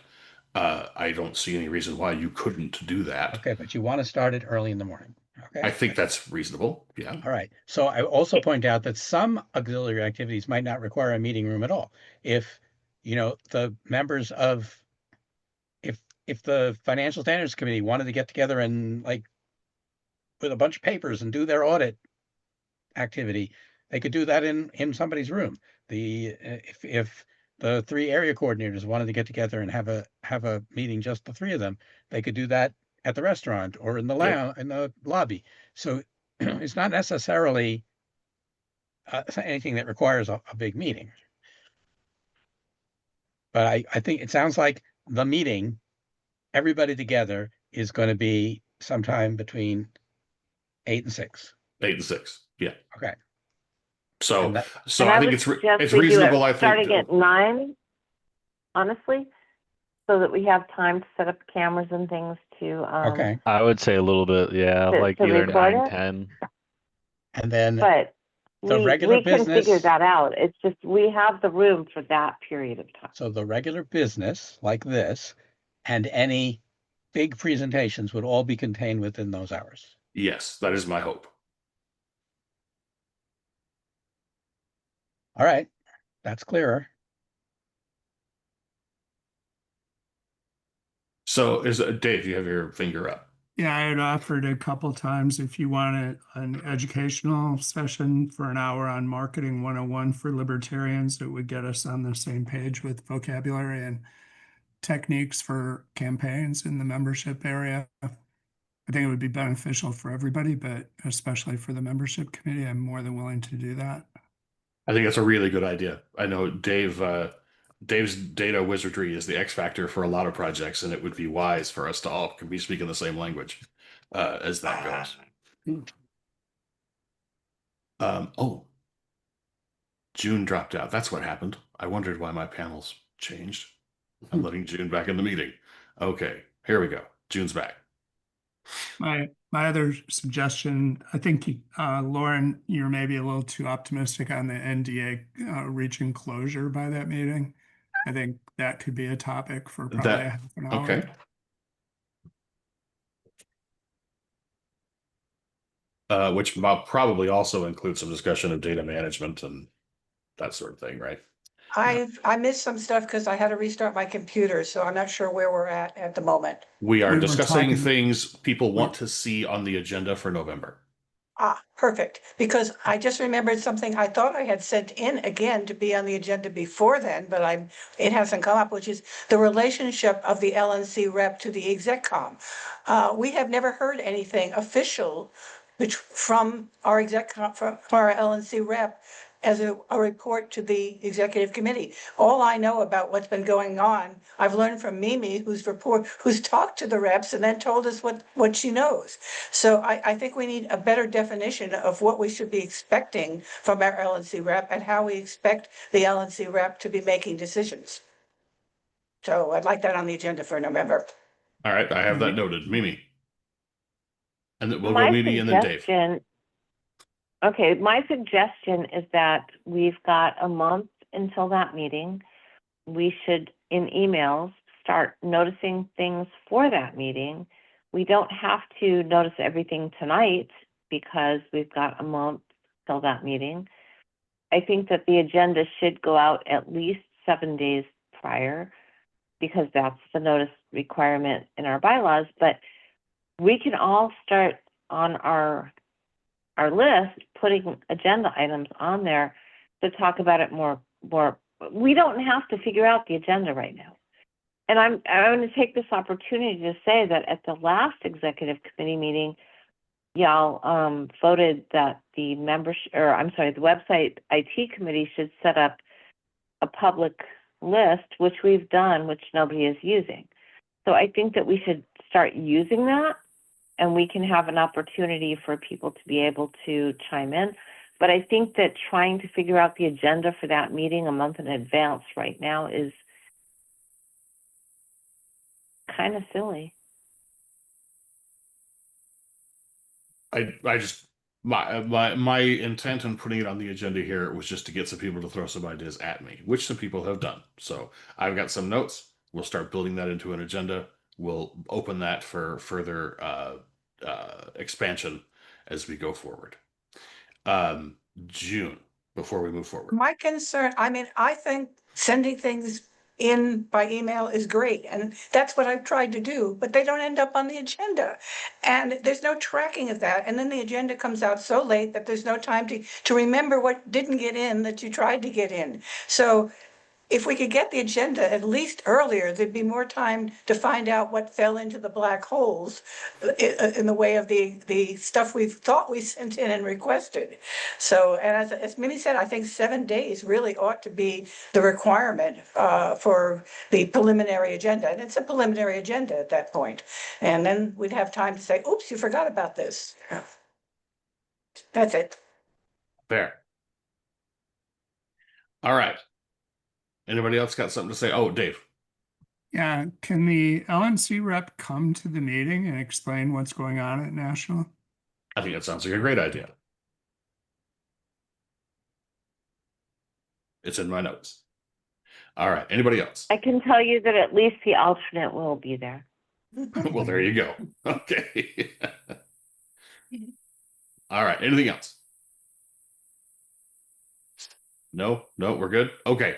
I don't see any reason why you couldn't do that. Okay, but you want to start it early in the morning. Okay. I think that's reasonable. Yeah. All right. So I also point out that some auxiliary activities might not require a meeting room at all. If, the members of, if the Financial Standards Committee wanted to get together and with a bunch of papers and do their audit activity, they could do that in somebody's room. If the 3 area coordinators wanted to get together and have a meeting, just the 3 of them, they could do that at the restaurant or in the Yep. in the lobby. So it's not necessarily anything that requires a big meeting. But I think it sounds like the meeting, everybody together, is going to be sometime between 8 and 6. 8 and 6. Yeah. Okay. So, And that, so And I I think would suggest it's we do reasonable. it I think starting at 9, honestly, so that we have time to set up cameras and things to okay. I would say a little bit, yeah, like to either record 9, it. 10. And then But the regular we can figure business. that out. It's just we have the room for that period of time. So the regular business like this and any big presentations would all be contained within those hours. yes, that is my hope. All right. That's clearer. So is Dave, you have your finger up. Yeah, I had offered a couple times if you wanted an educational session for an hour on marketing 101 for libertarians, that would get us on the same page with vocabulary and techniques for campaigns in the membership area. I think it would be beneficial for everybody, but especially for the membership committee. I'm more than willing to do that. I think that's a really good idea. I know Dave's data wizardry is the X factor for a lot of projects, and it would be wise for us to all be speaking the same language as that goes. Oh, June dropped out. That's what happened. I wondered why my panels changed. I'm letting June back in the meeting. Okay, here we go. June's back. My other suggestion, I think, Lauren, you're maybe a little too optimistic on the NDA reaching closure by that meeting. I think that could be a topic for probably a half an hour. Okay. Which will probably also include some discussion of data management and that sort of thing, right? I missed some stuff because I had to restart my computer, so I'm not sure where we're at the moment. We are We were discussing talking- things people want to see on the agenda for November. Ah, perfect, because I just remembered something I thought I had sent in again to be on the agenda before then, but it hasn't come up, which is the relationship of the LNC rep to the execcom. We have never heard anything official from our from our LNC rep as a report to the executive committee. All I know about what's been going on, I've learned from Mimi, who's talked to the reps and then told us what she knows. So I think we need a better definition of what we should be expecting from our LNC rep and how we expect the LNC rep to be making decisions. So I'd like that on the agenda for November. All right, I have that noted. Mimi. And then we'll My go Mimi and then Dave. Okay, my suggestion is that we've got a month until that meeting. We should, in emails, start noticing things for that meeting. We don't have to notice everything tonight because we've got a month till that meeting. I think that the agenda should go out at least 7 days prior because that's the notice requirement in our bylaws, but we can all start on our list, putting agenda items on there to talk about it more. We don't have to figure out the agenda right now. And I'm going to take this opportunity to say that at the last executive committee meeting, y'all voted that the website IT committee should set up a public list, which we've done, which nobody is using. So I think that we should start using that, and we can have an opportunity for people to be able to chime in. But I think that trying to figure out the agenda for that meeting a month in advance right now is kind of silly. I just my intent in putting it on the agenda here was just to get some people to throw some ideas at me, which some people have done. So I've got some notes. We'll start building that into an agenda. We'll open that for further expansion as we go forward. June, before we move forward. My concern, I think sending things in by email is great, and that's what I've tried to do, but they don't end up on the agenda. And there's no tracking of that, and then the agenda comes out so late that there's no time to remember what didn't get in that you tried to get in. So if we could get the agenda at least earlier, there'd be more time to find out what fell into the black holes in the way of the stuff we thought we sent in and requested. So, and as Minnie said, I think 7 days really ought to be the requirement for the preliminary agenda. And it's a preliminary agenda at that point. And then we'd have time to say, oops, you forgot about this. That's it. Fair. All right. Anybody else got something to say? Oh, Dave. Yeah, can the LNC rep come to the meeting and explain what's going on at National? I think that sounds like a great idea. It's in my notes. All right. Anybody else? I can tell you that at least the alternate will be there. Well, there you go. Okay. All right. Anything else? No, we're good. Okay.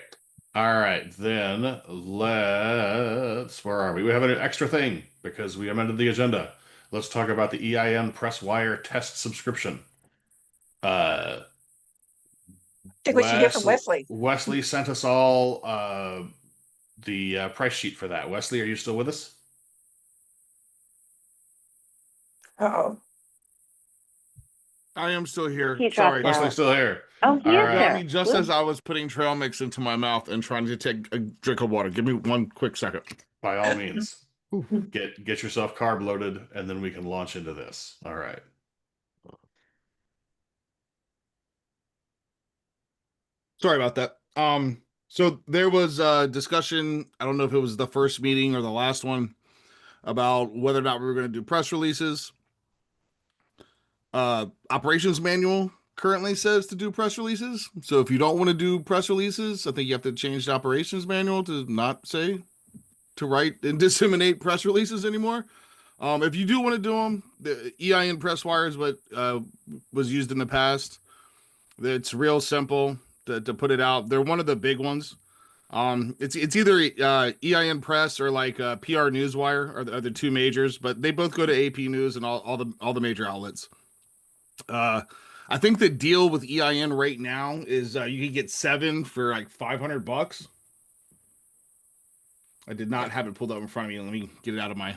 All right, then where are we? We have an extra thing because we amended the agenda. Let's talk about the EIN Press Wire test subscription. I think we should hear from Wesley. Wesley sent us all the price sheet for that. Wesley, are you still with us? Uh-oh. I am still here. He Sorry. dropped out. Wesley's still here. Oh, he All is right. Got there. me just Good. as I was putting trail mix into my mouth and trying to take a drink of water. Give me one quick second. By all means, get yourself carb loaded, and then we can launch into this. All right. Sorry about that. So there was a discussion, I don't know if it was the first meeting or the last one, about whether or not we were going to do press releases. Operations manual currently says to do press releases. So if you don't want to do press releases, I think you have to change the operations manual to not say to write and disseminate press releases anymore. If you do want to do them, the EIN press wire is what was used in the past. It's real simple to put it out. They're one of the big ones. It's either EIN Press or like PR Newswire are the two majors, but they both go to AP News and all the major outlets. I think the deal with EIN right now is you can get 7 for like $500. I did not have it pulled up in front of me. Let me get it out of my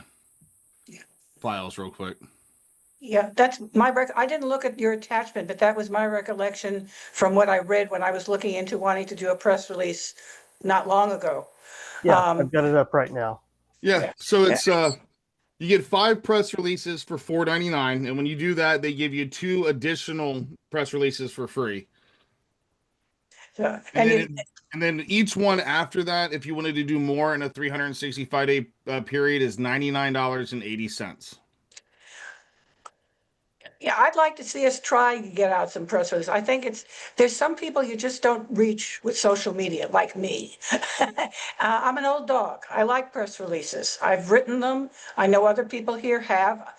files real quick. Yeah, that's my I didn't look at your attachment, but that was my recollection from what I read when I was looking into wanting to do a press release not long ago. Yeah, I've got it up right now. Yeah, so it's you get 5 press releases for $4.99, and when you do that, they give you 2 additional press releases for free. So, And then each one after that, if you wanted to do more in a 365-day period, is $99.80. yeah, I'd like to see us try to get out some press releases. I think there's some people you just don't reach with social media, like me. I'm an old dog. I like press releases. I've written them. I know other people here have.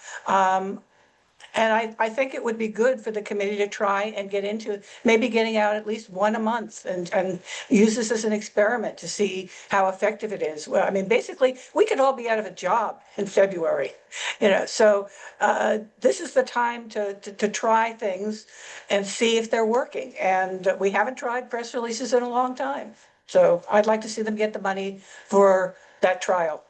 And I think it would be good for the committee to try and get into maybe getting out at least one a month and use this as an experiment to see how effective it is. Well, I mean, basically, we could all be out of a job in February, so this is the time to try things and see if they're working. And we haven't tried press releases in a long time. So I'd like to see them get the money for that trial.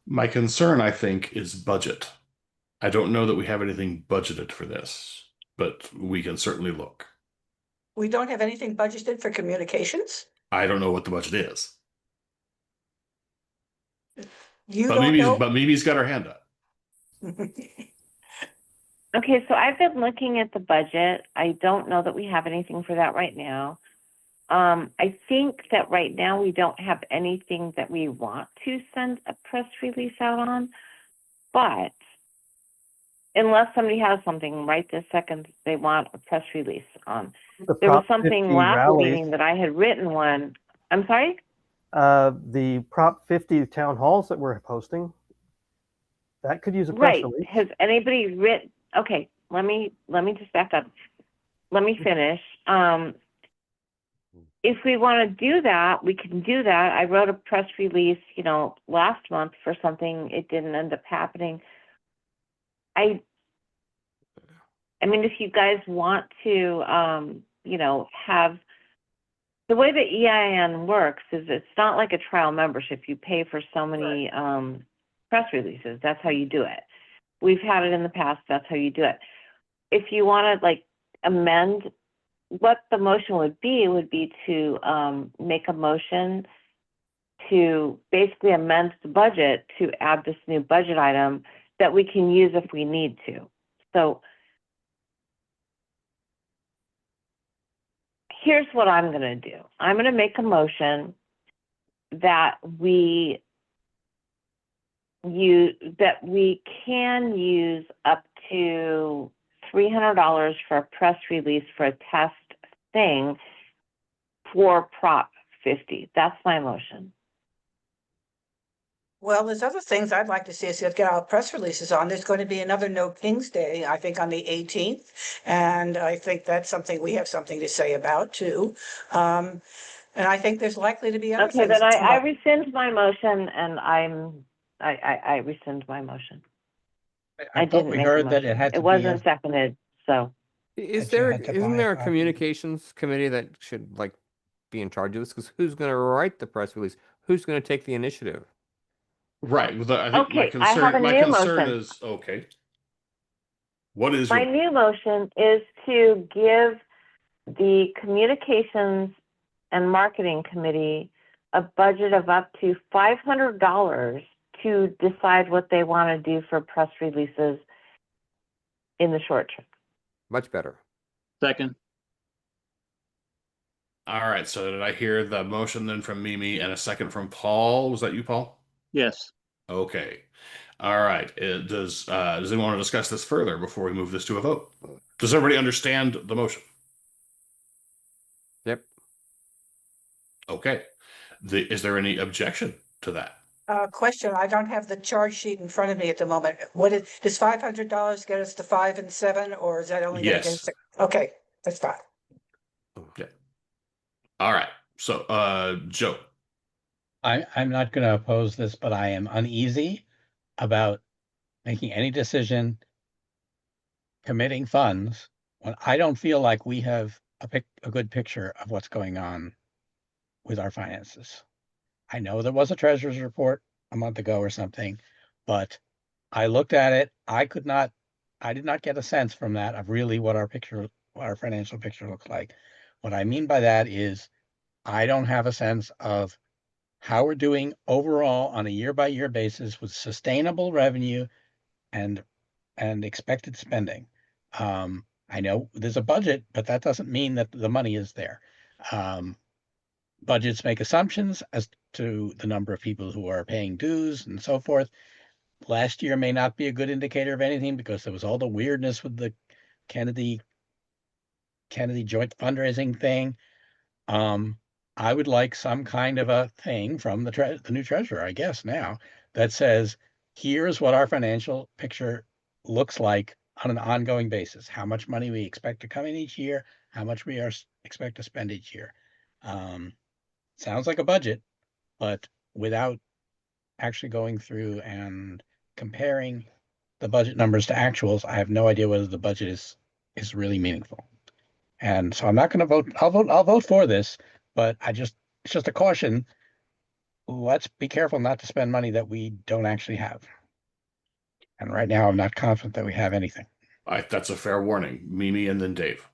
My concern, I think, is budget. I don't know that we have anything budgeted for this, but we can certainly look. We don't have anything budgeted for communications? I don't know what the budget is. But Mimi's got her hand up. Okay, so I've been looking at the budget. I don't know that we have anything for that right now. I think that right now we don't have anything that we want to send a press release out on, but unless somebody has something right this second they want a press release on. There was something last meeting that I had written one. I'm sorry? The Prop 50 town halls that we're posting, that could use a press release. Has anybody written? Okay, let me just back up. Let me finish. If we want to do that, we can do that. I wrote a press release, last month for something. It didn't end up happening. I mean, if you guys want to, have the way the EIN works is it's not like a trial membership. You pay for so many press releases. That's how you do it. We've had it in the past. That's how you do it. If you want to like amend, what the motion would be to make a motion to basically amend the budget to add this new budget item that we can use if we need to. So here's what I'm going to do. I'm going to make a motion that we can use up to $300 for a press release for a test thing for Prop 50. That's my motion. Well, there's other things I'd like to see us get our press releases on. There's going to be another No Kings Day, I think, on the 18th. And I think that's something we have something to say about too. And I think there's likely to be other Okay, things. then I rescind my motion, and I rescind my motion. I thought didn't we make a heard that it motion. had to It be wasn't a- seconded, so. Is that you there, had to isn't buy there a copy. communications committee that should like be in charge of this? Because who's going to write the press release? Who's going to take the initiative? Right. Well, I think Okay, I have a my new concern motion. is okay. What is My your new motion is to give the Communications and Marketing Committee a budget of up to $500 to decide what they want to do for press releases in the short term. Much better. Second. All right, so did I hear the motion then from Mimi and a second from Paul? Was that you, Paul? Yes. Okay. All right. Does anyone want to discuss this further before we move this to a vote? Does everybody understand the motion? Yep. Okay. Is there any objection to that? Question, I don't have the charge sheet in front of me at the moment. Does $500 get us to 5 and 7, or is that only going to get us Yes. to? Okay, that's fine. Okay. All right. So, Joe. I'm not going to oppose this, but I am uneasy about making any decision committing funds when I don't feel like we have a good picture of what's going on with our finances. I know there was a treasurer's report a month ago or something, but I looked at it. I did not get a sense from that of really what our financial picture looks like. What I mean by that is I don't have a sense of how we're doing overall on a year-by-year basis with sustainable revenue and expected spending. I know there's a budget, but that doesn't mean that the money is there. Budgets make assumptions as to the number of people who are paying dues and so forth. Last year may not be a good indicator of anything because there was all the weirdness with the Kennedy joint fundraising thing. I would like some kind of a thing from the new treasurer, I guess now, that says, here's what our financial picture looks like on an ongoing basis. How much money we expect to come in each year, how much we expect to spend each year. Sounds like a budget, but without actually going through and comparing the budget numbers to actuals, I have no idea whether the budget is really meaningful. And so I'm not going to vote. I'll vote for this, but it's just a caution. Let's be careful not to spend money that we don't actually have. And right now, I'm not confident that we have anything. That's a fair warning. Mimi and then Dave.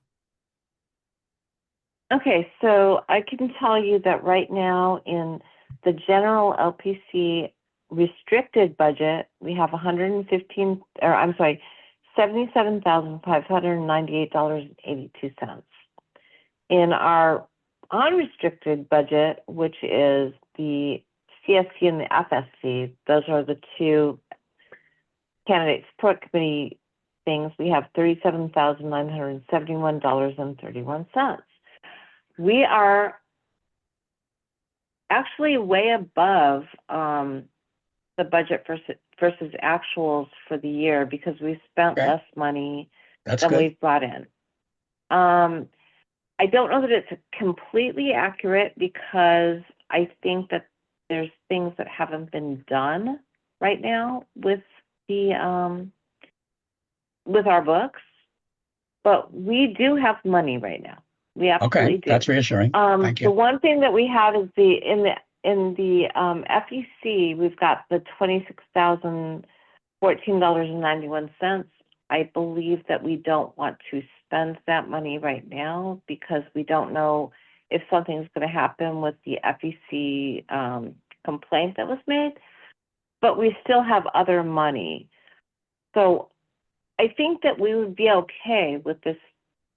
Okay, so I can tell you that right now in the general LPC restricted budget, we have $77,598.82. In our unrestricted budget, which is the CSC and the FSC, those are the two candidate support committee things, we have $37,971.31. We are actually way above the budget versus actuals for the year because we spent less money than we've brought in. I don't know that it's completely accurate because I think that there's things that haven't been done right now with the with our books, but we do have money right now. We absolutely do. That's reassuring. Thank The you. one thing that we have is in the FEC, we've got the $26,014.91. I believe that we don't want to spend that money right now because we don't know if something's going to happen with the FEC complaint that was made, but we still have other money. So I think that we would be okay with this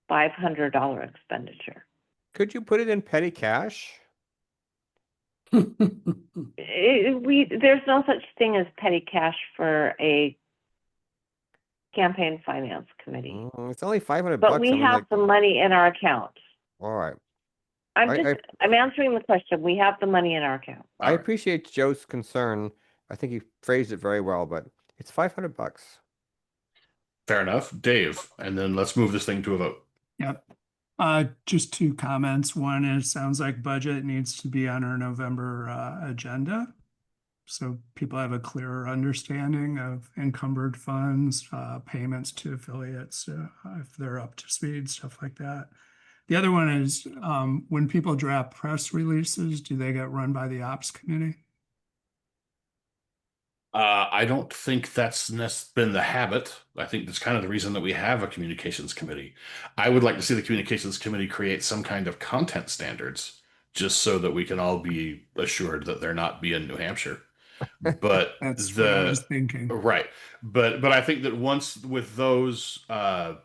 $500 expenditure. Could you put it in petty cash? There's no such thing as petty cash for a campaign finance committee. It's only 500 But bucks. we I mean, have like, the money in our account. all right. I'm answering the question. We have the money in our account. I appreciate Joe's concern. I think he phrased it very well, but it's 500 bucks. Fair enough. Dave, and then let's move this thing to a vote. Yep. Just two comments. One is, sounds like budget needs to be on our November agenda. So people have a clearer understanding of encumbered funds, payments to affiliates, if they're up to speed, stuff like that. The other one is, when people draft press releases, do they get run by the ops committee? I don't think that's been the habit. I think that's kind of the reason that we have a communications committee. I would like to see the communications committee create some kind of content standards just so that we can all be assured that they're not being New Hampshire. But That's what I was thinking. Right. But I think that once with those content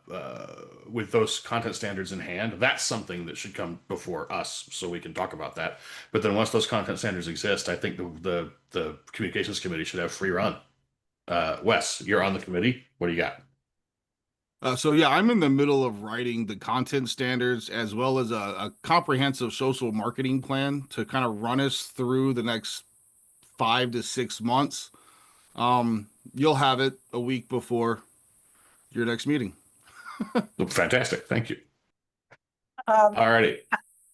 standards in hand, that's something that should come before us so we can talk about that. But then once those content standards exist, I think the communications committee should have free run. Wes, you're on the committee. What do you got? So yeah, I'm in the middle of writing the content standards as well as a comprehensive social marketing plan to kind of run us through the next 5 to 6 months. You'll have it a week before your next meeting. Fantastic. Thank you. All righty.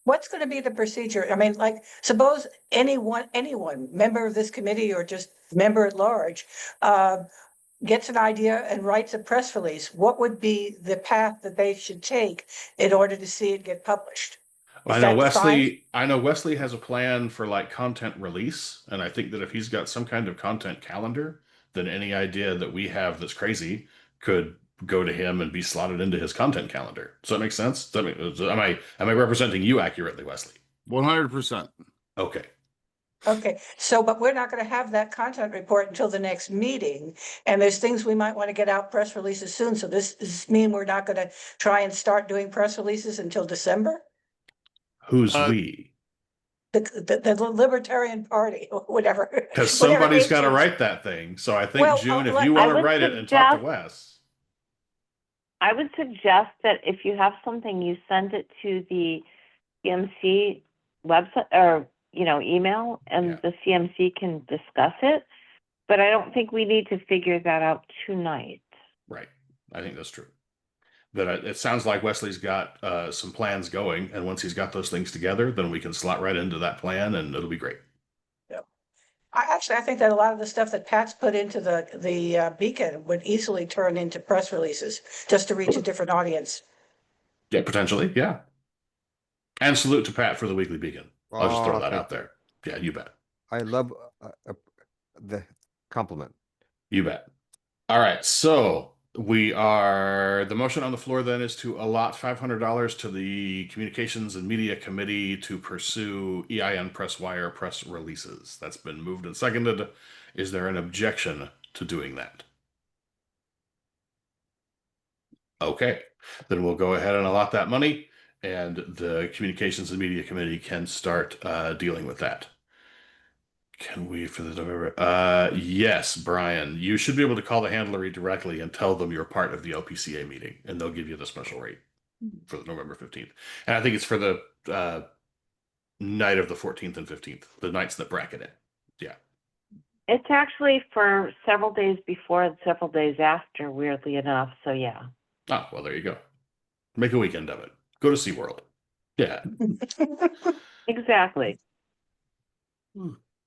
What's going to be the procedure? I mean, like, suppose anyone, member of this committee or just member at large, gets an idea and writes a press release. What would be the path that they should take in order to see it get published? I know Wesley has a plan for like content release, and I think that if he's got some kind of content calendar, then any idea that we have that's crazy could go to him and be slotted into his content calendar. Does that make sense? Am I representing you accurately, Wesley? 100%. Okay. Okay, so, but we're not going to have that content report until the next meeting. And there's things we might want to get out press releases soon. So does mean we're not going to try and start doing press releases until December? Who's we? The Libertarian Party, or whatever. Because somebody's got to write that thing. So I think, June, if you want to write it and talk to Wes. I would suggest that if you have something, you send it to the CMC website or, email, and the CMC can discuss it. But I don't think we need to figure that out tonight. Right. I think that's true. But it sounds like Wesley's got some plans going, and once he's got those things together, then we can slot right into that plan, and it'll be great. Yeah, I think that a lot of the stuff that Pat's put into the Beacon would easily turn into press releases just to reach a different audience. Yeah, potentially, yeah. And salute to Pat for the Weekly Beacon. I'll just throw that out there. Yeah, you bet. I love the compliment. You bet. All right, so the motion on the floor then is to allot $500 to the Communications and Media Committee to pursue EIN press wire press releases. That's been moved and seconded. Is there an objection to doing that? Okay, then we'll go ahead and allot that money, and the Communications and Media Committee can start dealing with that. Can we for the November? Yes, Brian, you should be able to call the handlery directly and tell them you're part of the LPCA meeting, and they'll give you the special rate for November 15th. And I think it's for the night of the 14th and 15th, the nights that bracket it. Yeah. It's actually for several days before and several days after, weirdly enough. So yeah. Oh, well, there you go. Make a weekend of it. Go to SeaWorld. Yeah. Exactly.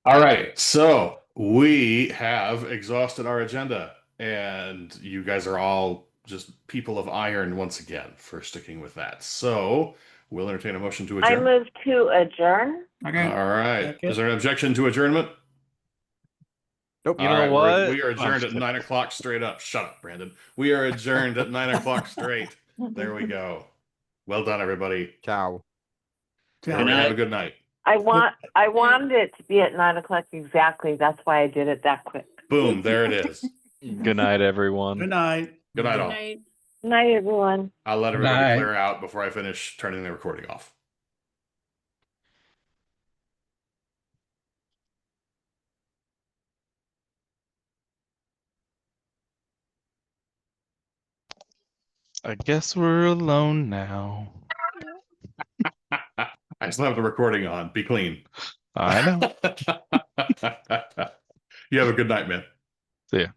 All right, so we have exhausted our agenda, and you guys are all just people of iron once again for sticking with that. So we'll entertain a motion to I adjourn. move to adjourn. Okay. All right. Second. Is there an objection to adjournment? Nope. You All know right, what? we are I'm adjourned just at kidding. 9 o'clock straight up. Shut up, Brandon. We are adjourned at 9 o'clock straight. There we go. Well done, everybody. Ciao. Everybody have a good night. I wanted it to be at 9 o'clock exactly. That's why I did it that quick. Boom, there it is. Good night, everyone. Good night. Good night, Good all. night. Night, everyone. I'll let Good everybody night. clear out before I finish turning the recording off. I guess we're alone now. I still have the recording on. Be clean. I know. You have a good night, man. See ya.